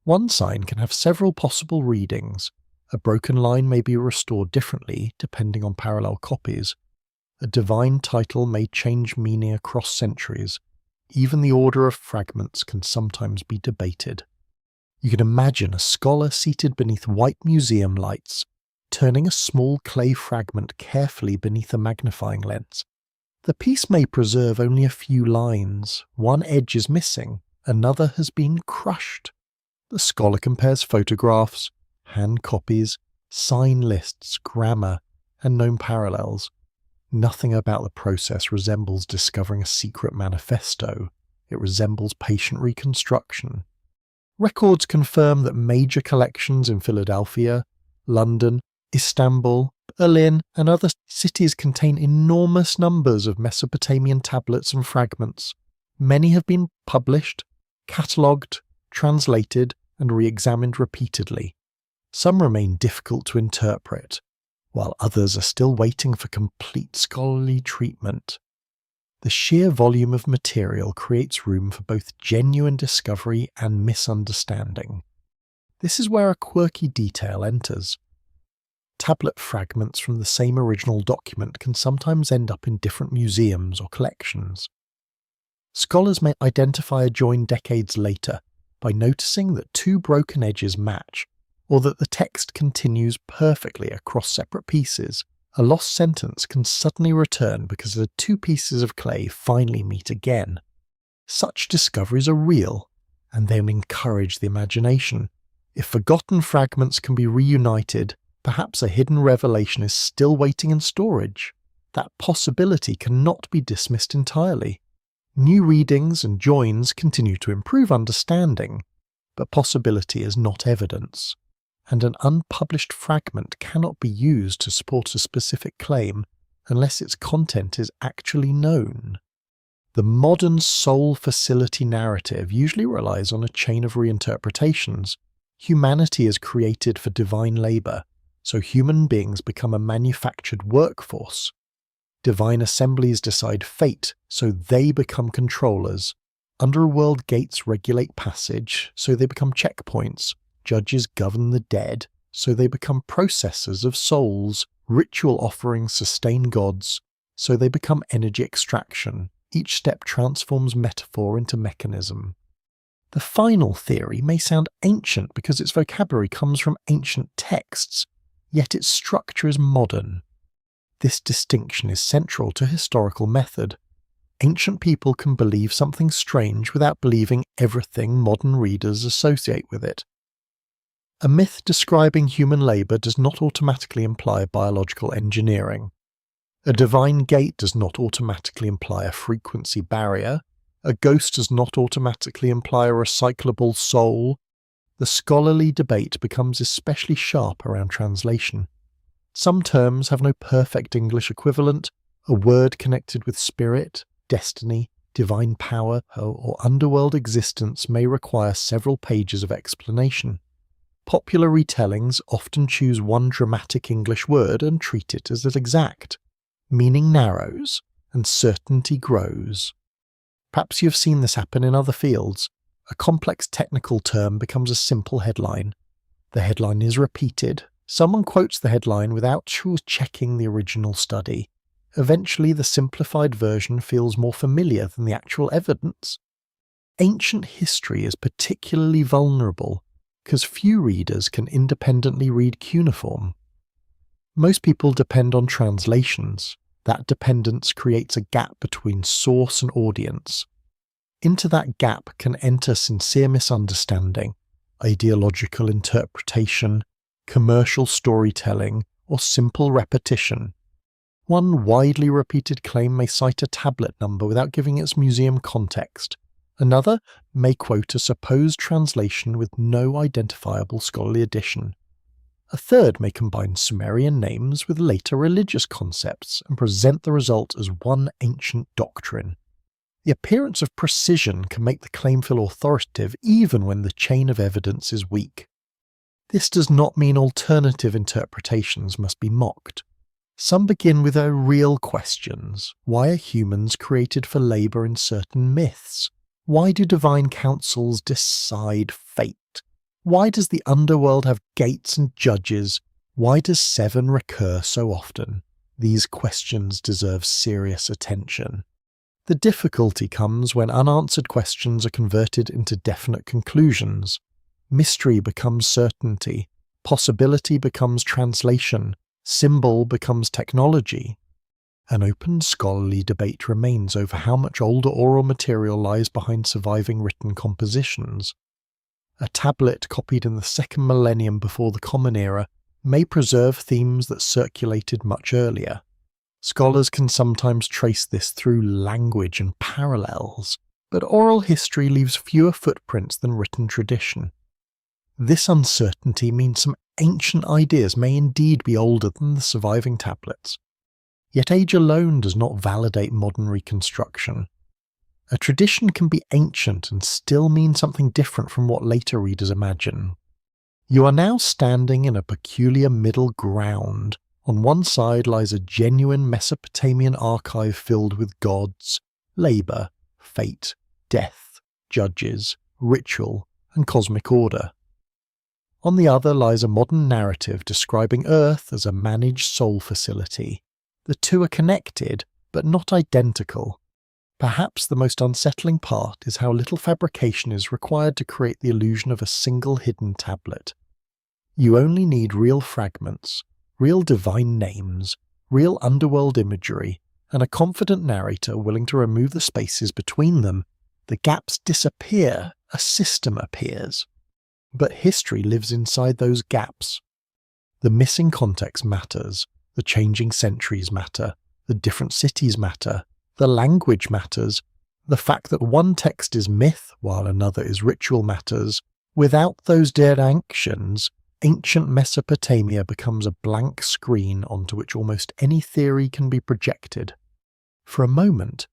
One sign can have several possible readings. A broken line may be restored differently depending on parallel copies. A divine title may change meaning across centuries. Even the order of fragments can sometimes be debated. You can imagine a scholar seated beneath white museum lights, turning a small clay fragment carefully beneath a magnifying lens. The piece may preserve only a few lines. One edge is missing, another has been crushed. The scholar compares photographs, hand copies, sign lists, grammar, and known parallels. Nothing about the process resembles discovering a secret manifesto. It resembles patient reconstruction. Records confirm that major collections in Philadelphia, London, Istanbul, Berlin, and other cities contain enormous numbers of Mesopotamian tablets and fragments. Many have been published, catalogued, translated, and re-examined repeatedly. Some remain difficult to interpret, while others are still waiting for complete scholarly treatment. The sheer volume of material creates room for both genuine discovery and misunderstanding. This is where a quirky detail enters. Tablet fragments from the same original document can sometimes end up in different museums or collections. Scholars may identify a join decades later by noticing that two broken edges match, or that the text continues perfectly across separate pieces. A lost sentence can suddenly return because the two pieces of clay finally meet again. Such discoveries are real, and they encourage the imagination. If forgotten fragments can be reunited, perhaps a hidden revelation is still waiting in storage. That possibility cannot be dismissed entirely. New readings and joins continue to improve understanding, but possibility is not evidence, and an unpublished fragment cannot be used to support a specific claim unless its content is actually known. The modern soul facility narrative usually relies on a chain of reinterpretations. Humanity is created for divine labour, so human beings become a manufactured workforce. Divine assemblies decide fate, so they become controllers. Underworld gates regulate passage, so they become checkpoints. Judges govern the dead, so they become processors of souls. Ritual offerings sustain gods, so they become energy extraction. Each step transforms metaphor into mechanism. The final theory may sound ancient because its vocabulary comes from ancient texts, yet its structure is modern. This distinction is central to historical method. Ancient people can believe something strange without believing everything modern readers associate with it. A myth describing human labour does not automatically imply biological engineering. A divine gate does not automatically imply a frequency barrier. A ghost does not automatically imply a recyclable soul. The scholarly debate becomes especially sharp around translation. Some terms have no perfect English equivalent. A word connected with spirit, destiny, divine power, or underworld existence may require several pages of explanation. Popular retellings often choose one dramatic English word and treat it as exact. Meaning narrows, and certainty grows. Perhaps you've seen this happen in other fields. A complex technical term becomes a simple headline. The headline is repeated. Someone quotes the headline without checking the original study. Eventually, the simplified version feels more familiar than the actual evidence. Ancient history is particularly vulnerable because few readers can independently read cuneiform. Most people depend on translations. That dependence creates a gap between source and audience. Into that gap can enter sincere misunderstanding, ideological interpretation, commercial storytelling, or simple repetition. One widely repeated claim may cite a tablet number without giving its museum context. Another may quote a supposed translation with no identifiable scholarly addition. A third may combine Sumerian names with later religious concepts and present the result as one ancient doctrine. The appearance of precision can make the claim feel authoritative even when the chain of evidence is weak. This does not mean alternative interpretations must be mocked. Some begin with real questions. Why are humans created for labour in certain myths? Why do divine councils decide fate? Why does the underworld have gates and judges? Why does 7 recur so often? These questions deserve serious attention. The difficulty comes when unanswered questions are converted into definite conclusions. Mystery becomes certainty. Possibility becomes translation. Symbol becomes technology. An open scholarly debate remains over how much older oral material lies behind surviving written compositions. A tablet copied in the 2nd millennium before the Common Era may preserve themes that circulated much earlier. Scholars can sometimes trace this through language and parallels, but oral history leaves fewer footprints than written tradition. This uncertainty means some ancient ideas may indeed be older than the surviving tablets. Yet age alone does not validate modern reconstruction. A tradition can be ancient and still mean something different from what later readers imagine. You are now standing in a peculiar middle ground. On one side lies a genuine Mesopotamian archive filled with gods, labour, fate, death, judges, ritual, and cosmic order. On the other lies a modern narrative describing Earth as a managed soul facility. The two are connected, but not identical. Perhaps the most unsettling part is how little fabrication is required to create the illusion of a single hidden tablet. You only need real fragments, real divine names, real underworld imagery, and a confident narrator willing to remove the spaces between them. The gaps disappear, a system appears. But history lives inside those gaps. The missing context matters, the changing centuries matter, the different cities matter, the language matters, the fact that one text is myth while another is ritual matters. Without those dead actions, ancient Mesopotamia becomes a blank screen onto which almost any theory can be projected. For a moment,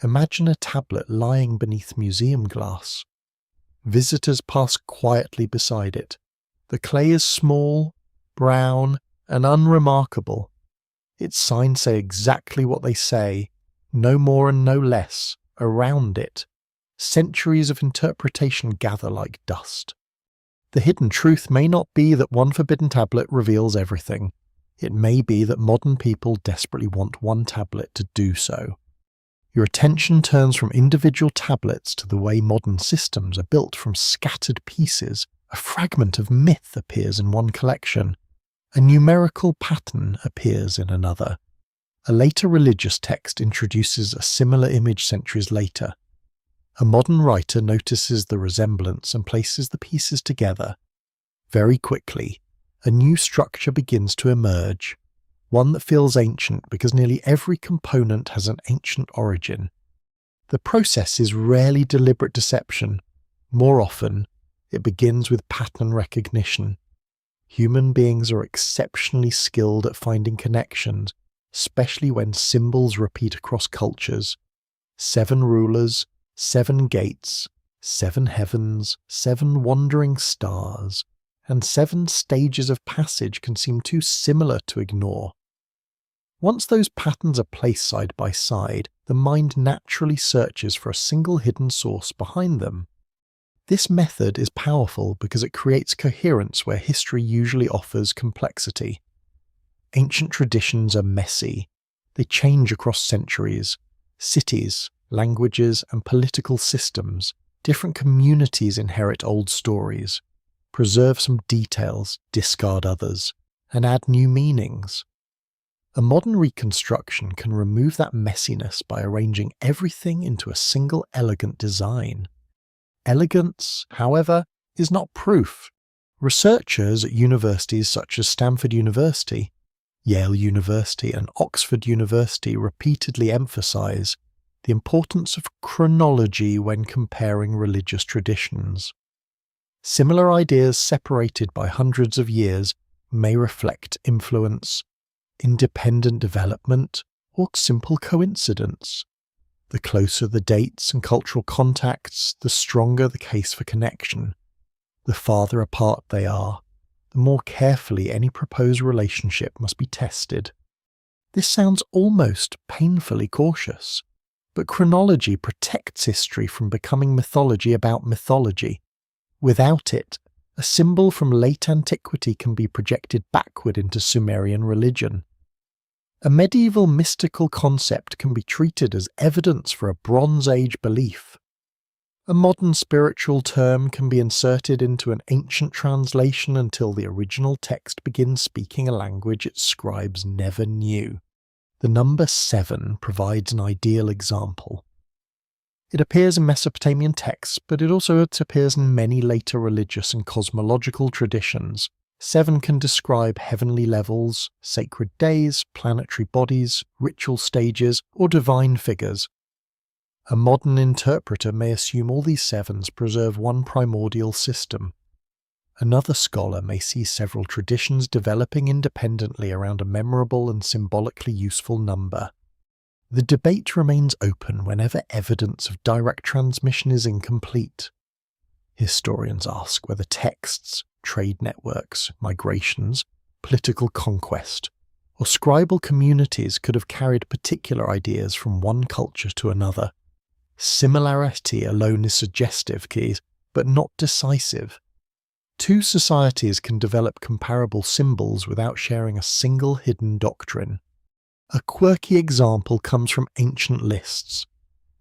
imagine a tablet lying beneath museum glass. Visitors pass quietly beside it. The clay is small, brown, and unremarkable. Its signs say exactly what they say, no more and no less, around it. Centuries of interpretation gather like dust. The hidden truth may not be that one forbidden tablet reveals everything. It may be that modern people desperately want one tablet to do so. Your attention turns from individual tablets to the way modern systems are built from scattered pieces. A fragment of myth appears in one collection. A numerical pattern appears in another. A later religious text introduces a similar image centuries later. A modern writer notices the resemblance and places the pieces together. Very quickly, a new structure begins to emerge. One that feels ancient because nearly every component has an ancient origin. The process is rarely deliberate deception. More often, it begins with pattern recognition. Human beings are exceptionally skilled at finding connections, especially when symbols repeat across cultures. 7 rulers, 7 gates, 7 heavens, 7 wandering stars, and 7 stages of passage can seem too similar to ignore. Once those patterns are placed side by side, the mind naturally searches for a single hidden source behind them. This method is powerful because it creates coherence where history usually offers complexity. Ancient traditions are messy. They change across centuries. Cities, languages, and political systems, different communities inherit old stories. Preserve some details, discard others. and add new meanings. A modern reconstruction can remove that messiness by arranging everything into a single elegant design. Elegance, however, is not proof. Researchers at universities such as Stanford University, Yale University, and Oxford University repeatedly emphasize the importance of chronology when comparing religious traditions. Similar ideas separated by hundreds of years may reflect influence, independent development, or simple coincidence. The closer the dates and cultural contacts, the stronger the case for connection. The farther apart they are, the more carefully any proposed relationship must be tested. This sounds almost painfully cautious, but chronology protects history from becoming mythology about mythology. Without it, a symbol from late antiquity can be projected backward into Sumerian religion. A medieval mystical concept can be treated as evidence for a Bronze Age belief. A modern spiritual term can be inserted into an ancient translation until the original text begins speaking a language its scribes never knew. The number 7 provides an ideal example. It appears in Mesopotamian texts, but it also appears in many later religious and cosmological traditions. 7 can describe heavenly levels, sacred days, planetary bodies, ritual stages, or divine figures. A modern interpreter may assume all these 7s preserve one primordial system. Another scholar may see several traditions developing independently around a memorable and symbolically useful number. The debate remains open whenever evidence of direct transmission is incomplete. Historians ask whether texts, trade networks, migrations, political conquest, or scribal communities could have carried particular ideas from one culture to another. Similarity alone is suggestive, but not decisive. Two societies can develop comparable symbols without sharing a single hidden doctrine. A quirky example comes from ancient lists.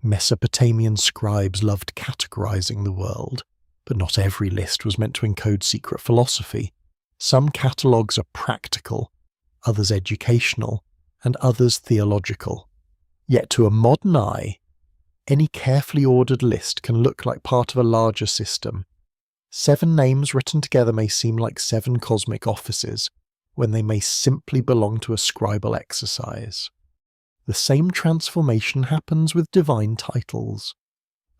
Mesopotamian scribes loved categorizing the world, but not every list was meant to encode secret philosophy. Some catalogues are practical, others educational, and others theological. Yet to a modern eye, any carefully ordered list can look like part of a larger system. 7 names written together may seem like 7 cosmic offices, when they may simply belong to a scribal exercise. The same transformation happens with divine titles.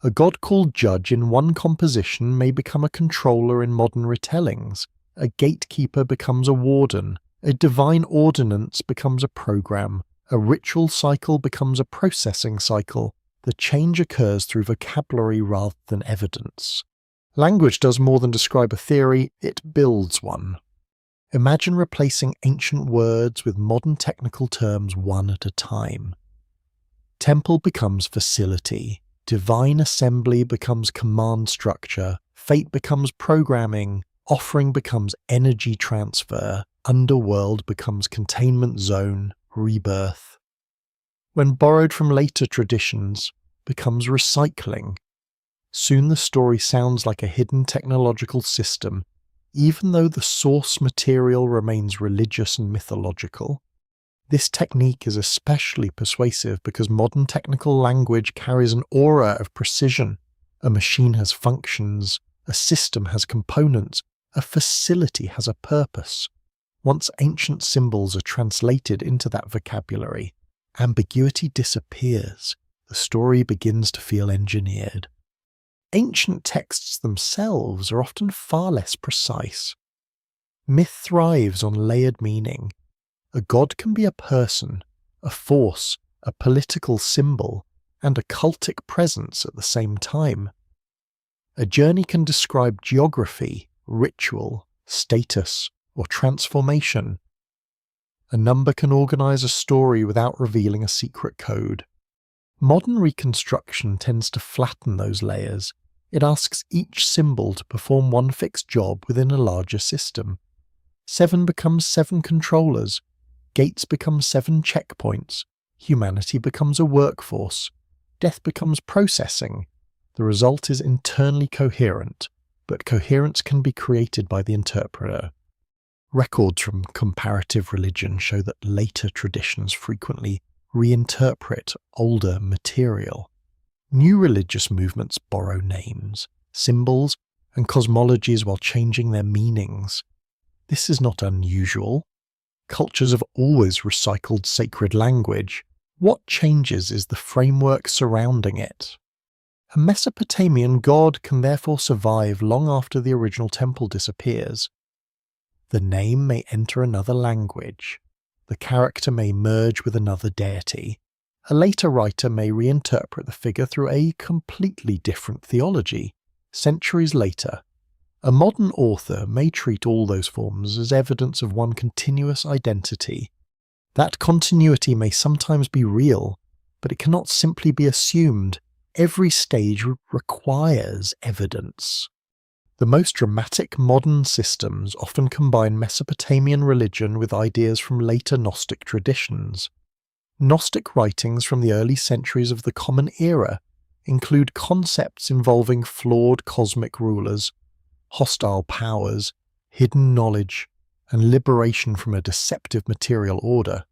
A god called Judge in one composition may become a controller in modern retellings. A gatekeeper becomes a warden. A divine ordinance becomes a program. A ritual cycle becomes a processing cycle. The change occurs through vocabulary rather than evidence. Language does more than describe a theory, it builds one. Imagine replacing ancient words with modern technical terms one at a time. Temple becomes facility. Divine assembly becomes command structure. Fate becomes programming. Offering becomes energy transfer. Underworld becomes containment zone, rebirth. When borrowed from later traditions, becomes recycling. Soon the story sounds like a hidden technological system, even though the source material remains religious and mythological. This technique is especially persuasive because modern technical language carries an aura of precision. A machine has functions, a system has components, a facility has a purpose. Once ancient symbols are translated into that vocabulary, ambiguity disappears. The story begins to feel engineered. Ancient texts themselves are often far less precise. Myth thrives on layered meaning. A god can be a person, a force, a political symbol, and a cultic presence at the same time. A journey can describe geography, ritual, status, or transformation. A number can organize a story without revealing a secret code. Modern reconstruction tends to flatten those layers. It asks each symbol to perform one fixed job within a larger system. 7 becomes 7 controllers. Gates become 7 checkpoints. Humanity becomes a workforce. Death becomes processing. The result is internally coherent, but coherence can be created by the interpreter. Records from comparative religion show that later traditions frequently reinterpret older material. New religious movements borrow names, symbols, and cosmologies while changing their meanings. This is not unusual. Cultures have always recycled sacred language. What changes is the framework surrounding it. A Mesopotamian god can therefore survive long after the original temple disappears. The name may enter another language. The character may merge with another deity. A later writer may reinterpret the figure through a completely different theology. Centuries later, a modern author may treat all those forms as evidence of one continuous identity. That continuity may sometimes be real, but it cannot simply be assumed. Every stage requires evidence. The most dramatic modern systems often combine Mesopotamian religion with ideas from later Gnostic traditions. Gnostic writings from the early centuries of the Common Era include concepts involving flawed cosmic rulers, hostile powers, hidden knowledge, and liberation from a deceptive material order.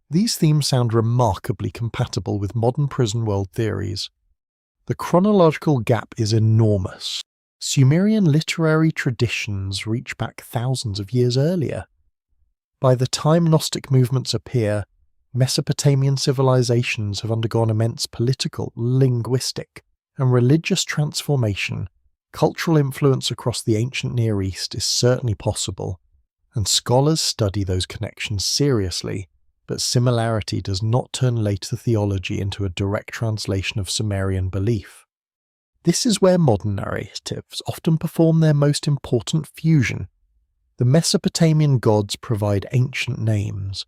These themes sound remarkably compatible with modern prison world theories. The chronological gap is enormous. Sumerian literary traditions reach back thousands of years earlier. By the time Gnostic movements appear, Mesopotamian civilizations have undergone immense political, linguistic, and religious transformation. Cultural influence across the ancient Near East is certainly possible, and scholars study those connections seriously, but similarity does not turn later theology into a direct translation of Sumerian belief. This is where modern narratives often perform their most important fusion. The Mesopotamian gods provide ancient names.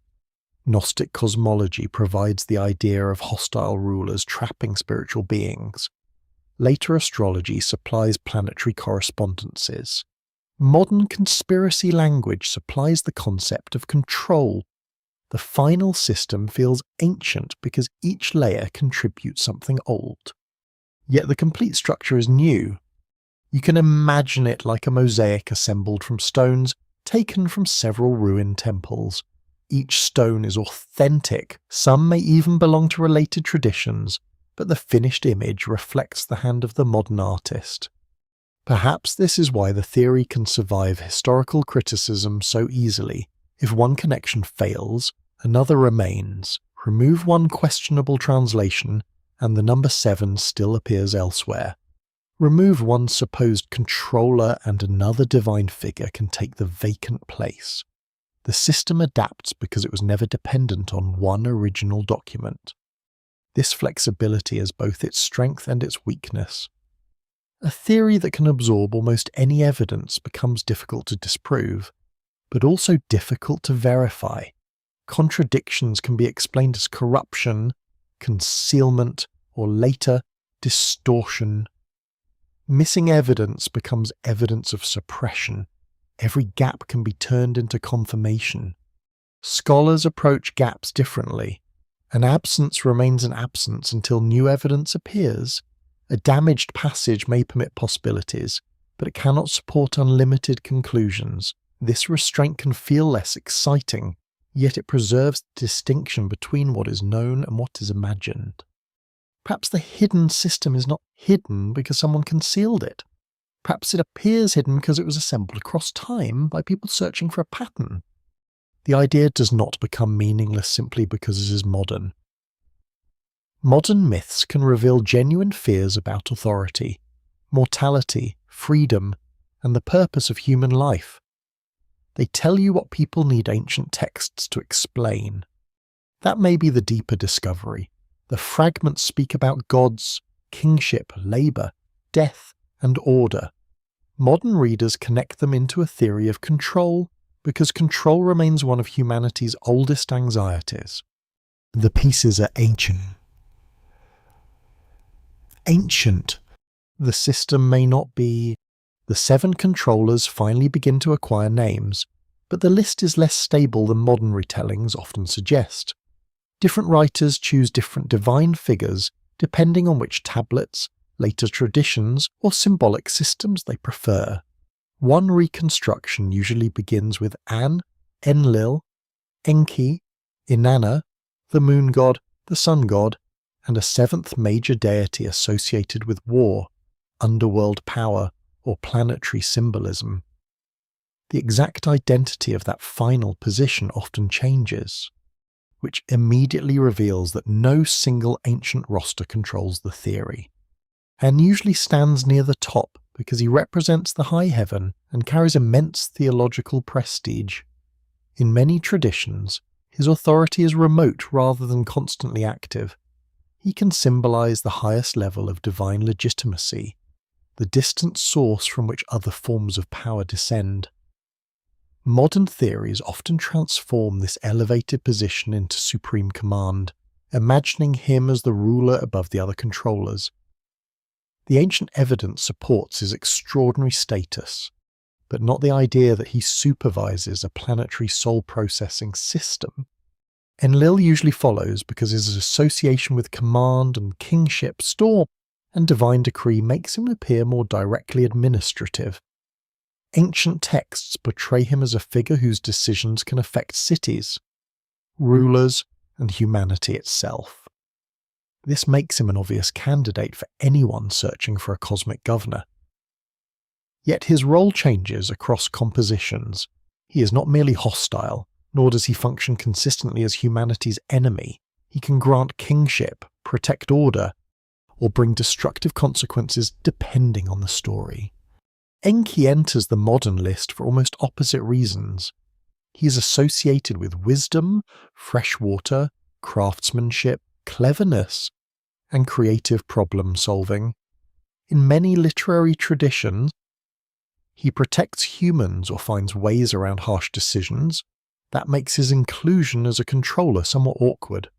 Gnostic cosmology provides the idea of hostile rulers trapping spiritual beings. Later astrology supplies planetary correspondences. Modern conspiracy language supplies the concept of control. The final system feels ancient because each layer contributes something old. Yet the complete structure is new. You can imagine it like a mosaic assembled from stones taken from several ruined temples. Each stone is authentic. Some may even belong to related traditions, but the finished image reflects the hand of the modern artist. Perhaps this is why the theory can survive historical criticism so easily. If one connection fails, another remains. Remove one questionable translation, and the number 7 still appears elsewhere. Remove one supposed controller and another divine figure can take the vacant place. The system adapts because it was never dependent on one original document. This flexibility has both its strength and its weakness. A theory that can absorb almost any evidence becomes difficult to disprove, but also difficult to verify. Contradictions can be explained as corruption, concealment, or later, distortion. Missing evidence becomes evidence of suppression. Every gap can be turned into confirmation. Scholars approach gaps differently. An absence remains an absence until new evidence appears. A damaged passage may permit possibilities, but it cannot support unlimited conclusions. This restraint can feel less exciting, yet it preserves the distinction between what is known and what is imagined. Perhaps the hidden system is not hidden because someone concealed it. Perhaps it appears hidden because it was assembled across time by people searching for a pattern. The idea does not become meaningless simply because it is modern. Modern myths can reveal genuine fears about authority, mortality, freedom, and the purpose of human life. They tell you what people need ancient texts to explain. That may be the deeper discovery. The fragments speak about gods, kingship, labour, death, and order. Modern readers connect them into a theory of control, because control remains one of humanity's oldest anxieties. The pieces are ancient. The system may not be. The 7 controllers finally begin to acquire names, but the list is less stable than modern retellings often suggest. Different writers choose different divine figures depending on which tablets, later traditions, or symbolic systems they prefer. One reconstruction usually begins with An, Enlil, Enki, Inanna, the moon god, the sun god, and a seventh major deity associated with war, underworld power, or planetary symbolism. The exact identity of that final position often changes, which immediately reveals that no single ancient roster controls the theory. An usually stands near the top because he represents the high heaven and carries immense theological prestige. In many traditions, his authority is remote rather than constantly active. He can symbolize the highest level of divine legitimacy, the distant source from which other forms of power descend. Modern theories often transform this elevated position into supreme command, imagining him as the ruler above the other controllers. The ancient evidence supports his extraordinary status, but not the idea that he supervises a planetary soul-processing system. Enlil usually follows because his association with command and kingship, store, and divine decree makes him appear more directly administrative. Ancient texts portray him as a figure whose decisions can affect cities, rulers, and humanity itself. This makes him an obvious candidate for anyone searching for a cosmic governor. Yet his role changes across compositions. He is not merely hostile, nor does he function consistently as humanity's enemy. He can grant kingship, protect order, or bring destructive consequences depending on the story. Enki enters the modern list for almost opposite reasons. He is associated with wisdom, fresh water, craftsmanship, cleverness, and creative problem-solving. In many literary traditions, he protects humans or finds ways around harsh decisions. That makes his inclusion as a controller somewhat awkward.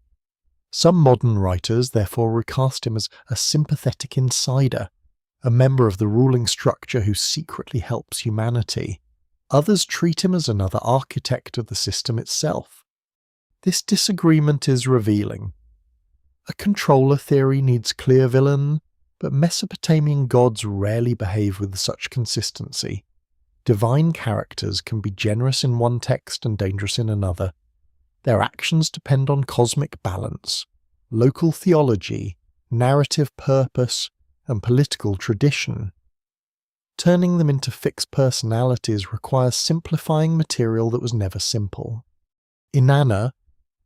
Some modern writers therefore recast him as a sympathetic insider, a member of the ruling structure who secretly helps humanity. Others treat him as another architect of the system itself. This disagreement is revealing. A controller theory needs clear villain, but Mesopotamian gods rarely behave with such consistency. Divine characters can be generous in one text and dangerous in another. Their actions depend on cosmic balance, local theology, narrative purpose, and political tradition. Turning them into fixed personalities requires simplifying material that was never simple. Inanna,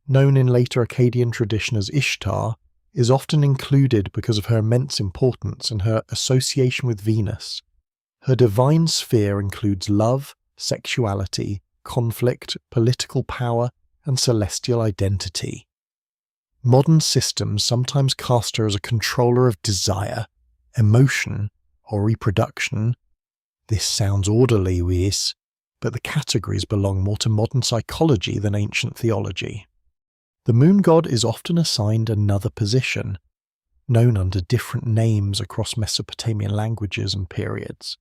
known in later Akkadian tradition as Ishtar, is often included because of her immense importance and her association with Venus. Her divine sphere includes love, sexuality, conflict, political power, and celestial identity. Modern systems sometimes cast her as a controller of desire, emotion, or reproduction. This sounds orderly, yes, but the categories belong more to modern psychology than ancient theology. The moon god is often assigned another position, known under different names across Mesopotamian languages and periods.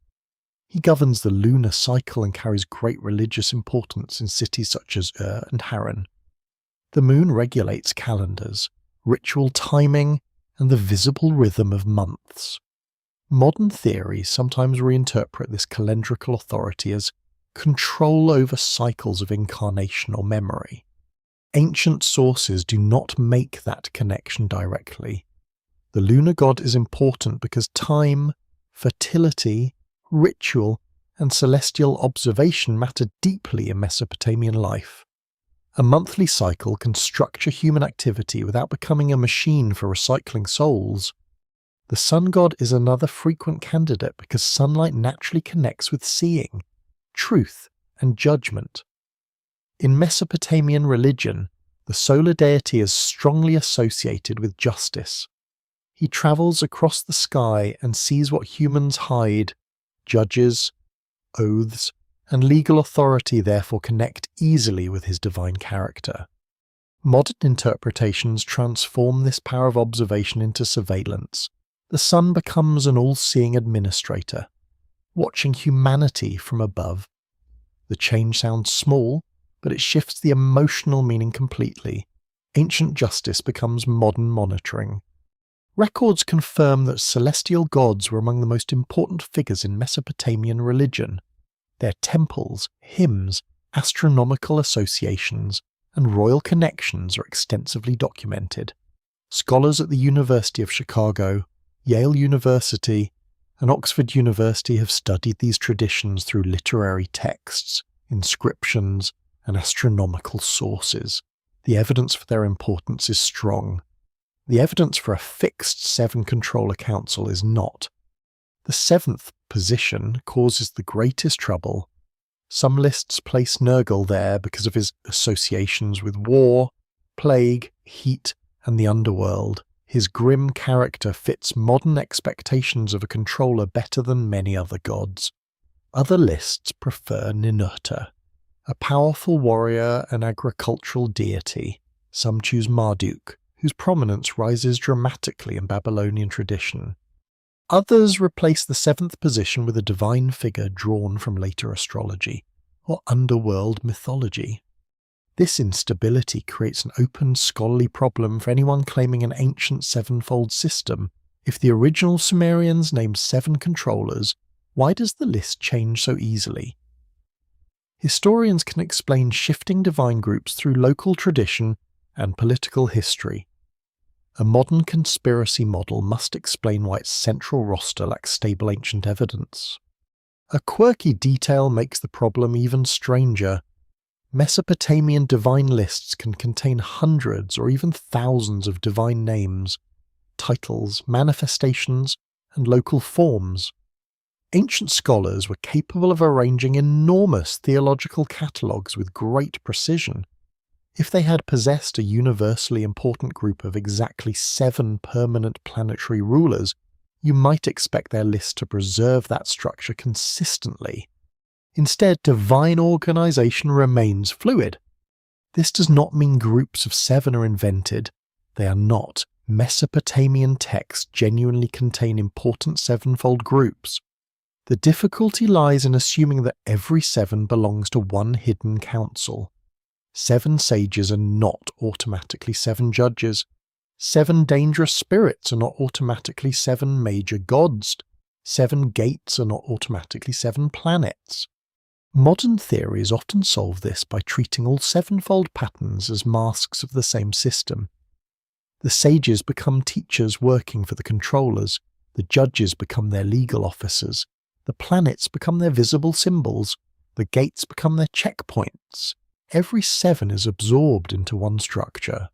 He governs the lunar cycle and carries great religious importance in cities such as Ur and Haran. The moon regulates calendars, ritual timing, and the visible rhythm of months. Modern theories sometimes reinterpret this calendrical authority as control over cycles of incarnation or memory. Ancient sources do not make that connection directly. The lunar god is important because time, fertility, ritual, and celestial observation matter deeply in Mesopotamian life. A monthly cycle can structure human activity without becoming a machine for recycling souls. The sun god is another frequent candidate because sunlight naturally connects with seeing, truth, and judgment. In Mesopotamian religion, the solar deity is strongly associated with justice. He travels across the sky and sees what humans hide. Judges, oaths, and legal authority therefore connect easily with his divine character. Modern interpretations transform this power of observation into surveillance. The sun becomes an all-seeing administrator, watching humanity from above. The change sounds small, but it shifts the emotional meaning completely. Ancient justice becomes modern monitoring. Records confirm that celestial gods were among the most important figures in Mesopotamian religion. Their temples, hymns, astronomical associations, and royal connections are extensively documented. Scholars at the University of Chicago, Yale University, and Oxford University have studied these traditions through literary texts, inscriptions, and astronomical sources. The evidence for their importance is strong. The evidence for a fixed seven-controller council is not. The seventh position causes the greatest trouble. Some lists place Nergal there because of his associations with war, plague, heat, and the underworld. His grim character fits modern expectations of a controller better than many other gods. Other lists prefer Ninurta, a powerful warrior and agricultural deity. Some choose Marduk, whose prominence rises dramatically in Babylonian tradition. Others replace the seventh position with a divine figure drawn from later astrology or underworld mythology. This instability creates an open scholarly problem for anyone claiming an ancient sevenfold system. If the original Sumerians named 7 controllers, why does the list change so easily? Historians can explain shifting divine groups through local tradition and political history. A modern conspiracy model must explain why its central roster lacks stable ancient evidence. A quirky detail makes the problem even stranger. Mesopotamian divine lists can contain hundreds or even thousands of divine names, titles, manifestations, and local forms. Ancient scholars were capable of arranging enormous theological catalogues with great precision. If they had possessed a universally important group of exactly 7 permanent planetary rulers, you might expect their list to preserve that structure consistently. Instead, divine organization remains fluid. This does not mean groups of 7 are invented. They are not. Mesopotamian texts genuinely contain important sevenfold groups. The difficulty lies in assuming that every 7 belongs to one hidden council. 7 sages are not automatically 7 judges. 7 dangerous spirits are not automatically 7 major gods. 7 gates are not automatically 7 planets. Modern theories often solve this by treating all sevenfold patterns as masks of the same system. The sages become teachers working for the controllers, the judges become their legal officers, the planets become their visible symbols, the gates become their checkpoints. Every 7 is absorbed into one structure.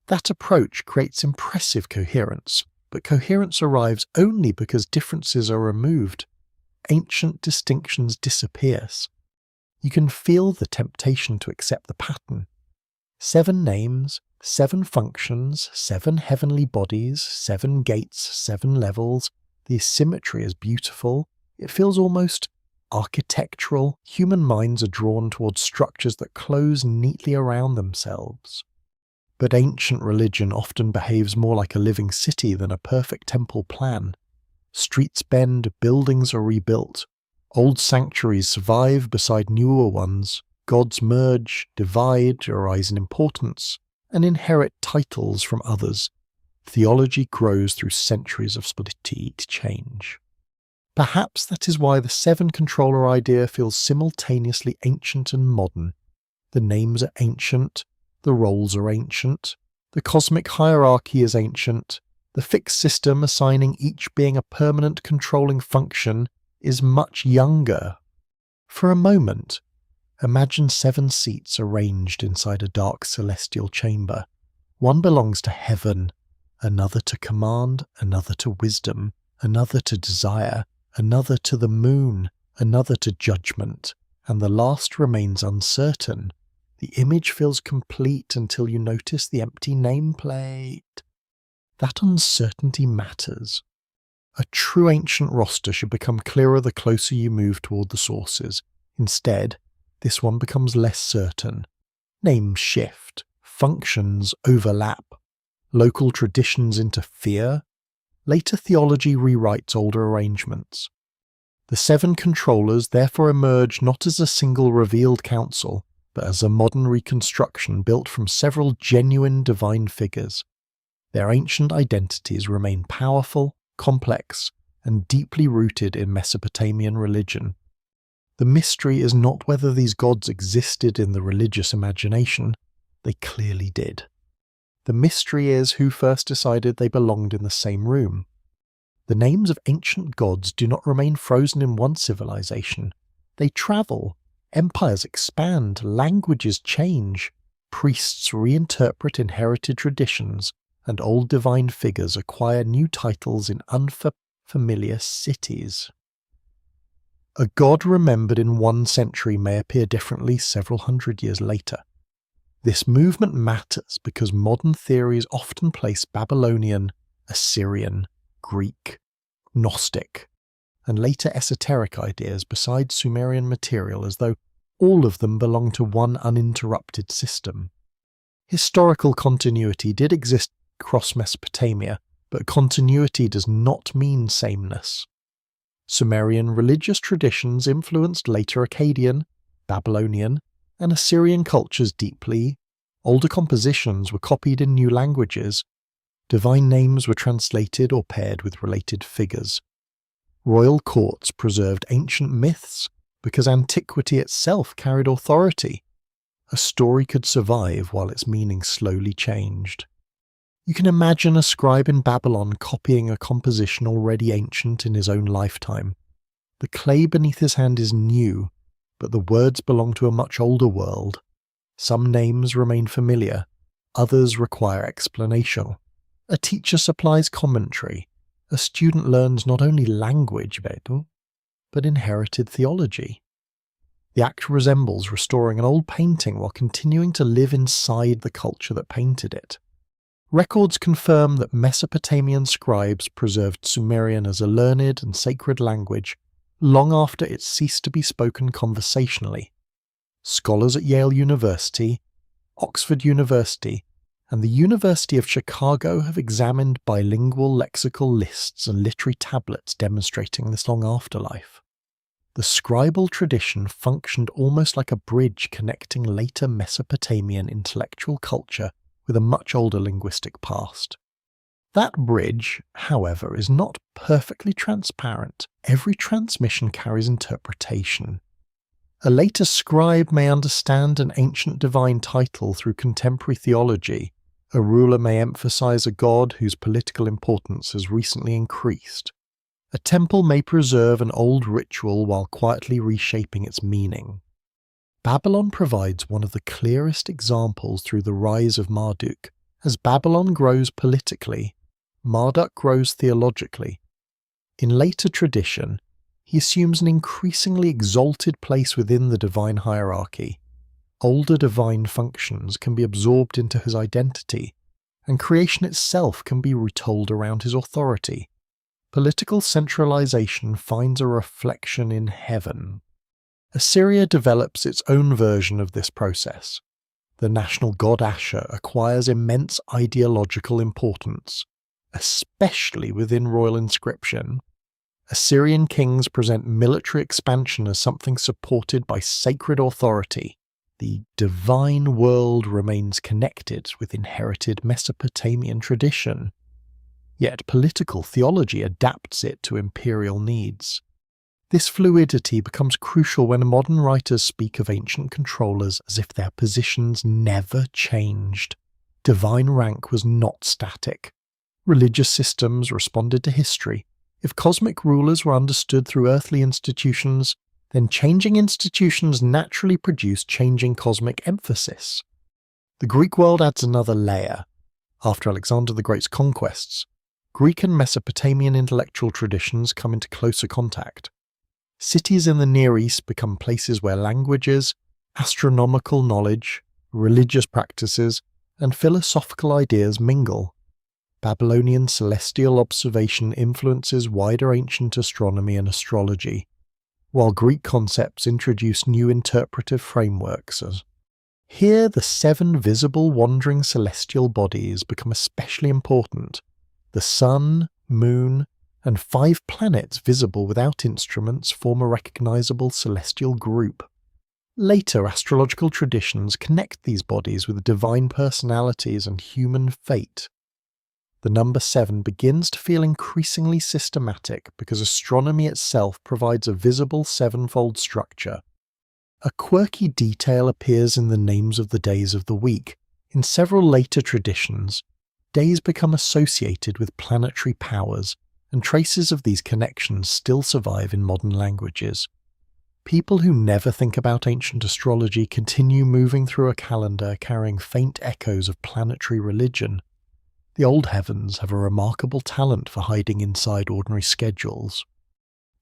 That approach creates impressive coherence, but coherence arrives only because differences are removed. Ancient distinctions disappears. You can feel the temptation to accept the pattern. 7 names, 7 functions, 7 heavenly bodies, 7 gates, 7 levels. The symmetry is beautiful. It feels almost architectural. Human minds are drawn towards structures that close neatly around themselves. But ancient religion often behaves more like a living city than a perfect temple plan. Streets bend, buildings are rebuilt. Old sanctuaries survive beside newer ones. Gods merge, divide, arise in importance, and inherit titles from others. Theology grows through centuries of splitty change. Perhaps that is why the 7 controller idea feels simultaneously ancient and modern. The names are ancient, the roles are ancient, the cosmic hierarchy is ancient, the fixed system assigning each being a permanent controlling function is much younger. For a moment, imagine 7 seats arranged inside a dark celestial chamber. One belongs to heaven, another to command, another to wisdom, another to desire, another to the moon, another to judgment, and the last remains uncertain. The image feels complete until you notice the empty nameplate. That uncertainty matters. A true ancient roster should become clearer the closer you move toward the sources. Instead, this one becomes less certain. Names shift, functions overlap, local traditions interfere. Later theology rewrites older arrangements. The 7 controllers therefore emerge not as a single revealed council, but as a modern reconstruction built from several genuine divine figures. Their ancient identities remain powerful, complex, and deeply rooted in Mesopotamian religion. The mystery is not whether these gods existed in the religious imagination. They clearly did. The mystery is who first decided they belonged in the same room. The names of ancient gods do not remain frozen in one civilization. They travel. Empires expand. Languages change. Priests reinterpret inherited traditions, and old divine figures acquire new titles in unfamiliar cities. A god remembered in one century may appear differently several hundred years later. This movement matters because modern theories often place Babylonian, Assyrian, Greek, Gnostic, and later esoteric ideas beside Sumerian material as though all of them belong to one uninterrupted system. Historical continuity did exist across Mesopotamia, but continuity does not mean sameness. Sumerian religious traditions influenced later Akkadian, Babylonian, and Assyrian cultures deeply. Older compositions were copied in new languages. Divine names were translated or paired with related figures. Royal courts preserved ancient myths because antiquity itself carried authority. A story could survive while its meaning slowly changed. You can imagine a scribe in Babylon copying a composition already ancient in his own lifetime. The clay beneath his hand is new, but the words belong to a much older world. Some names remain familiar, others require explanation. A teacher supplies commentary. A student learns not only language, but inherited theology. The act resembles restoring an old painting while continuing to live inside the culture that painted it. Records confirm that Mesopotamian scribes preserved Sumerian as a learned and sacred language long after it ceased to be spoken conversationally. Scholars at Yale University, Oxford University, and the University of Chicago have examined bilingual lexical lists and literary tablets demonstrating this long afterlife. The scribal tradition functioned almost like a bridge connecting later Mesopotamian intellectual culture with a much older linguistic past. That bridge, however, is not perfectly transparent. Every transmission carries interpretation. A later scribe may understand an ancient divine title through contemporary theology. A ruler may emphasize a god whose political importance has recently increased. A temple may preserve an old ritual while quietly reshaping its meaning. Babylon provides one of the clearest examples through the rise of Marduk. As Babylon grows politically, Marduk grows theologically. In later tradition, he assumes an increasingly exalted place within the divine hierarchy. Older divine functions can be absorbed into his identity, and creation itself can be retold around his authority. Political centralization finds a reflection in heaven. Assyria develops its own version of this process. The national god Ashur acquires immense ideological importance, especially within royal inscription. Assyrian kings present military expansion as something supported by sacred authority. The divine world remains connected with inherited Mesopotamian tradition, yet political theology adapts it to imperial needs. This fluidity becomes crucial when modern writers speak of ancient controllers as if their positions never changed. Divine rank was not static. Religious systems responded to history. If cosmic rulers were understood through earthly institutions, then changing institutions naturally produce changing cosmic emphasis. The Greek world adds another layer. After Alexander the Great's conquests, Greek and Mesopotamian intellectual traditions come into closer contact. Cities in the Near East become places where languages, astronomical knowledge, religious practices, and philosophical ideas mingle. Babylonian celestial observation influences wider ancient astronomy and astrology, while Greek concepts introduce new interpretive frameworks. Here, the 7 visible wandering celestial bodies become especially important. The sun, moon, and 5 planets visible without instruments form a recognizable celestial group. Later astrological traditions connect these bodies with divine personalities and human fate. the number 7 begins to feel increasingly systematic because astronomy itself provides a visible sevenfold structure. A quirky detail appears in the names of the days of the week. In several later traditions, days become associated with planetary powers, and traces of these connections still survive in modern languages. People who never think about ancient astrology continue moving through a calendar carrying faint echoes of planetary religion. The old heavens have a remarkable talent for hiding inside ordinary schedules.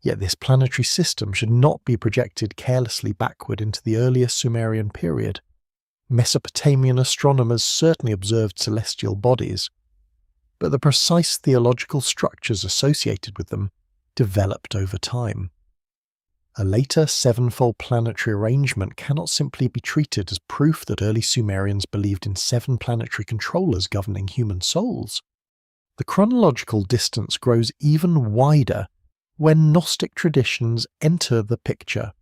Yet this planetary system should not be projected carelessly backward into the earlier Sumerian period. Mesopotamian astronomers certainly observed celestial bodies, but the precise theological structures associated with them developed over time. A later sevenfold planetary arrangement cannot simply be treated as proof that early Sumerians believed in 7 planetary controllers governing human souls. The chronological distance grows even wider when Gnostic traditions enter the picture.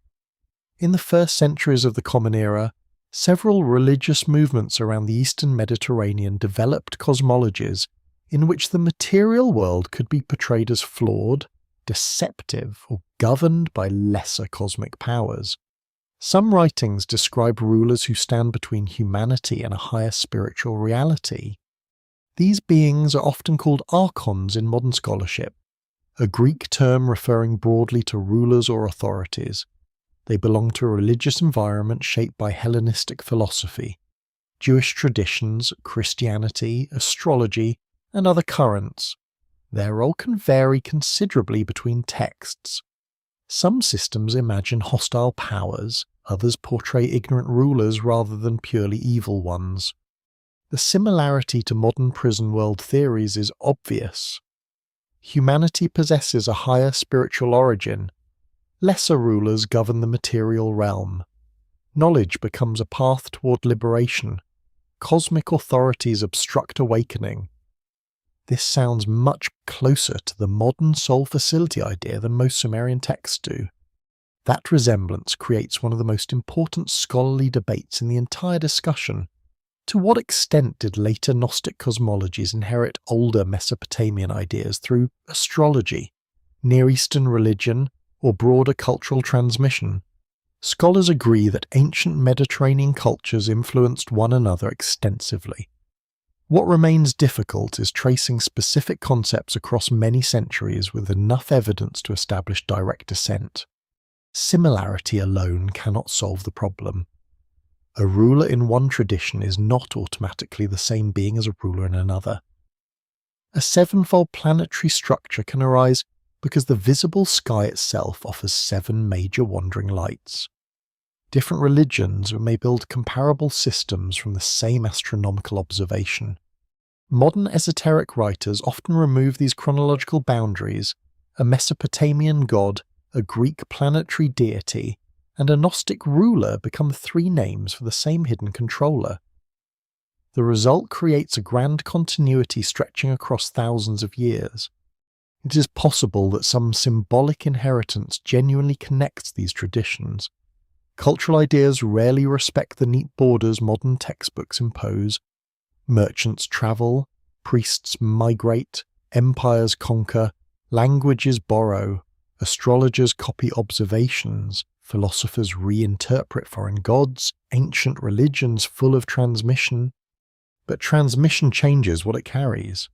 In the first centuries of the Common Era, several religious movements around the Eastern Mediterranean developed cosmologies in which the material world could be portrayed as flawed, deceptive, or governed by lesser cosmic powers. Some writings describe rulers who stand between humanity and a higher spiritual reality. These beings are often called archons in modern scholarship, a Greek term referring broadly to rulers or authorities. They belong to a religious environment shaped by Hellenistic philosophy, Jewish traditions, Christianity, astrology, and other currents. Their role can vary considerably between texts. Some systems imagine hostile powers, others portray ignorant rulers rather than purely evil ones. The similarity to modern prison world theories is obvious. Humanity possesses a higher spiritual origin. Lesser rulers govern the material realm. Knowledge becomes a path toward liberation. Cosmic authorities obstruct awakening. This sounds much closer to the modern soul facility idea than most Sumerian texts do. That resemblance creates one of the most important scholarly debates in the entire discussion. To what extent did later Gnostic cosmologies inherit older Mesopotamian ideas through astrology, Near Eastern religion, or broader cultural transmission? Scholars agree that ancient Mediterranean cultures influenced one another extensively. What remains difficult is tracing specific concepts across many centuries with enough evidence to establish direct descent. Similarity alone cannot solve the problem. A ruler in one tradition is not automatically the same being as a ruler in another. A sevenfold planetary structure can arise because the visible sky itself offers 7 major wandering lights. Different religions may build comparable systems from the same astronomical observation. Modern esoteric writers often remove these chronological boundaries. A Mesopotamian god, a Greek planetary deity, and a Gnostic ruler become 3 names for the same hidden controller. The result creates a grand continuity stretching across thousands of years. It is possible that some symbolic inheritance genuinely connects these traditions. Cultural ideas rarely respect the neat borders modern textbooks impose. Merchants travel, priests migrate, empires conquer, languages borrow, astrologers copy observations, philosophers reinterpret foreign gods, ancient religions full of transmission. But transmission changes what it carries.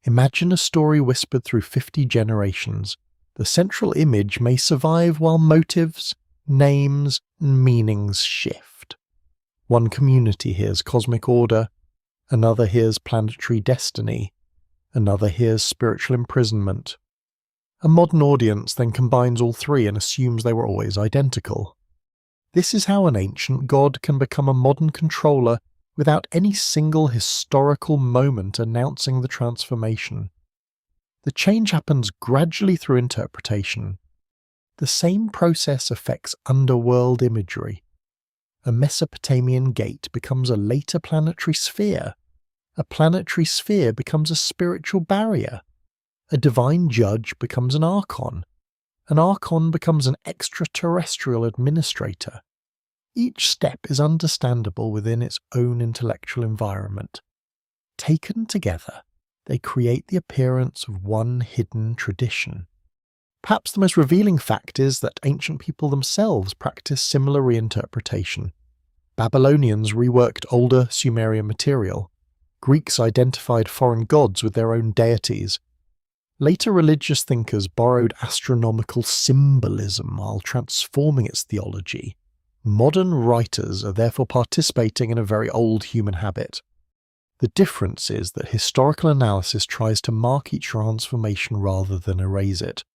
Imagine a story whispered through 50 generations. The central image may survive while motives, names, and meanings shift. One community hears cosmic order, another hears planetary destiny, another hears spiritual imprisonment. A modern audience then combines all 3 and assumes they were always identical. This is how an ancient god can become a modern controller without any single historical moment announcing the transformation. The change happens gradually through interpretation. The same process affects underworld imagery. A Mesopotamian gate becomes a later planetary sphere. A planetary sphere becomes a spiritual barrier. A divine judge becomes an archon. An archon becomes an extraterrestrial administrator. Each step is understandable within its own intellectual environment. Taken together, They create the appearance of one hidden tradition. Perhaps the most revealing fact is that ancient people themselves practiced similar reinterpretation. Babylonians reworked older Sumerian material. Greeks identified foreign gods with their own deities. Later religious thinkers borrowed astronomical symbolism while transforming its theology. Modern writers are therefore participating in a very old human habit. The difference is that historical analysis tries to mark each transformation rather than erase it.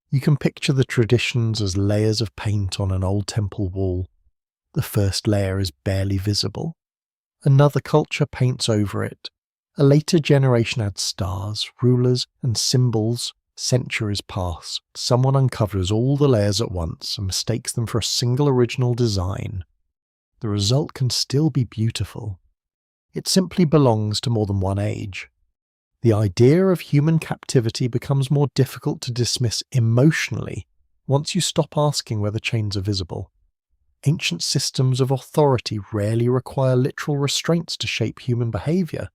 You can picture the traditions as layers of paint on an old temple wall. The first layer is barely visible. Another culture paints over it. A later generation adds stars, rulers, and symbols. Centuries pass. Someone uncovers all the layers at once and mistakes them for a single original design. The result can still be beautiful. It simply belongs to more than one age. The idea of human captivity becomes more difficult to dismiss emotionally once you stop asking whether chains are visible. Ancient systems of authority rarely require literal restraints to shape human behavior.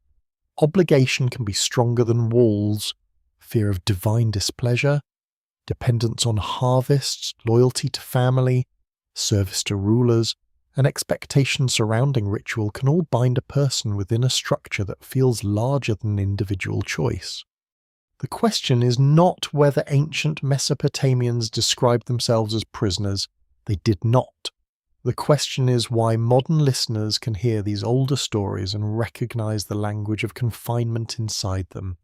Obligation can be stronger than walls. Fear of divine displeasure, dependence on harvests, loyalty to family, service to rulers, and expectations surrounding ritual can all bind a person within a structure that feels larger than individual choice. The question is not whether ancient Mesopotamians described themselves as prisoners. They did not. The question is why modern listeners can hear these older stories and recognize the language of confinement inside them.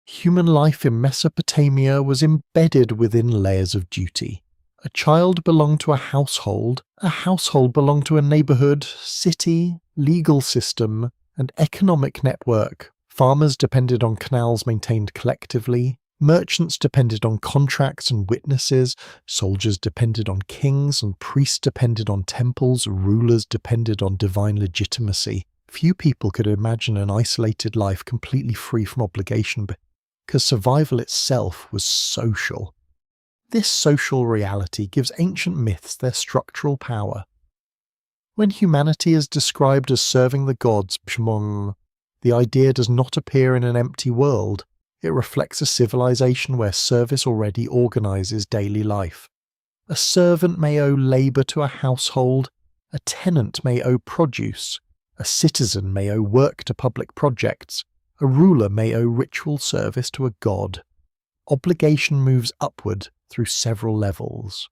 Human life in Mesopotamia was embedded within layers of duty. A child belonged to a household belonged to a neighborhood, city, legal system, and economic network. Farmers depended on canals maintained collectively, merchants depended on contracts and witnesses, soldiers depended on kings, and priests depended on temples, rulers depended on divine legitimacy. Few people could imagine an isolated life completely free from obligation because survival itself was social. This social reality gives ancient myths their structural power. When humanity is described as serving the gods, the idea does not appear in an empty world. It reflects a civilization where service already organizes daily life. A servant may owe labor to a household, a tenant may owe produce, a citizen may owe work to public projects, a ruler may owe ritual service to a god. Obligation moves upward through several levels.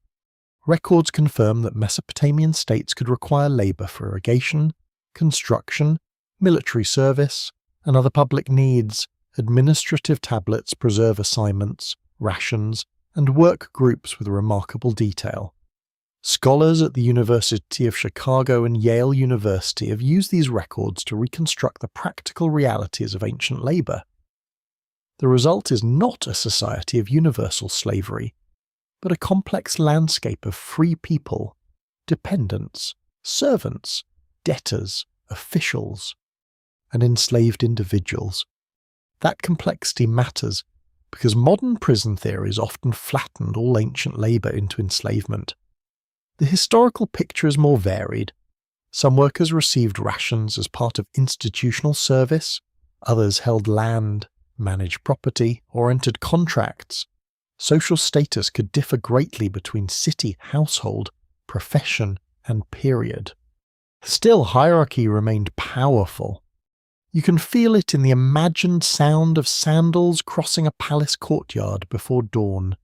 Records confirm that Mesopotamian states could require labor for irrigation, construction, military service, and other public needs. Administrative tablets preserve assignments, rations, and work groups with remarkable detail. Scholars at the University of Chicago and Yale University have used these records to reconstruct the practical realities of ancient labor. The result is not a society of universal slavery, but a complex landscape of free people, dependents, servants, debtors, officials, and enslaved individuals. That complexity matters because modern prison theories often flattened all ancient labor into enslavement. The historical picture is more varied. Some workers received rations as part of institutional service, others held land, managed property, or entered contracts. Social status could differ greatly between city, household, profession, and period. Still, hierarchy remained powerful. You can feel it in the imagined sound of sandals crossing a palace courtyard before dawn.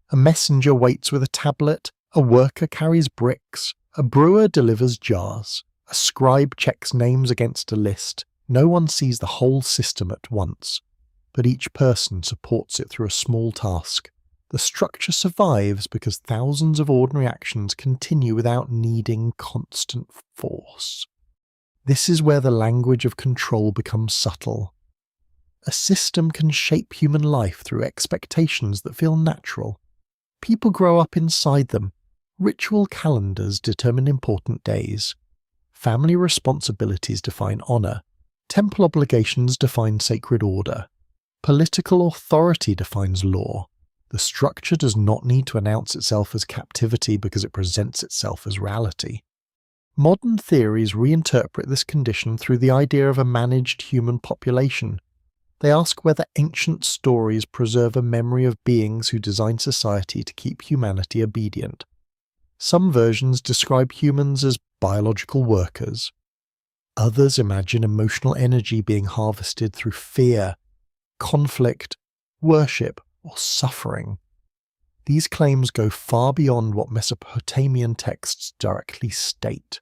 A messenger waits with a tablet, a worker carries bricks, a brewer delivers jars, a scribe checks names against a list. No one sees the whole system at once, but each person supports it through a small task. The structure survives because thousands of ordinary actions continue without needing constant force. This is where the language of control becomes subtle. A system can shape human life through expectations that feel natural. People grow up inside them. Ritual calendars determine important days. Family responsibilities define honor. Temple obligations define sacred order. Political authority defines law. The structure does not need to announce itself as captivity because it presents itself as reality. Modern theories reinterpret this condition through the idea of a managed human population. They ask whether ancient stories preserve a memory of beings who designed society to keep humanity obedient. Some versions describe humans as biological workers. Others imagine emotional energy being harvested through fear, conflict, worship, or suffering. These claims go far beyond what Mesopotamian texts directly state.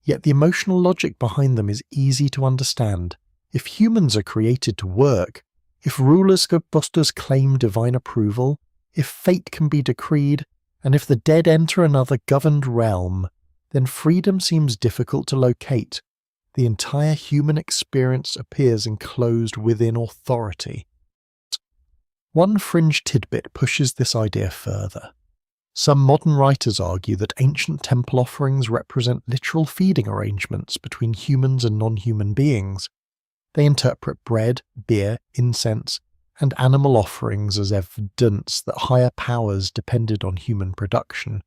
Yet the emotional logic behind them is easy to understand. If humans are created to work, if rulers supposed claim divine approval, if fate can be decreed, and if the dead enter another governed realm, then freedom seems difficult to locate. The entire human experience appears enclosed within authority. One fringe tidbit pushes this idea further. Some modern writers argue that ancient temple offerings represent literal feeding arrangements between humans and non-human beings. They interpret bread, beer, incense, and animal offerings as evidence that higher powers depended on human production.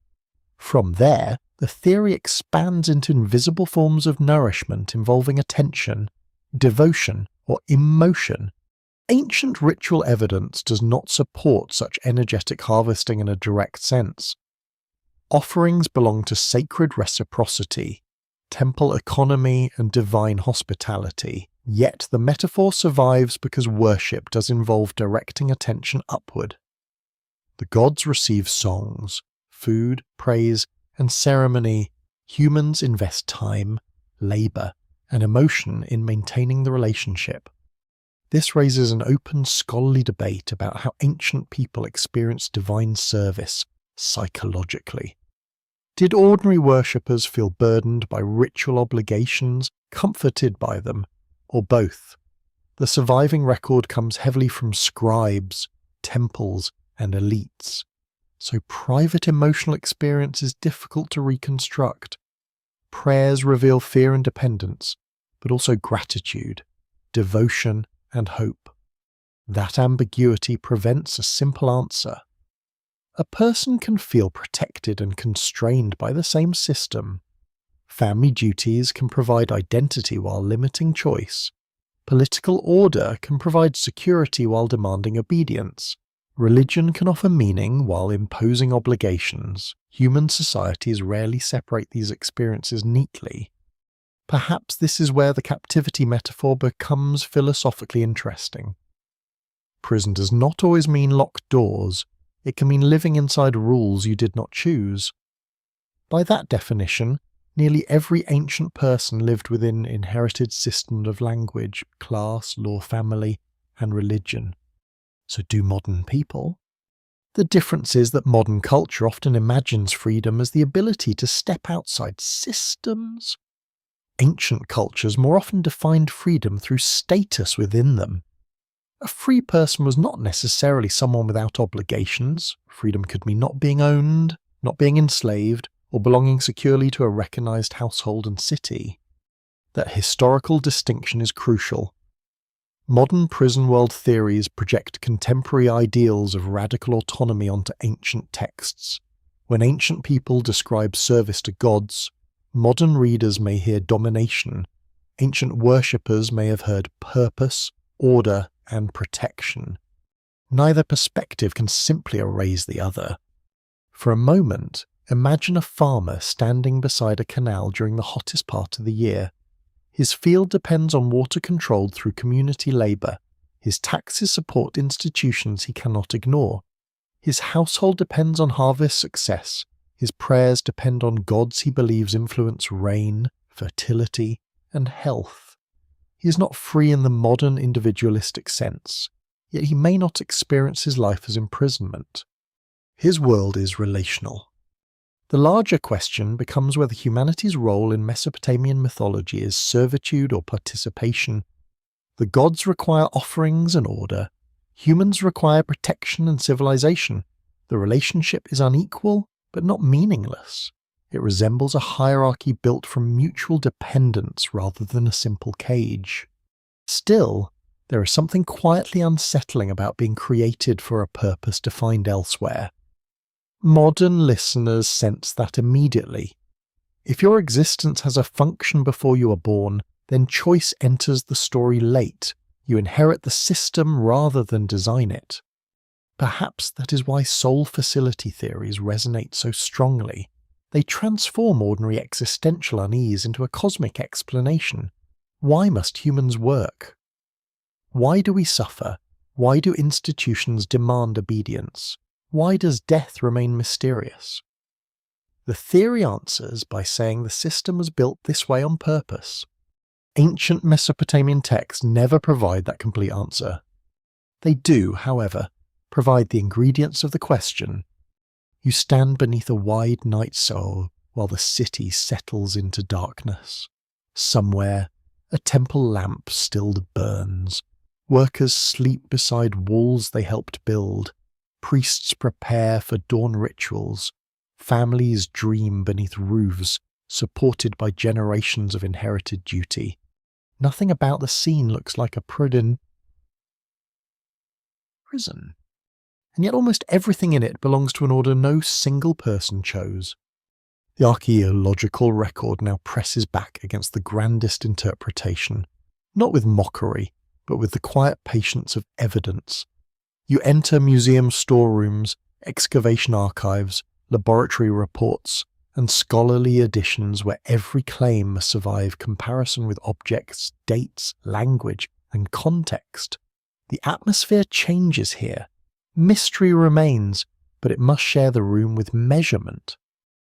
From there, the theory expands into invisible forms of nourishment involving attention, devotion, or emotion. Ancient ritual evidence does not support such energetic harvesting in a direct sense. Offerings belong to sacred reciprocity, temple economy, and divine hospitality. Yet the metaphor survives because worship does involve directing attention upward. The gods receive songs, food, praise, and ceremony. Humans invest time, labor, and emotion in maintaining the relationship. This raises an open scholarly debate about how ancient people experienced divine service psychologically. Did ordinary worshippers feel burdened by ritual obligations, comforted by them, or both? The surviving record comes heavily from scribes, temples, and elites, so private emotional experience is difficult to reconstruct. Prayers reveal fear and dependence, but also gratitude, devotion, and hope. That ambiguity prevents a simple answer. A person can feel protected and constrained by the same system. Family duties can provide identity while limiting choice. Political order can provide security while demanding obedience. Religion can offer meaning while imposing obligations. Human societies rarely separate these experiences neatly. Perhaps this is where the captivity metaphor becomes philosophically interesting. Prison does not always mean locked doors. It can mean living inside rules you did not choose. By that definition, nearly every ancient person lived within inherited systems of language, class, law, family, and religion. So do modern people? The difference is that modern culture often imagines freedom as the ability to step outside systems. Ancient cultures more often defined freedom through status within them. A free person was not necessarily someone without obligations. Freedom could mean not being owned, not being enslaved, or belonging securely to a recognized household and city. That historical distinction is crucial. Modern prison world theories project contemporary ideals of radical autonomy onto ancient texts. When ancient people describe service to gods, modern readers may hear domination. Ancient worshippers may have heard purpose, order, and protection. Neither perspective can simply erase the other. For a moment, imagine a farmer standing beside a canal during the hottest part of the year. His field depends on water controlled through community labour. His taxes support institutions he cannot ignore. His household depends on harvest success. His prayers depend on gods he believes influence rain, fertility, and health. He is not free in the modern individualistic sense, yet he may not experience his life as imprisonment. His world is relational. The larger question becomes whether humanity's role in Mesopotamian mythology is servitude or participation. The gods require offerings and order. Humans require protection and civilization. The relationship is unequal, but not meaningless. It resembles a hierarchy built from mutual dependence rather than a simple cage. Still, there is something quietly unsettling about being created for a purpose defined elsewhere. Modern listeners sense that immediately. If your existence has a function before you are born, then choice enters the story late. You inherit the system rather than design it. Perhaps that is why soul facility theories resonate so strongly. They transform ordinary existential unease into a cosmic explanation. Why must humans work? Why do we suffer? Why do institutions demand obedience? Why does death remain mysterious? The theory answers by saying the system was built this way on purpose. Ancient Mesopotamian texts never provide that complete answer. They do, however, provide the ingredients of the question. You stand beneath a wide night soul while the city settles into darkness. Somewhere, a temple lamp still burns. Workers sleep beside walls they helped build. Priests prepare for dawn rituals. Families dream beneath roofs, supported by generations of inherited duty. Nothing about the scene looks like a prison. And yet almost everything in it belongs to an order no single person chose. The archaeological record now presses back against the grandest interpretation, not with mockery, but with the quiet patience of evidence. You enter museum storerooms, excavation archives, laboratory reports, and scholarly editions where every claim must survive comparison with objects, dates, language, and context. The atmosphere changes here. Mystery remains, but it must share the room with measurement.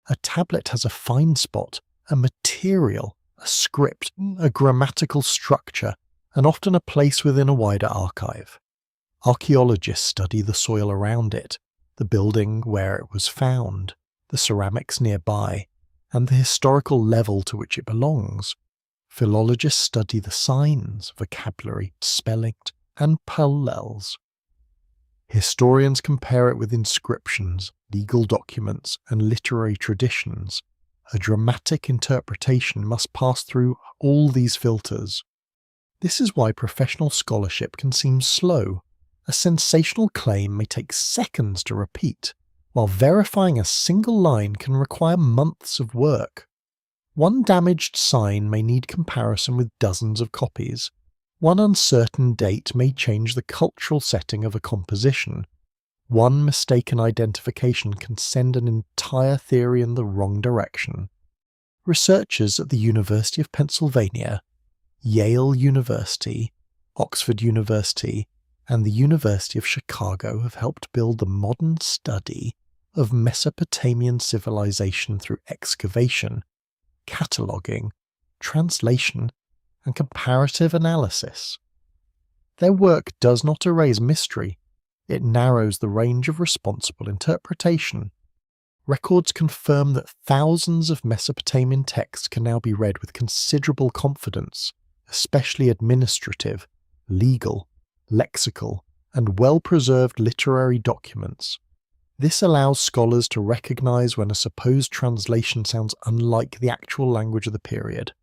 A tablet has a fine spot, a material, a script, a grammatical structure, and often a place within a wider archive. Archaeologists study the soil around it, the building where it was found, the ceramics nearby, and the historical level to which it belongs. Philologists study the signs, vocabulary, spelling, and parallels. Historians compare it with inscriptions, legal documents, and literary traditions. A dramatic interpretation must pass through all these filters. This is why professional scholarship can seem slow. A sensational claim may take seconds to repeat, while verifying a single line can require months of work. One damaged sign may need comparison with dozens of copies. One uncertain date may change the cultural setting of a composition. One mistaken identification can send an entire theory in the wrong direction. Researchers at the University of Pennsylvania, Yale University, Oxford University, and the University of Chicago have helped build the modern study of Mesopotamian civilization through excavation, cataloguing, translation, and comparative analysis. Their work does not erase mystery, it narrows the range of responsible interpretation. Records confirm that thousands of Mesopotamian texts can now be read with considerable confidence, especially administrative, legal, lexical, and well-preserved literary documents. This allows scholars to recognize when a supposed translation sounds unlike the actual language of the period.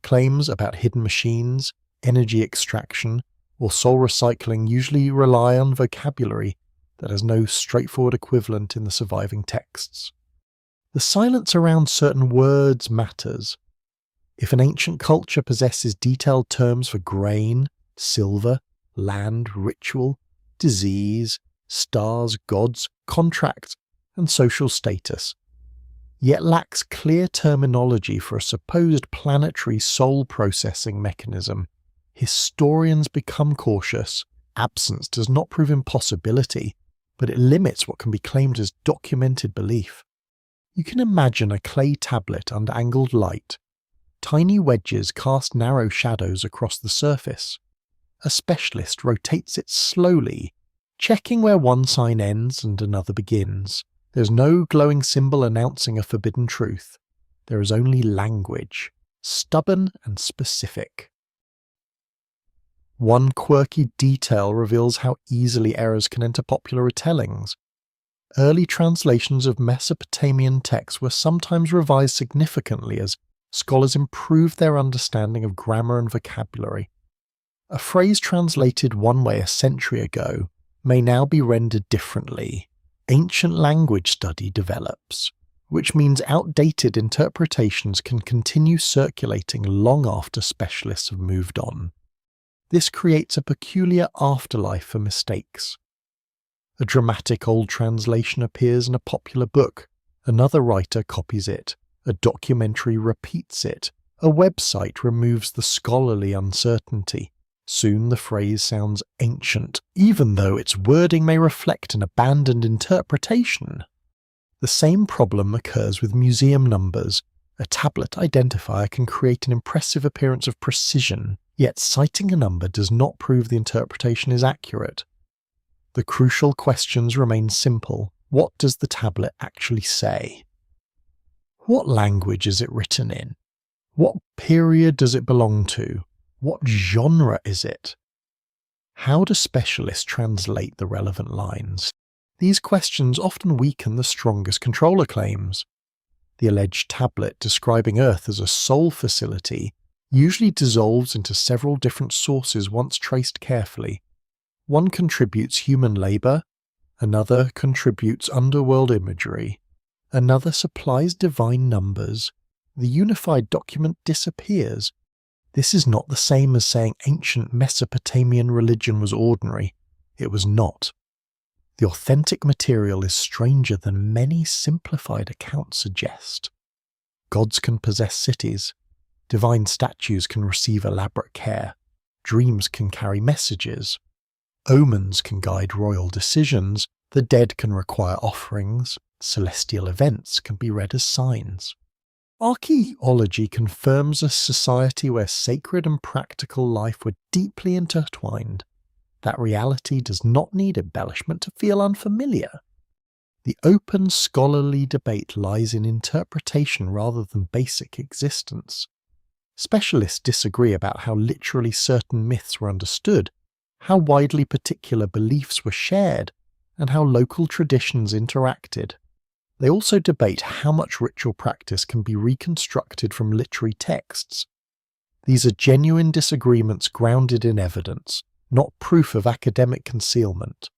Claims about hidden machines, energy extraction, or soul recycling usually rely on vocabulary that has no straightforward equivalent in the surviving texts. The silence around certain words matters. If an ancient culture possesses detailed terms for grain, silver, land, ritual, disease, stars, gods, contract, and social status, yet lacks clear terminology for a supposed planetary soul processing mechanism, historians become cautious. Absence does not prove impossibility, but it limits what can be claimed as documented belief. You can imagine a clay tablet under angled light. Tiny wedges cast narrow shadows across the surface. A specialist rotates it slowly, checking where one sign ends and another begins. There's no glowing symbol announcing a forbidden truth. There is only language, stubborn and specific. One quirky detail reveals how easily errors can enter popular retellings. Early translations of Mesopotamian texts were sometimes revised significantly as scholars improved their understanding of grammar and vocabulary. A phrase translated one way a century ago may now be rendered differently. Ancient language study develops, which means outdated interpretations can continue circulating long after specialists have moved on. This creates a peculiar afterlife for mistakes. A dramatic old translation appears in a popular book. Another writer copies it. A documentary repeats it. A website removes the scholarly uncertainty. Soon the phrase sounds ancient, even though its wording may reflect an abandoned interpretation. The same problem occurs with museum numbers. A tablet identifier can create an impressive appearance of precision, yet citing a number does not prove the interpretation is accurate. The crucial questions remain simple. What does the tablet actually say? What language is it written in? What period does it belong to? What genre is it? How do specialists translate the relevant lines? These questions often weaken the strongest controller claims. The alleged tablet describing Earth as a soul facility usually dissolves into several different sources once traced carefully. One contributes human labour, another contributes underworld imagery, another supplies divine numbers. The unified document disappears. This is not the same as saying ancient Mesopotamian religion was ordinary. It was not. The authentic material is stranger than many simplified accounts suggest. Gods can possess cities. Divine statues can receive elaborate care. Dreams can carry messages. Omens can guide royal decisions. The dead can require offerings. Celestial events can be read as signs. Archaeology confirms a society where sacred and practical life were deeply intertwined. That reality does not need embellishment to feel unfamiliar. The open scholarly debate lies in interpretation rather than basic existence. Specialists disagree about how literally certain myths were understood, how widely particular beliefs were shared, and how local traditions interacted. They also debate how much ritual practice can be reconstructed from literary texts. These are genuine disagreements grounded in evidence, not proof of academic concealment.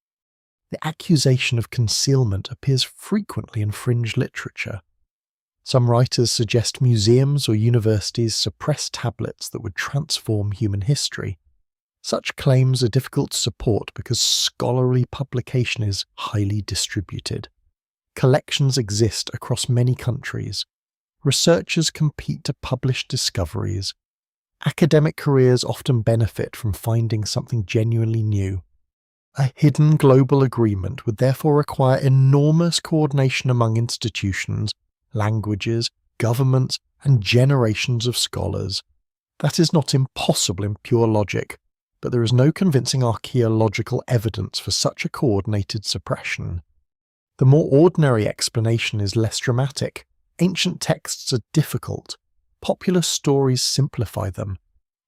The accusation of concealment appears frequently in fringe literature. Some writers suggest museums or universities suppress tablets that would transform human history. Such claims are difficult to support because scholarly publication is highly distributed. Collections exist across many countries. Researchers compete to publish discoveries. Academic careers often benefit from finding something genuinely new. A hidden global agreement would therefore require enormous coordination among institutions, languages, governments, and generations of scholars. That is not impossible in pure logic, but there is no convincing archaeological evidence for such a coordinated suppression. The more ordinary explanation is less dramatic. Ancient texts are difficult. Popular stories simplify them.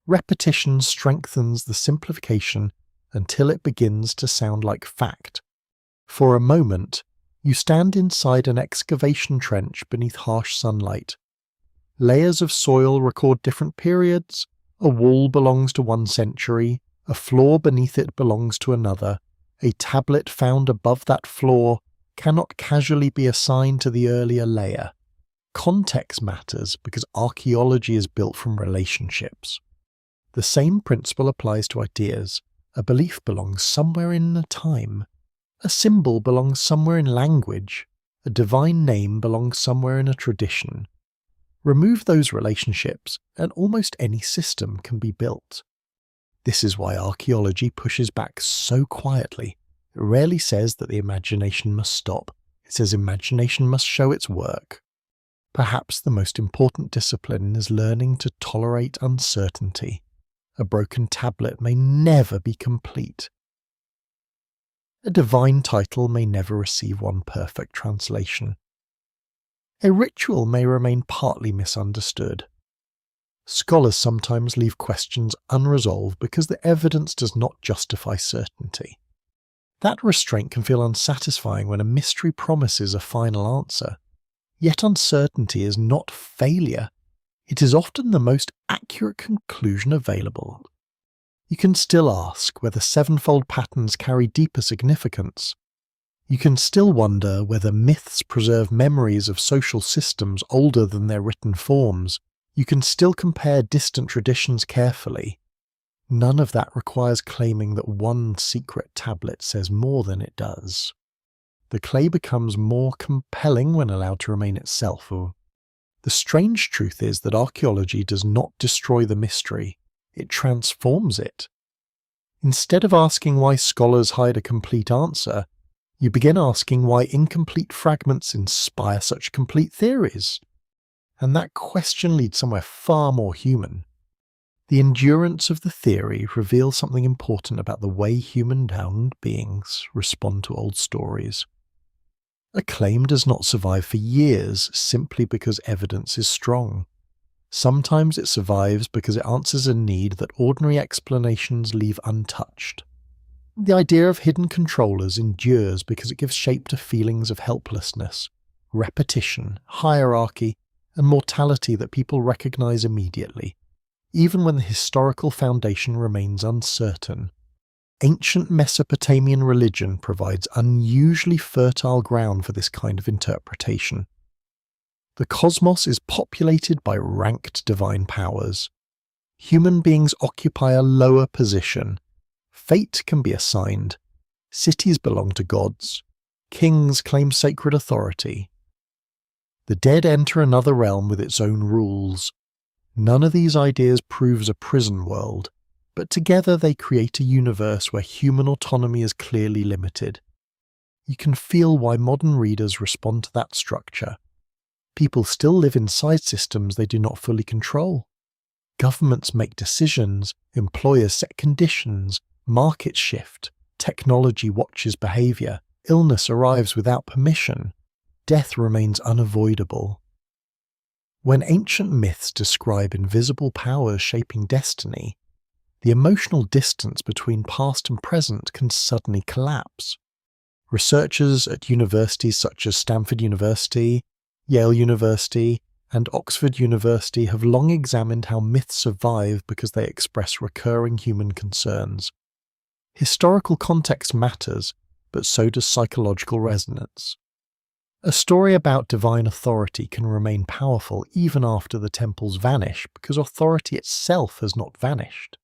Repetition strengthens the simplification until it begins to sound like fact. For a moment, you stand inside an excavation trench beneath harsh sunlight. Layers of soil record different periods. A wall belongs to one century. A floor beneath it belongs to another. A tablet found above that floor cannot casually be assigned to the earlier layer. Context matters because archaeology is built from relationships. The same principle applies to ideas. A belief belongs somewhere in a time. A symbol belongs somewhere in language. A divine name belongs somewhere in a tradition. Remove those relationships, and almost any system can be built. This is why archaeology pushes back so quietly. It rarely says that the imagination must stop. It says imagination must show its work. Perhaps the most important discipline is learning to tolerate uncertainty. A broken tablet may never be complete. A divine title may never receive one perfect translation. A ritual may remain partly misunderstood. Scholars sometimes leave questions unresolved because the evidence does not justify certainty. That restraint can feel unsatisfying when a mystery promises a final answer. Yet uncertainty is not failure. It is often the most accurate conclusion available. You can still ask whether sevenfold patterns carry deeper significance. You can still wonder whether myths preserve memories of social systems older than their written forms. You can still compare distant traditions carefully. None of that requires claiming that one secret tablet says more than it does. The clay becomes more compelling when allowed to remain itself. The strange truth is that archaeology does not destroy the mystery, it transforms it. Instead of asking why scholars hide a complete answer, you begin asking why incomplete fragments inspire such complete theories. And that question leads somewhere far more human. The endurance of the theory reveals something important about the way human-bound beings respond to old stories. A claim does not survive for years simply because evidence is strong. Sometimes it survives because it answers a need that ordinary explanations leave untouched. The idea of hidden controllers endures because it gives shape to feelings of helplessness, repetition, hierarchy, and mortality that people recognize immediately, even when the historical foundation remains uncertain. Ancient Mesopotamian religion provides unusually fertile ground for this kind of interpretation. The cosmos is populated by ranked divine powers. Human beings occupy a lower position. Fate can be assigned. Cities belong to gods. Kings claim sacred authority. The dead enter another realm with its own rules. None of these ideas proves a prison world, but together they create a universe where human autonomy is clearly limited. You can feel why modern readers respond to that structure. People still live inside systems they do not fully control. Governments make decisions, employers set conditions, markets shift, technology watches behavior, illness arrives without permission, death remains unavoidable. When ancient myths describe invisible powers shaping destiny, the emotional distance between past and present can suddenly collapse. Researchers at universities such as Stanford University, Yale University, and Oxford University have long examined how myths survive because they express recurring human concerns. Historical context matters, but so does psychological resonance. A story about divine authority can remain powerful even after the temples vanish because authority itself has not vanished.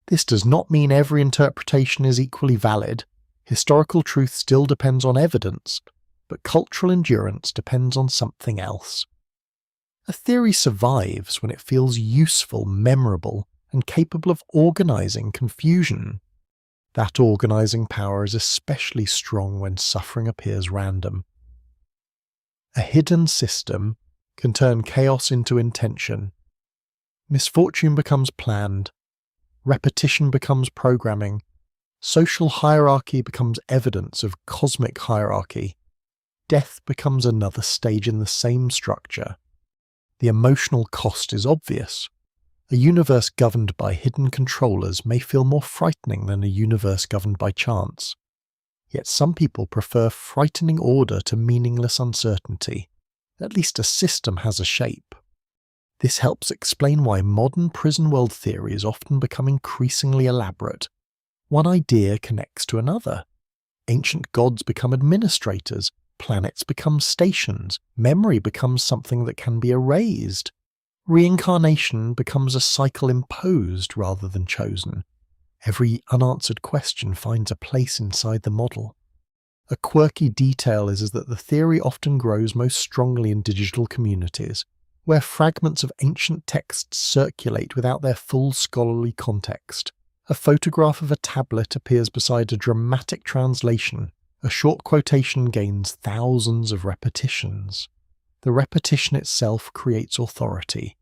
This does not mean every interpretation is equally valid. Historical truth still depends on evidence, but cultural endurance depends on something else. A theory survives when it feels useful, memorable, and capable of organizing confusion. That organizing power is especially strong when suffering appears random. A hidden system can turn chaos into intention. Misfortune becomes planned. Repetition becomes programming. Social hierarchy becomes evidence of cosmic hierarchy. Death becomes another stage in the same structure. The emotional cost is obvious. A universe governed by hidden controllers may feel more frightening than a universe governed by chance. Yet some people prefer frightening order to meaningless uncertainty. At least a system has a shape. This helps explain why modern prison world theories often become increasingly elaborate. One idea connects to another. Ancient gods become administrators, planets become stations, memory becomes something that can be erased. Reincarnation becomes a cycle imposed rather than chosen. Every unanswered question finds a place inside the model. A quirky detail is that the theory often grows most strongly in digital communities, where fragments of ancient texts circulate without their full scholarly context. A photograph of a tablet appears beside a dramatic translation. A short quotation gains thousands of repetitions. The repetition itself creates authority.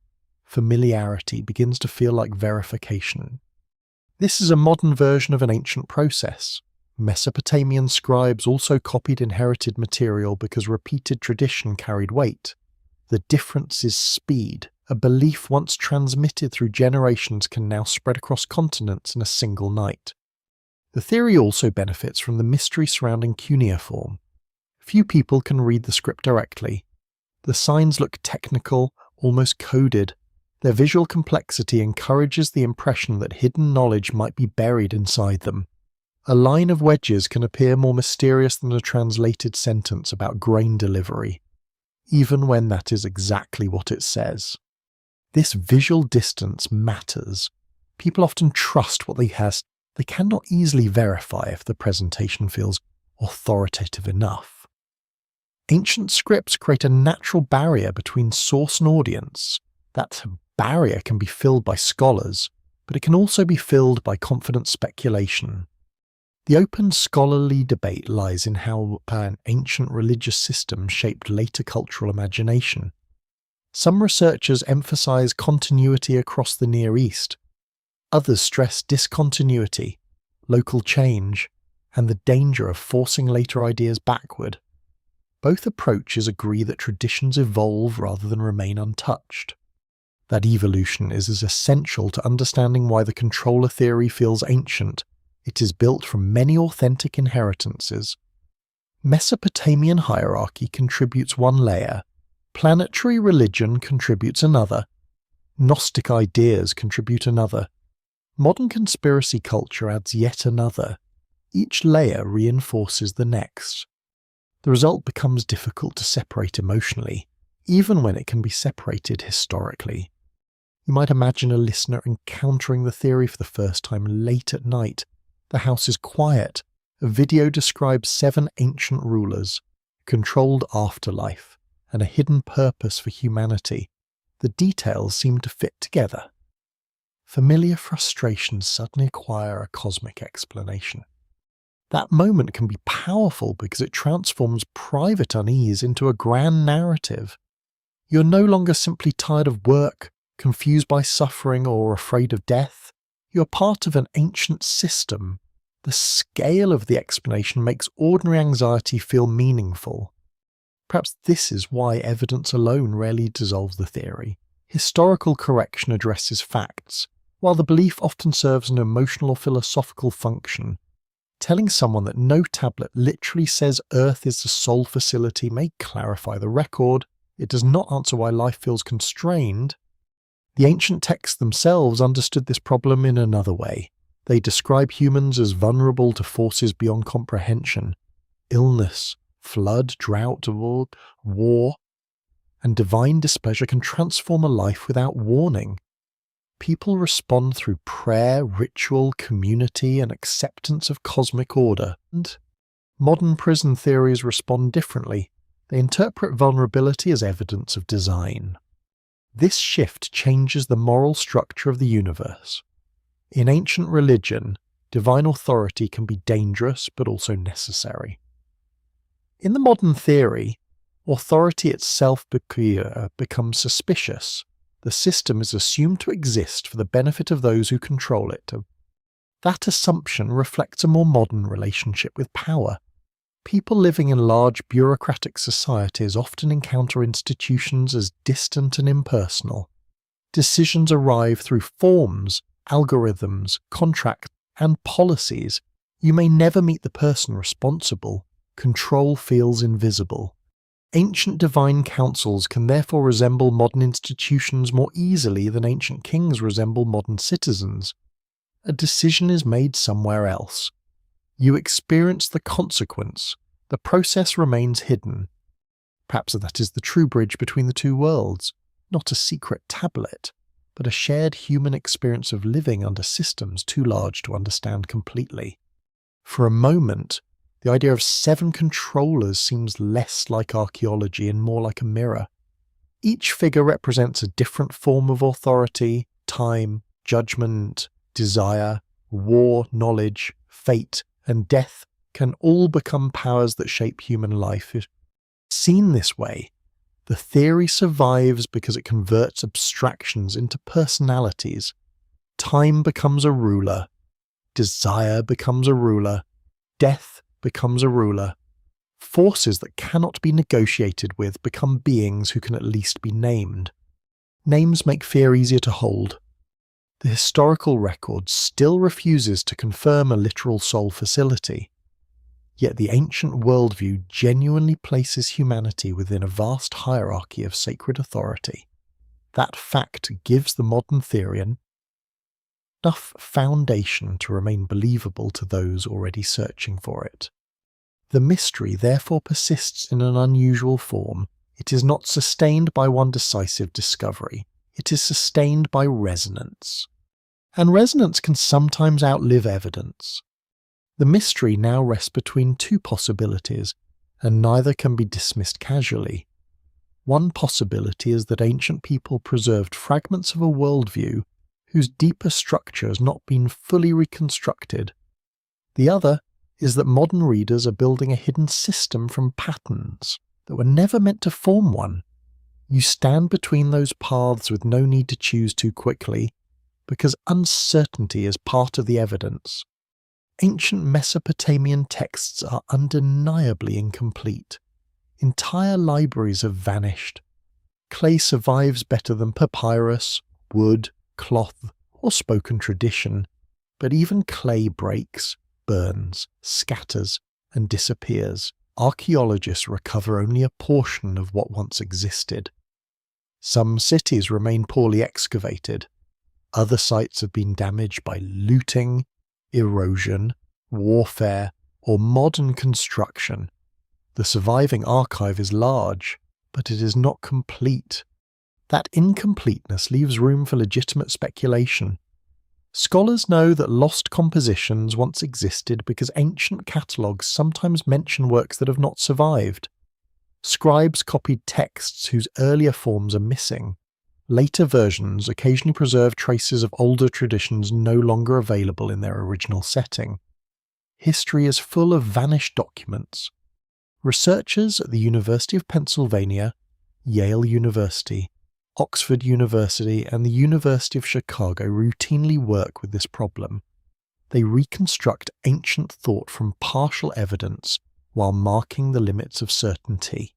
Familiarity begins to feel like verification. This is a modern version of an ancient process. Mesopotamian scribes also copied inherited material because repeated tradition carried weight. The difference is speed. A belief once transmitted through generations can now spread across continents in a single night. The theory also benefits from the mystery surrounding cuneiform. Few people can read the script directly. The signs look technical, almost coded. Their visual complexity encourages the impression that hidden knowledge might be buried inside them. A line of wedges can appear more mysterious than a translated sentence about grain delivery, even when that is exactly what it says. This visual distance matters. People often trust what they have. They cannot easily verify if the presentation feels authoritative enough. Ancient scripts create a natural barrier between source and audience. That barrier can be filled by scholars, but it can also be filled by confident speculation. The open scholarly debate lies in how an ancient religious system shaped later cultural imagination. Some researchers emphasize continuity across the Near East. Others stress discontinuity, local change, and the danger of forcing later ideas backward. Both approaches agree that traditions evolve rather than remain untouched. That evolution is as essential to understanding why the controller theory feels ancient. It is built from many authentic inheritances. Mesopotamian hierarchy contributes one layer, planetary religion contributes another, Gnostic ideas contribute another, modern conspiracy culture adds yet another. Each layer reinforces the next. The result becomes difficult to separate emotionally, even when it can be separated historically. You might imagine a listener encountering the theory for the first time late at night. The house is quiet. A video describes 7 ancient rulers, controlled afterlife, and a hidden purpose for humanity. The details seem to fit together. Familiar frustrations suddenly acquire a cosmic explanation. That moment can be powerful because it transforms private unease into a grand narrative. You're no longer simply tired of work, confused by suffering, or afraid of death. You're part of an ancient system. The scale of the explanation makes ordinary anxiety feel meaningful. Perhaps this is why evidence alone rarely dissolves the theory. Historical correction addresses facts, while the belief often serves an emotional or philosophical function. Telling someone that no tablet literally says Earth is the sole facility may clarify the record. It does not answer why life feels constrained. The ancient texts themselves understood this problem in another way. They describe humans as vulnerable to forces beyond comprehension. Illness, flood, drought, war, and divine displeasure can transform a life without warning. People respond through prayer, ritual, community, and acceptance of cosmic order. And modern prison theories respond differently. They interpret vulnerability as evidence of design. This shift changes the moral structure of the universe. In ancient religion, divine authority can be dangerous but also necessary. In the modern theory, authority itself becomes suspicious. The system is assumed to exist for the benefit of those who control it. That assumption reflects a more modern relationship with power. People living in large bureaucratic societies often encounter institutions as distant and impersonal. Decisions arrive through forms, algorithms, contracts, and policies. You may never meet the person responsible. Control feels invisible. Ancient divine councils can therefore resemble modern institutions more easily than ancient kings resemble modern citizens. A decision is made somewhere else. You experience the consequence. The process remains hidden. Perhaps that is the true bridge between the two worlds, not a secret tablet, but a shared human experience of living under systems too large to understand completely. For a moment, the idea of 7 controllers seems less like archaeology and more like a mirror. Each figure represents a different form of authority, time, judgment, desire, war, knowledge, fate, and death can all become powers that shape human life. Seen this way, the theory survives because it converts abstractions into personalities. Time becomes a ruler, desire becomes a ruler, death becomes a ruler. Forces that cannot be negotiated with become beings who can at least be named. Names make fear easier to hold. The historical record still refuses to confirm a literal sole facility. Yet the ancient worldview genuinely places humanity within a vast hierarchy of sacred authority. That fact gives the modern theory enough foundation to remain believable to those already searching for it. The mystery therefore persists in an unusual form. It is not sustained by one decisive discovery. It is sustained by resonance. And resonance can sometimes outlive evidence. The mystery now rests between two possibilities, and neither can be dismissed casually. One possibility is that ancient people preserved fragments of a worldview whose deeper structure has not been fully reconstructed. The other is that modern readers are building a hidden system from patterns that were never meant to form one. You stand between those paths with no need to choose too quickly, because uncertainty is part of the evidence. Ancient Mesopotamian texts are undeniably incomplete. Entire libraries have vanished. Clay survives better than papyrus, wood, cloth, or spoken tradition, but even clay breaks, burns, scatters, and disappears. Archaeologists recover only a portion of what once existed. Some cities remain poorly excavated. Other sites have been damaged by looting, erosion, warfare, or modern construction. The surviving archive is large, but it is not complete. That incompleteness leaves room for legitimate speculation. Scholars know that lost compositions once existed because ancient catalogues sometimes mention works that have not survived. Scribes copied texts whose earlier forms are missing. Later versions occasionally preserve traces of older traditions no longer available in their original setting. History is full of vanished documents. Researchers at the University of Pennsylvania, Yale University, Oxford University, and the University of Chicago routinely work with this problem. They reconstruct ancient thought from partial evidence while marking the limits of certainty.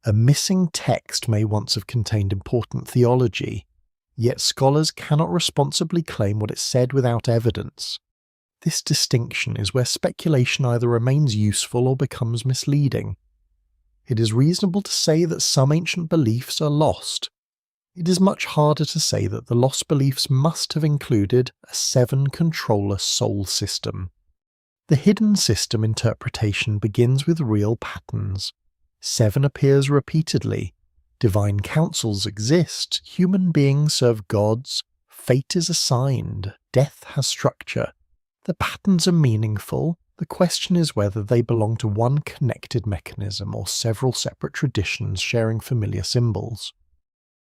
A missing text may once have contained important theology, yet scholars cannot responsibly claim what it said without evidence. This distinction is where speculation either remains useful or becomes misleading. It is reasonable to say that some ancient beliefs are lost. It is much harder to say that the lost beliefs must have included a 7-controller soul system. The hidden system interpretation begins with real patterns. 7 appears repeatedly. Divine councils exist. Human beings serve gods. Fate is assigned. Death has structure. The patterns are meaningful. The question is whether they belong to one connected mechanism or several separate traditions sharing familiar symbols.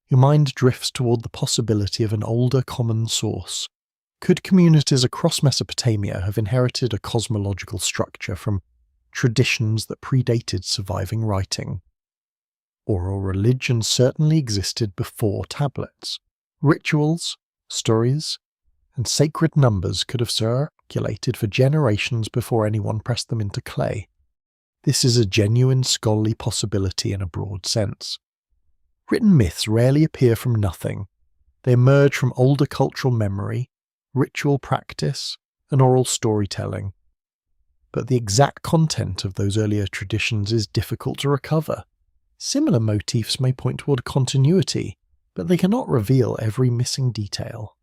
Your mind drifts toward the possibility of an older common source. Could communities across Mesopotamia have inherited a cosmological structure from traditions that predated surviving writing? Oral religion certainly existed before tablets. Rituals, stories, and sacred numbers could have circulated for generations before anyone pressed them into clay. This is a genuine scholarly possibility in a broad sense. Written myths rarely appear from nothing. They emerge from older cultural memory, ritual practice, and oral storytelling. But the exact content of those earlier traditions is difficult to recover. Similar motifs may point toward continuity, but they cannot reveal every missing detail.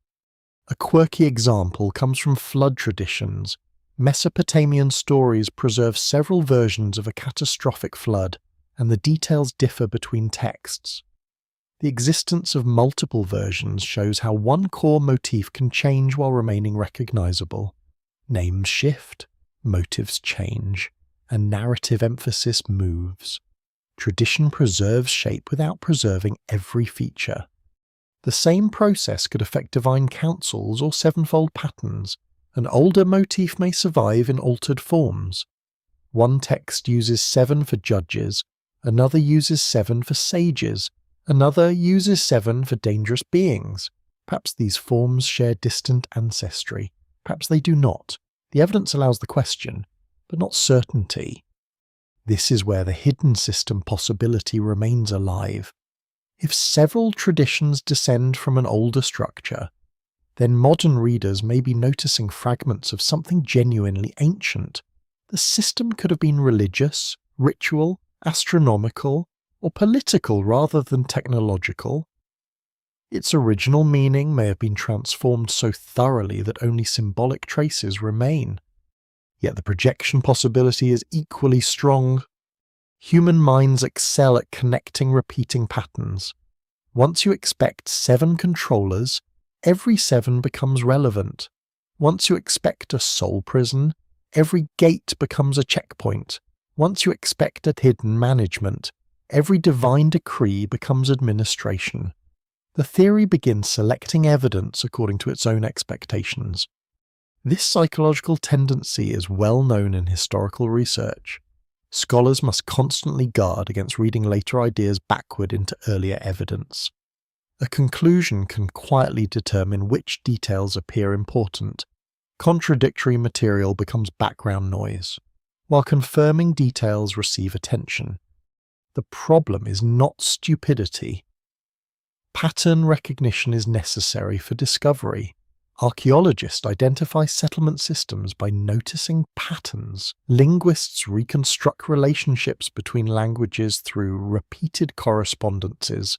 A quirky example comes from flood traditions. Mesopotamian stories preserve several versions of a catastrophic flood, and the details differ between texts. The existence of multiple versions shows how one core motif can change while remaining recognizable. Names shift, motives change, and narrative emphasis moves. Tradition preserves shape without preserving every feature. The same process could affect divine councils or sevenfold patterns. An older motif may survive in altered forms. One text uses 7 for judges, another uses 7 for sages, another uses 7 for dangerous beings. Perhaps these forms share distant ancestry. Perhaps they do not. The evidence allows the question, but not certainty. This is where the hidden system possibility remains alive. If several traditions descend from an older structure, then modern readers may be noticing fragments of something genuinely ancient. The system could have been religious, ritual, astronomical, or political rather than technological. Its original meaning may have been transformed so thoroughly that only symbolic traces remain. Yet the projection possibility is equally strong. Human minds excel at connecting repeating patterns. Once you expect 7 controllers, every 7 becomes relevant. Once you expect a soul prison, every gate becomes a checkpoint. Once you expect a hidden management, every divine decree becomes administration. The theory begins selecting evidence according to its own expectations. This psychological tendency is well known in historical research. Scholars must constantly guard against reading later ideas backward into earlier evidence. A conclusion can quietly determine which details appear important. Contradictory material becomes background noise, while confirming details receive attention. The problem is not stupidity. Pattern recognition is necessary for discovery. Archaeologists identify settlement systems by noticing patterns. Linguists reconstruct relationships between languages through repeated correspondences.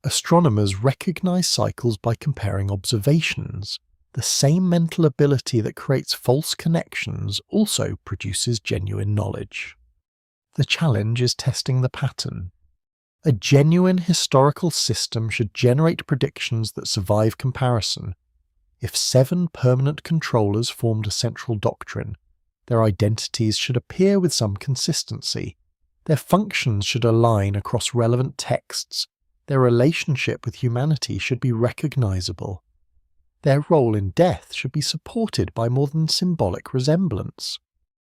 Astronomers recognize cycles by comparing observations. The same mental ability that creates false connections also produces genuine knowledge. The challenge is testing the pattern. A genuine historical system should generate predictions that survive comparison. If 7 permanent controllers formed a central doctrine, their identities should appear with some consistency. Their functions should align across relevant texts. Their relationship with humanity should be recognizable. Their role in death should be supported by more than symbolic resemblance.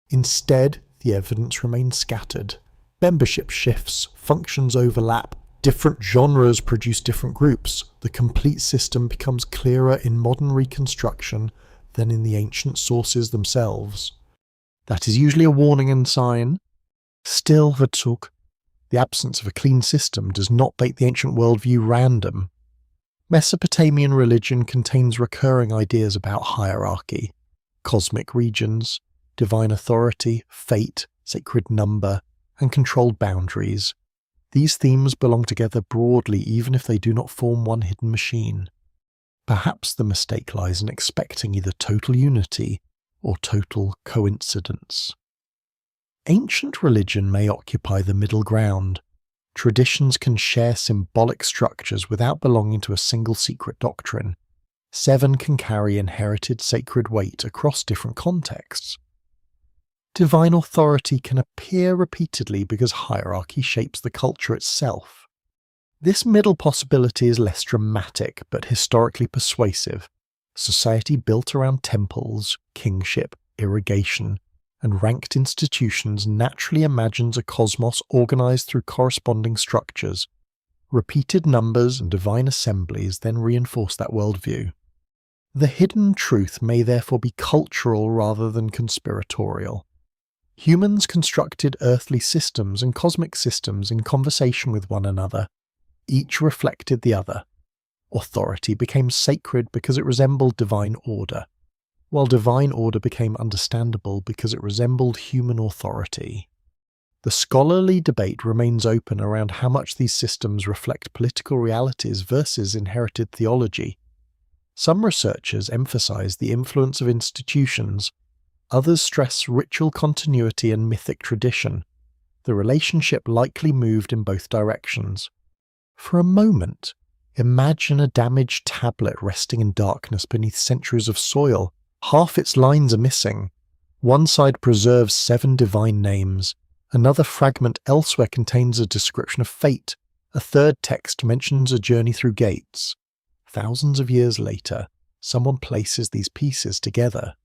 Instead, the evidence remains scattered. Membership shifts, functions overlap, different genres produce different groups. The complete system becomes clearer in modern reconstruction than in the ancient sources themselves. That is usually a warning and sign. Still, the absence of a clean system does not make the ancient worldview random. Mesopotamian religion contains recurring ideas about hierarchy, cosmic regions, divine authority, fate, sacred number, and controlled boundaries. These themes belong together broadly even if they do not form one hidden machine. Perhaps the mistake lies in expecting either total unity or total coincidence. Ancient religion may occupy the middle ground. Traditions can share symbolic structures without belonging to a single secret doctrine. 7 can carry inherited sacred weight across different contexts. Divine authority can appear repeatedly because hierarchy shapes the culture itself. This middle possibility is less dramatic but historically persuasive. Society built around temples, kingship, irrigation, and ranked institutions naturally imagines a cosmos organized through corresponding structures. Repeated numbers and divine assemblies then reinforce that worldview. The hidden truth may therefore be cultural rather than conspiratorial. Humans constructed earthly systems and cosmic systems in conversation with one another. Each reflected the other. Authority became sacred because it resembled divine order, while divine order became understandable because it resembled human authority. The scholarly debate remains open around how much these systems reflect political realities versus inherited theology. Some researchers emphasize the influence of institutions. Others stress ritual continuity and mythic tradition. The relationship likely moved in both directions. For a moment, imagine a damaged tablet resting in darkness beneath centuries of soil. Half its lines are missing. One side preserves 7 divine names. Another fragment elsewhere contains a description of fate. A third text mentions a journey through gates. Thousands of years later, someone places these pieces together.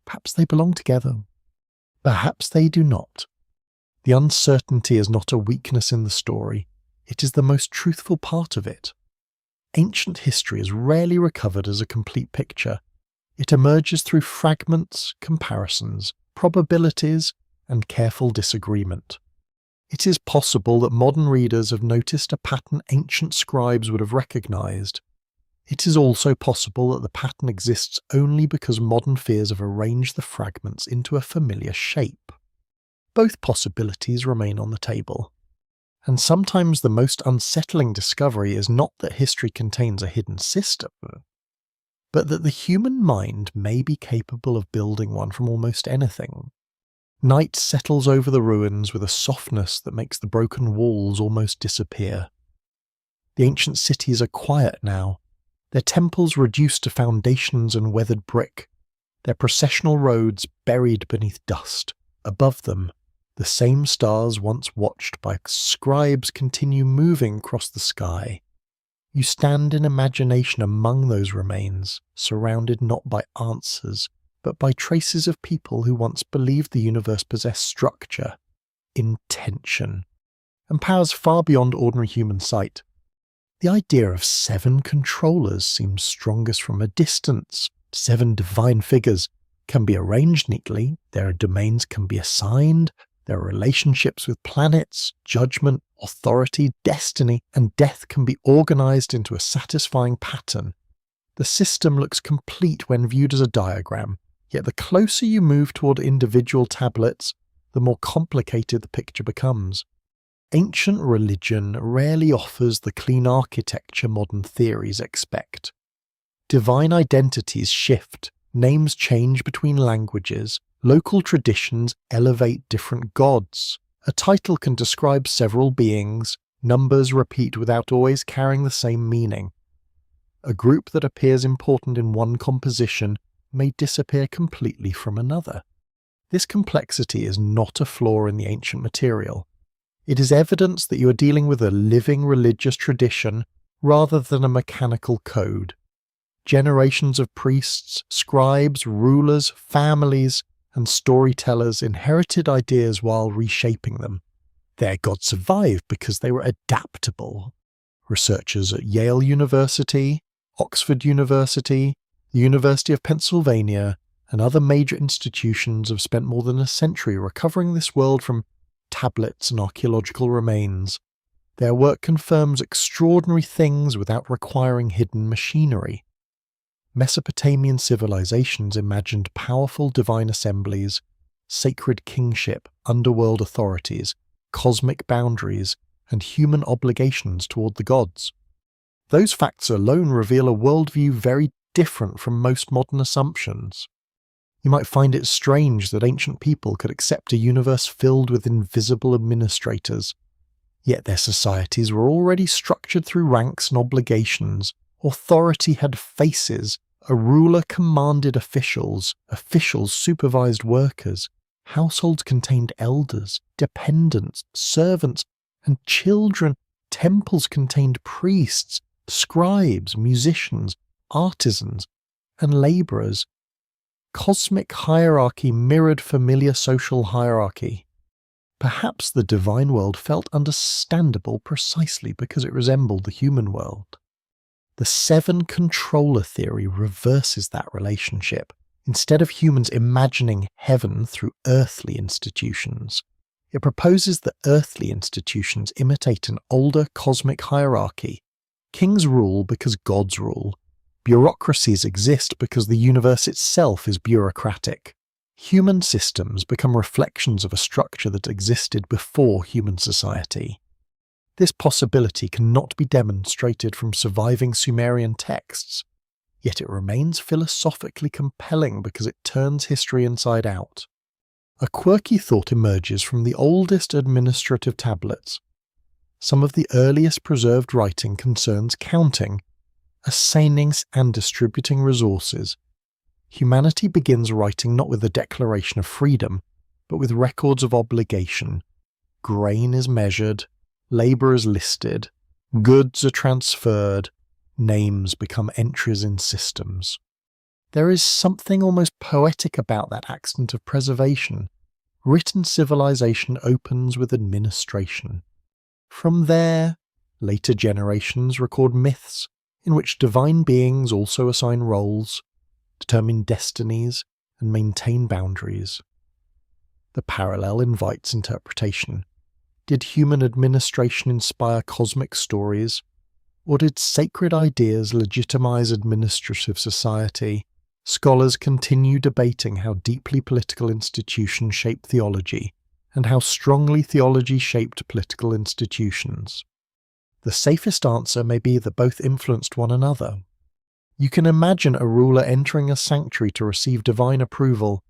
Perhaps they belong together. Perhaps they do not. The uncertainty is not a weakness in the story. It is the most truthful part of it. Ancient history is rarely recovered as a complete picture. It emerges through fragments, comparisons, probabilities, and careful disagreement. It is possible that modern readers have noticed a pattern ancient scribes would have recognized. It is also possible that the pattern exists only because modern fears have arranged the fragments into a familiar shape. Both possibilities remain on the table. And sometimes the most unsettling discovery is not that history contains a hidden system, but that the human mind may be capable of building one from almost anything. Night settles over the ruins with a softness that makes the broken walls almost disappear. The ancient cities are quiet now. their temples reduced to foundations and weathered brick, their processional roads buried beneath dust. Above them, the same stars once watched by scribes continue moving across the sky. You stand in imagination among those remains, surrounded not by answers, but by traces of people who once believed the universe possessed structure, intention, and powers far beyond ordinary human sight. The idea of 7 controllers seems strongest from a distance. 7 divine figures can be arranged neatly, their domains can be assigned, their relationships with planets, judgment, authority, destiny, and death can be organized into a satisfying pattern. The system looks complete when viewed as a diagram, yet the closer you move toward individual tablets, the more complicated the picture becomes. Ancient religion rarely offers the clean architecture modern theories expect. Divine identities shift, names change between languages, local traditions elevate different gods. A title can describe several beings, numbers repeat without always carrying the same meaning. A group that appears important in one composition may disappear completely from another. This complexity is not a flaw in the ancient material. It is evidence that you are dealing with a living religious tradition rather than a mechanical code. Generations of priests, scribes, rulers, families, and storytellers inherited ideas while reshaping them. Their gods survived because they were adaptable. Researchers at Yale University, Oxford University, the University of Pennsylvania, and other major institutions have spent more than a century recovering this world from tablets and archaeological remains. Their work confirms extraordinary things without requiring hidden machinery. Mesopotamian civilizations imagined powerful divine assemblies, sacred kingship, underworld authorities, cosmic boundaries, and human obligations toward the gods. Those facts alone reveal a worldview very different from most modern assumptions. You might find it strange that ancient people could accept a universe filled with invisible administrators, yet their societies were already structured through ranks and obligations. Authority had faces. A ruler commanded officials, officials supervised workers, households contained elders, dependents, servants, and children. Temples contained priests, scribes, musicians, artisans, and laborers. Cosmic hierarchy mirrored familiar social hierarchy. Perhaps the divine world felt understandable precisely because it resembled the human world. The 7 controller theory reverses that relationship. Instead of humans imagining heaven through earthly institutions, it proposes that earthly institutions imitate an older cosmic hierarchy. Kings rule because gods rule. Bureaucracies exist because the universe itself is bureaucratic. Human systems become reflections of a structure that existed before human society. This possibility cannot be demonstrated from surviving Sumerian texts, yet it remains philosophically compelling because it turns history inside out. A quirky thought emerges from the oldest administrative tablets. Some of the earliest preserved writing concerns counting, assigning and distributing resources. Humanity begins writing not with a declaration of freedom, but with records of obligation. Grain is measured, labour is listed, goods are transferred, names become entries in systems. There is something almost poetic about that accident of preservation. Written civilization opens with administration. From there, later generations record myths in which divine beings also assign roles, determine destinies, and maintain boundaries. The parallel invites interpretation. Did human administration inspire cosmic stories, or did sacred ideas legitimize administrative society? Scholars continue debating how deeply political institutions shape theology, and how strongly theology shaped political institutions. The safest answer may be that both influenced one another. You can imagine a ruler entering a sanctuary to receive divine approval.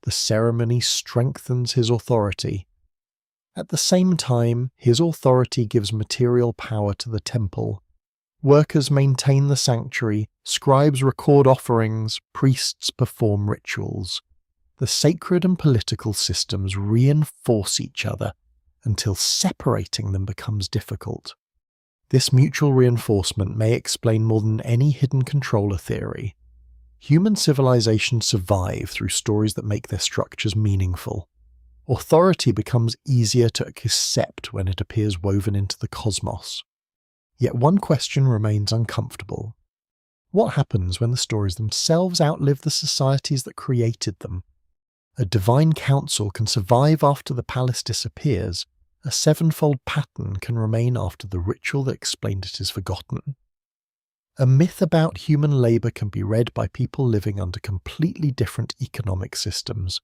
The ceremony strengthens his authority. At the same time, his authority gives material power to the temple. Workers maintain the sanctuary, scribes record offerings, priests perform rituals. The sacred and political systems reinforce each other until separating them becomes difficult. This mutual reinforcement may explain more than any hidden controller theory. Human civilizations survive through stories that make their structures meaningful. Authority becomes easier to accept when it appears woven into the cosmos. Yet one question remains uncomfortable. What happens when the stories themselves outlive the societies that created them? A divine council can survive after the palace disappears. A sevenfold pattern can remain after the ritual that explained it is forgotten. A myth about human labour can be read by people living under completely different economic systems.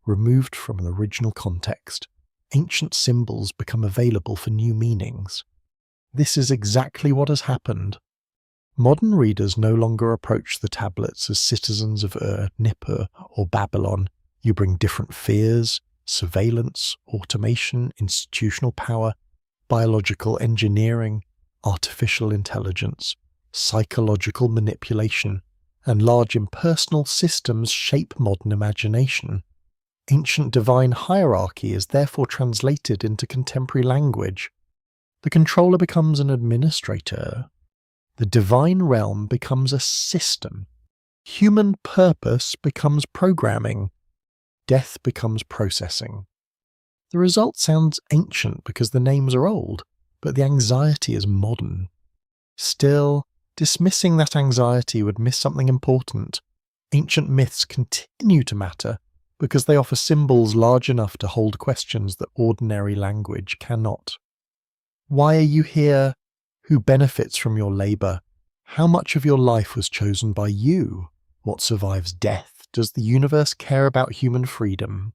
Removed from an original context, ancient symbols become available for new meanings. This is exactly what has happened. Modern readers no longer approach the tablets as citizens of Nippur, or Babylon. You bring different fears, surveillance, automation, institutional power, biological engineering, artificial intelligence, psychological manipulation, and large impersonal systems shape modern imagination. Ancient divine hierarchy is therefore translated into contemporary language. The controller becomes an administrator. The divine realm becomes a system. Human purpose becomes programming. Death becomes processing. The result sounds ancient because the names are old, but the anxiety is modern. Still, dismissing that anxiety would miss something important. Ancient myths continue to matter because they offer symbols large enough to hold questions that ordinary language cannot. Why are you here? Who benefits from your labour? How much of your life was chosen by you? What survives death? Does the universe care about human freedom?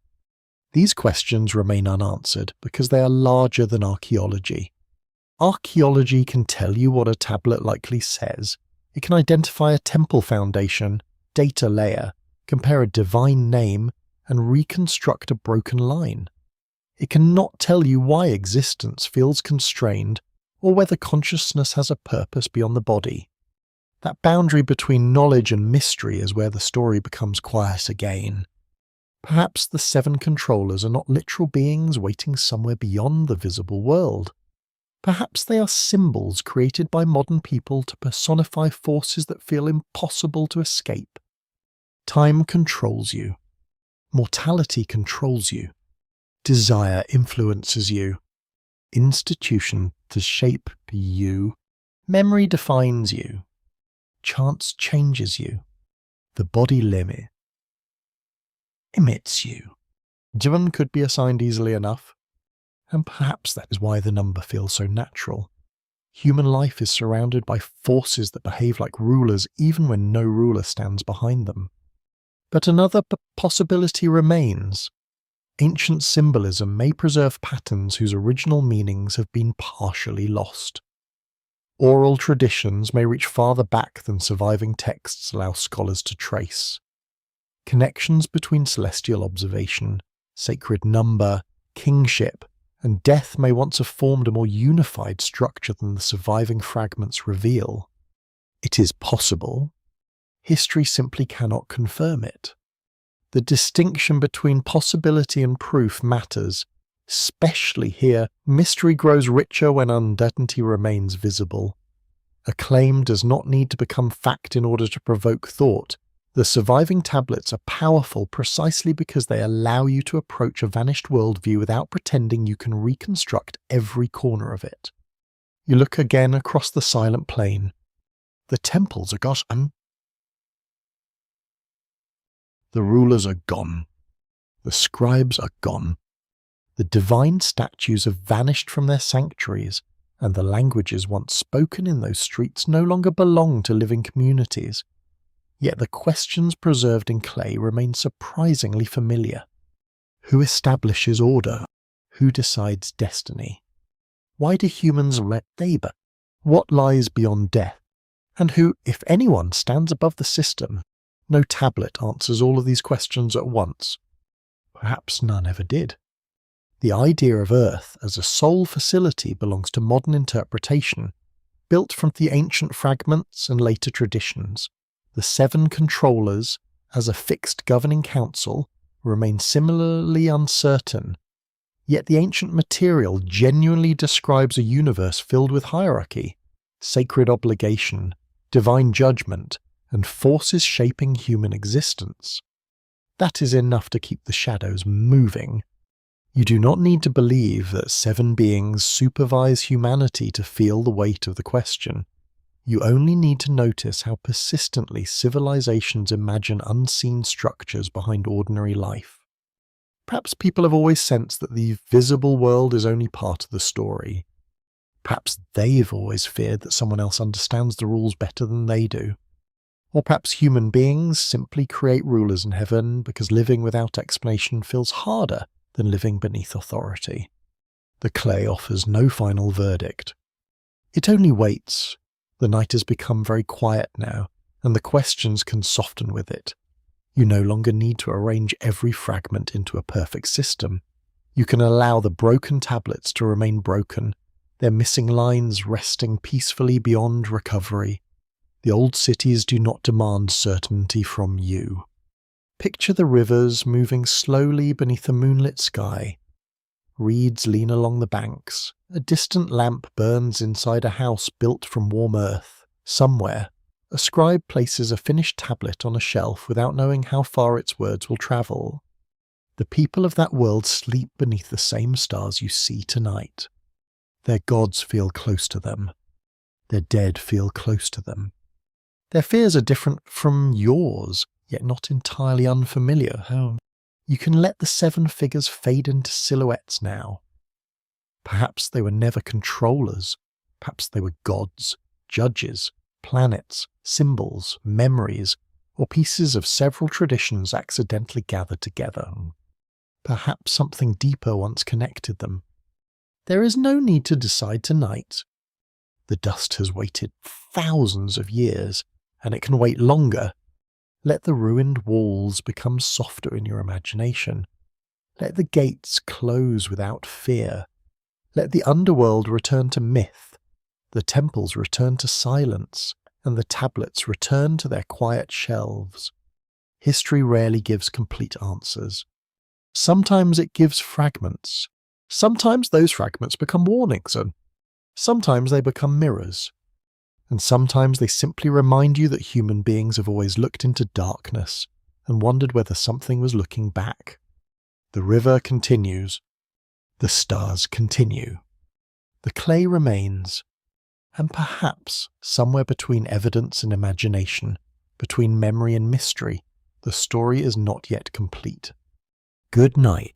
These questions remain unanswered because they are larger than archaeology. Archaeology can tell you what a tablet likely says. It can identify a temple foundation, data layer, compare a divine name, and reconstruct a broken line. It cannot tell you why existence feels constrained or whether consciousness has a purpose beyond the body. That boundary between knowledge and mystery is where the story becomes quiet again. Perhaps the seven controllers are not literal beings waiting somewhere beyond the visible world. Perhaps they are symbols created by modern people to personify forces that feel impossible to escape. Time controls you. Mortality controls you. Desire influences you. Institution to shape you. Memory defines you. Chance changes you. The body limit emits you. One could be assigned easily enough, and perhaps that is why the number feels so natural. Human life is surrounded by forces that behave like rulers even when no ruler stands behind them. But another possibility remains. Ancient symbolism may preserve patterns whose original meanings have been partially lost. Oral traditions may reach farther back than surviving texts allow scholars to trace. Connections between celestial observation, sacred number, kingship, and death may once have formed a more unified structure than the surviving fragments reveal. It is possible. History simply cannot confirm it. The distinction between possibility and proof matters. Especially here, mystery grows richer when uncertainty remains visible. A claim does not need to become fact in order to provoke thought. The surviving tablets are powerful precisely because they allow you to approach a vanished worldview without pretending you can reconstruct every corner of it. You look again across the silent plain. The temples are gone. The rulers are gone. The scribes are gone. The divine statues have vanished from their sanctuaries, and the languages once spoken in those streets no longer belong to living communities. Yet the questions preserved in clay remain surprisingly familiar. Who establishes order? Who decides destiny? Why do humans labor? What lies beyond death? And who, if anyone, stands above the system? No tablet answers all of these questions at once. Perhaps none ever did. The idea of Earth as a sole facility belongs to modern interpretation. Built from the ancient fragments and later traditions, the 7 controllers, as a fixed governing council, remain similarly uncertain, yet the ancient material genuinely describes a universe filled with hierarchy, sacred obligation, divine judgment, and forces shaping human existence. That is enough to keep the shadows moving. You do not need to believe that 7 beings supervise humanity to feel the weight of the question. You only need to notice how persistently civilizations imagine unseen structures behind ordinary life. Perhaps people have always sensed that the visible world is only part of the story. Perhaps they've always feared that someone else understands the rules better than they do. Or perhaps human beings simply create rulers in heaven because living without explanation feels harder than living beneath authority. The clay offers no final verdict. It only waits. The night has become very quiet now, and the questions can soften with it. You no longer need to arrange every fragment into a perfect system. You can allow the broken tablets to remain broken, their missing lines resting peacefully beyond recovery. The old cities do not demand certainty from you. Picture the rivers moving slowly beneath a moonlit sky. Reeds lean along the banks. A distant lamp burns inside a house built from warm earth. Somewhere, a scribe places a finished tablet on a shelf without knowing how far its words will travel. The people of that world sleep beneath the same stars you see tonight. Their gods feel close to them. Their dead feel close to them. Their fears are different from yours, yet not entirely unfamiliar. You can let the 7 figures fade into silhouettes now. Perhaps they were never controllers. Perhaps they were gods, judges, planets, symbols, memories, or pieces of several traditions accidentally gathered together. Perhaps something deeper once connected them. There is no need to decide tonight. The dust has waited thousands of years, and it can wait longer. Let the ruined walls become softer in your imagination. Let the gates close without fear. Let the underworld return to myth, the temples return to silence, and the tablets return to their quiet shelves. History rarely gives complete answers. Sometimes it gives fragments. Sometimes those fragments become warnings, and sometimes they become mirrors. And sometimes they simply remind you that human beings have always looked into darkness and wondered whether something was looking back. The river continues. The stars continue. The clay remains. And perhaps somewhere between evidence and imagination, between memory and mystery, the story is not yet complete. Good night.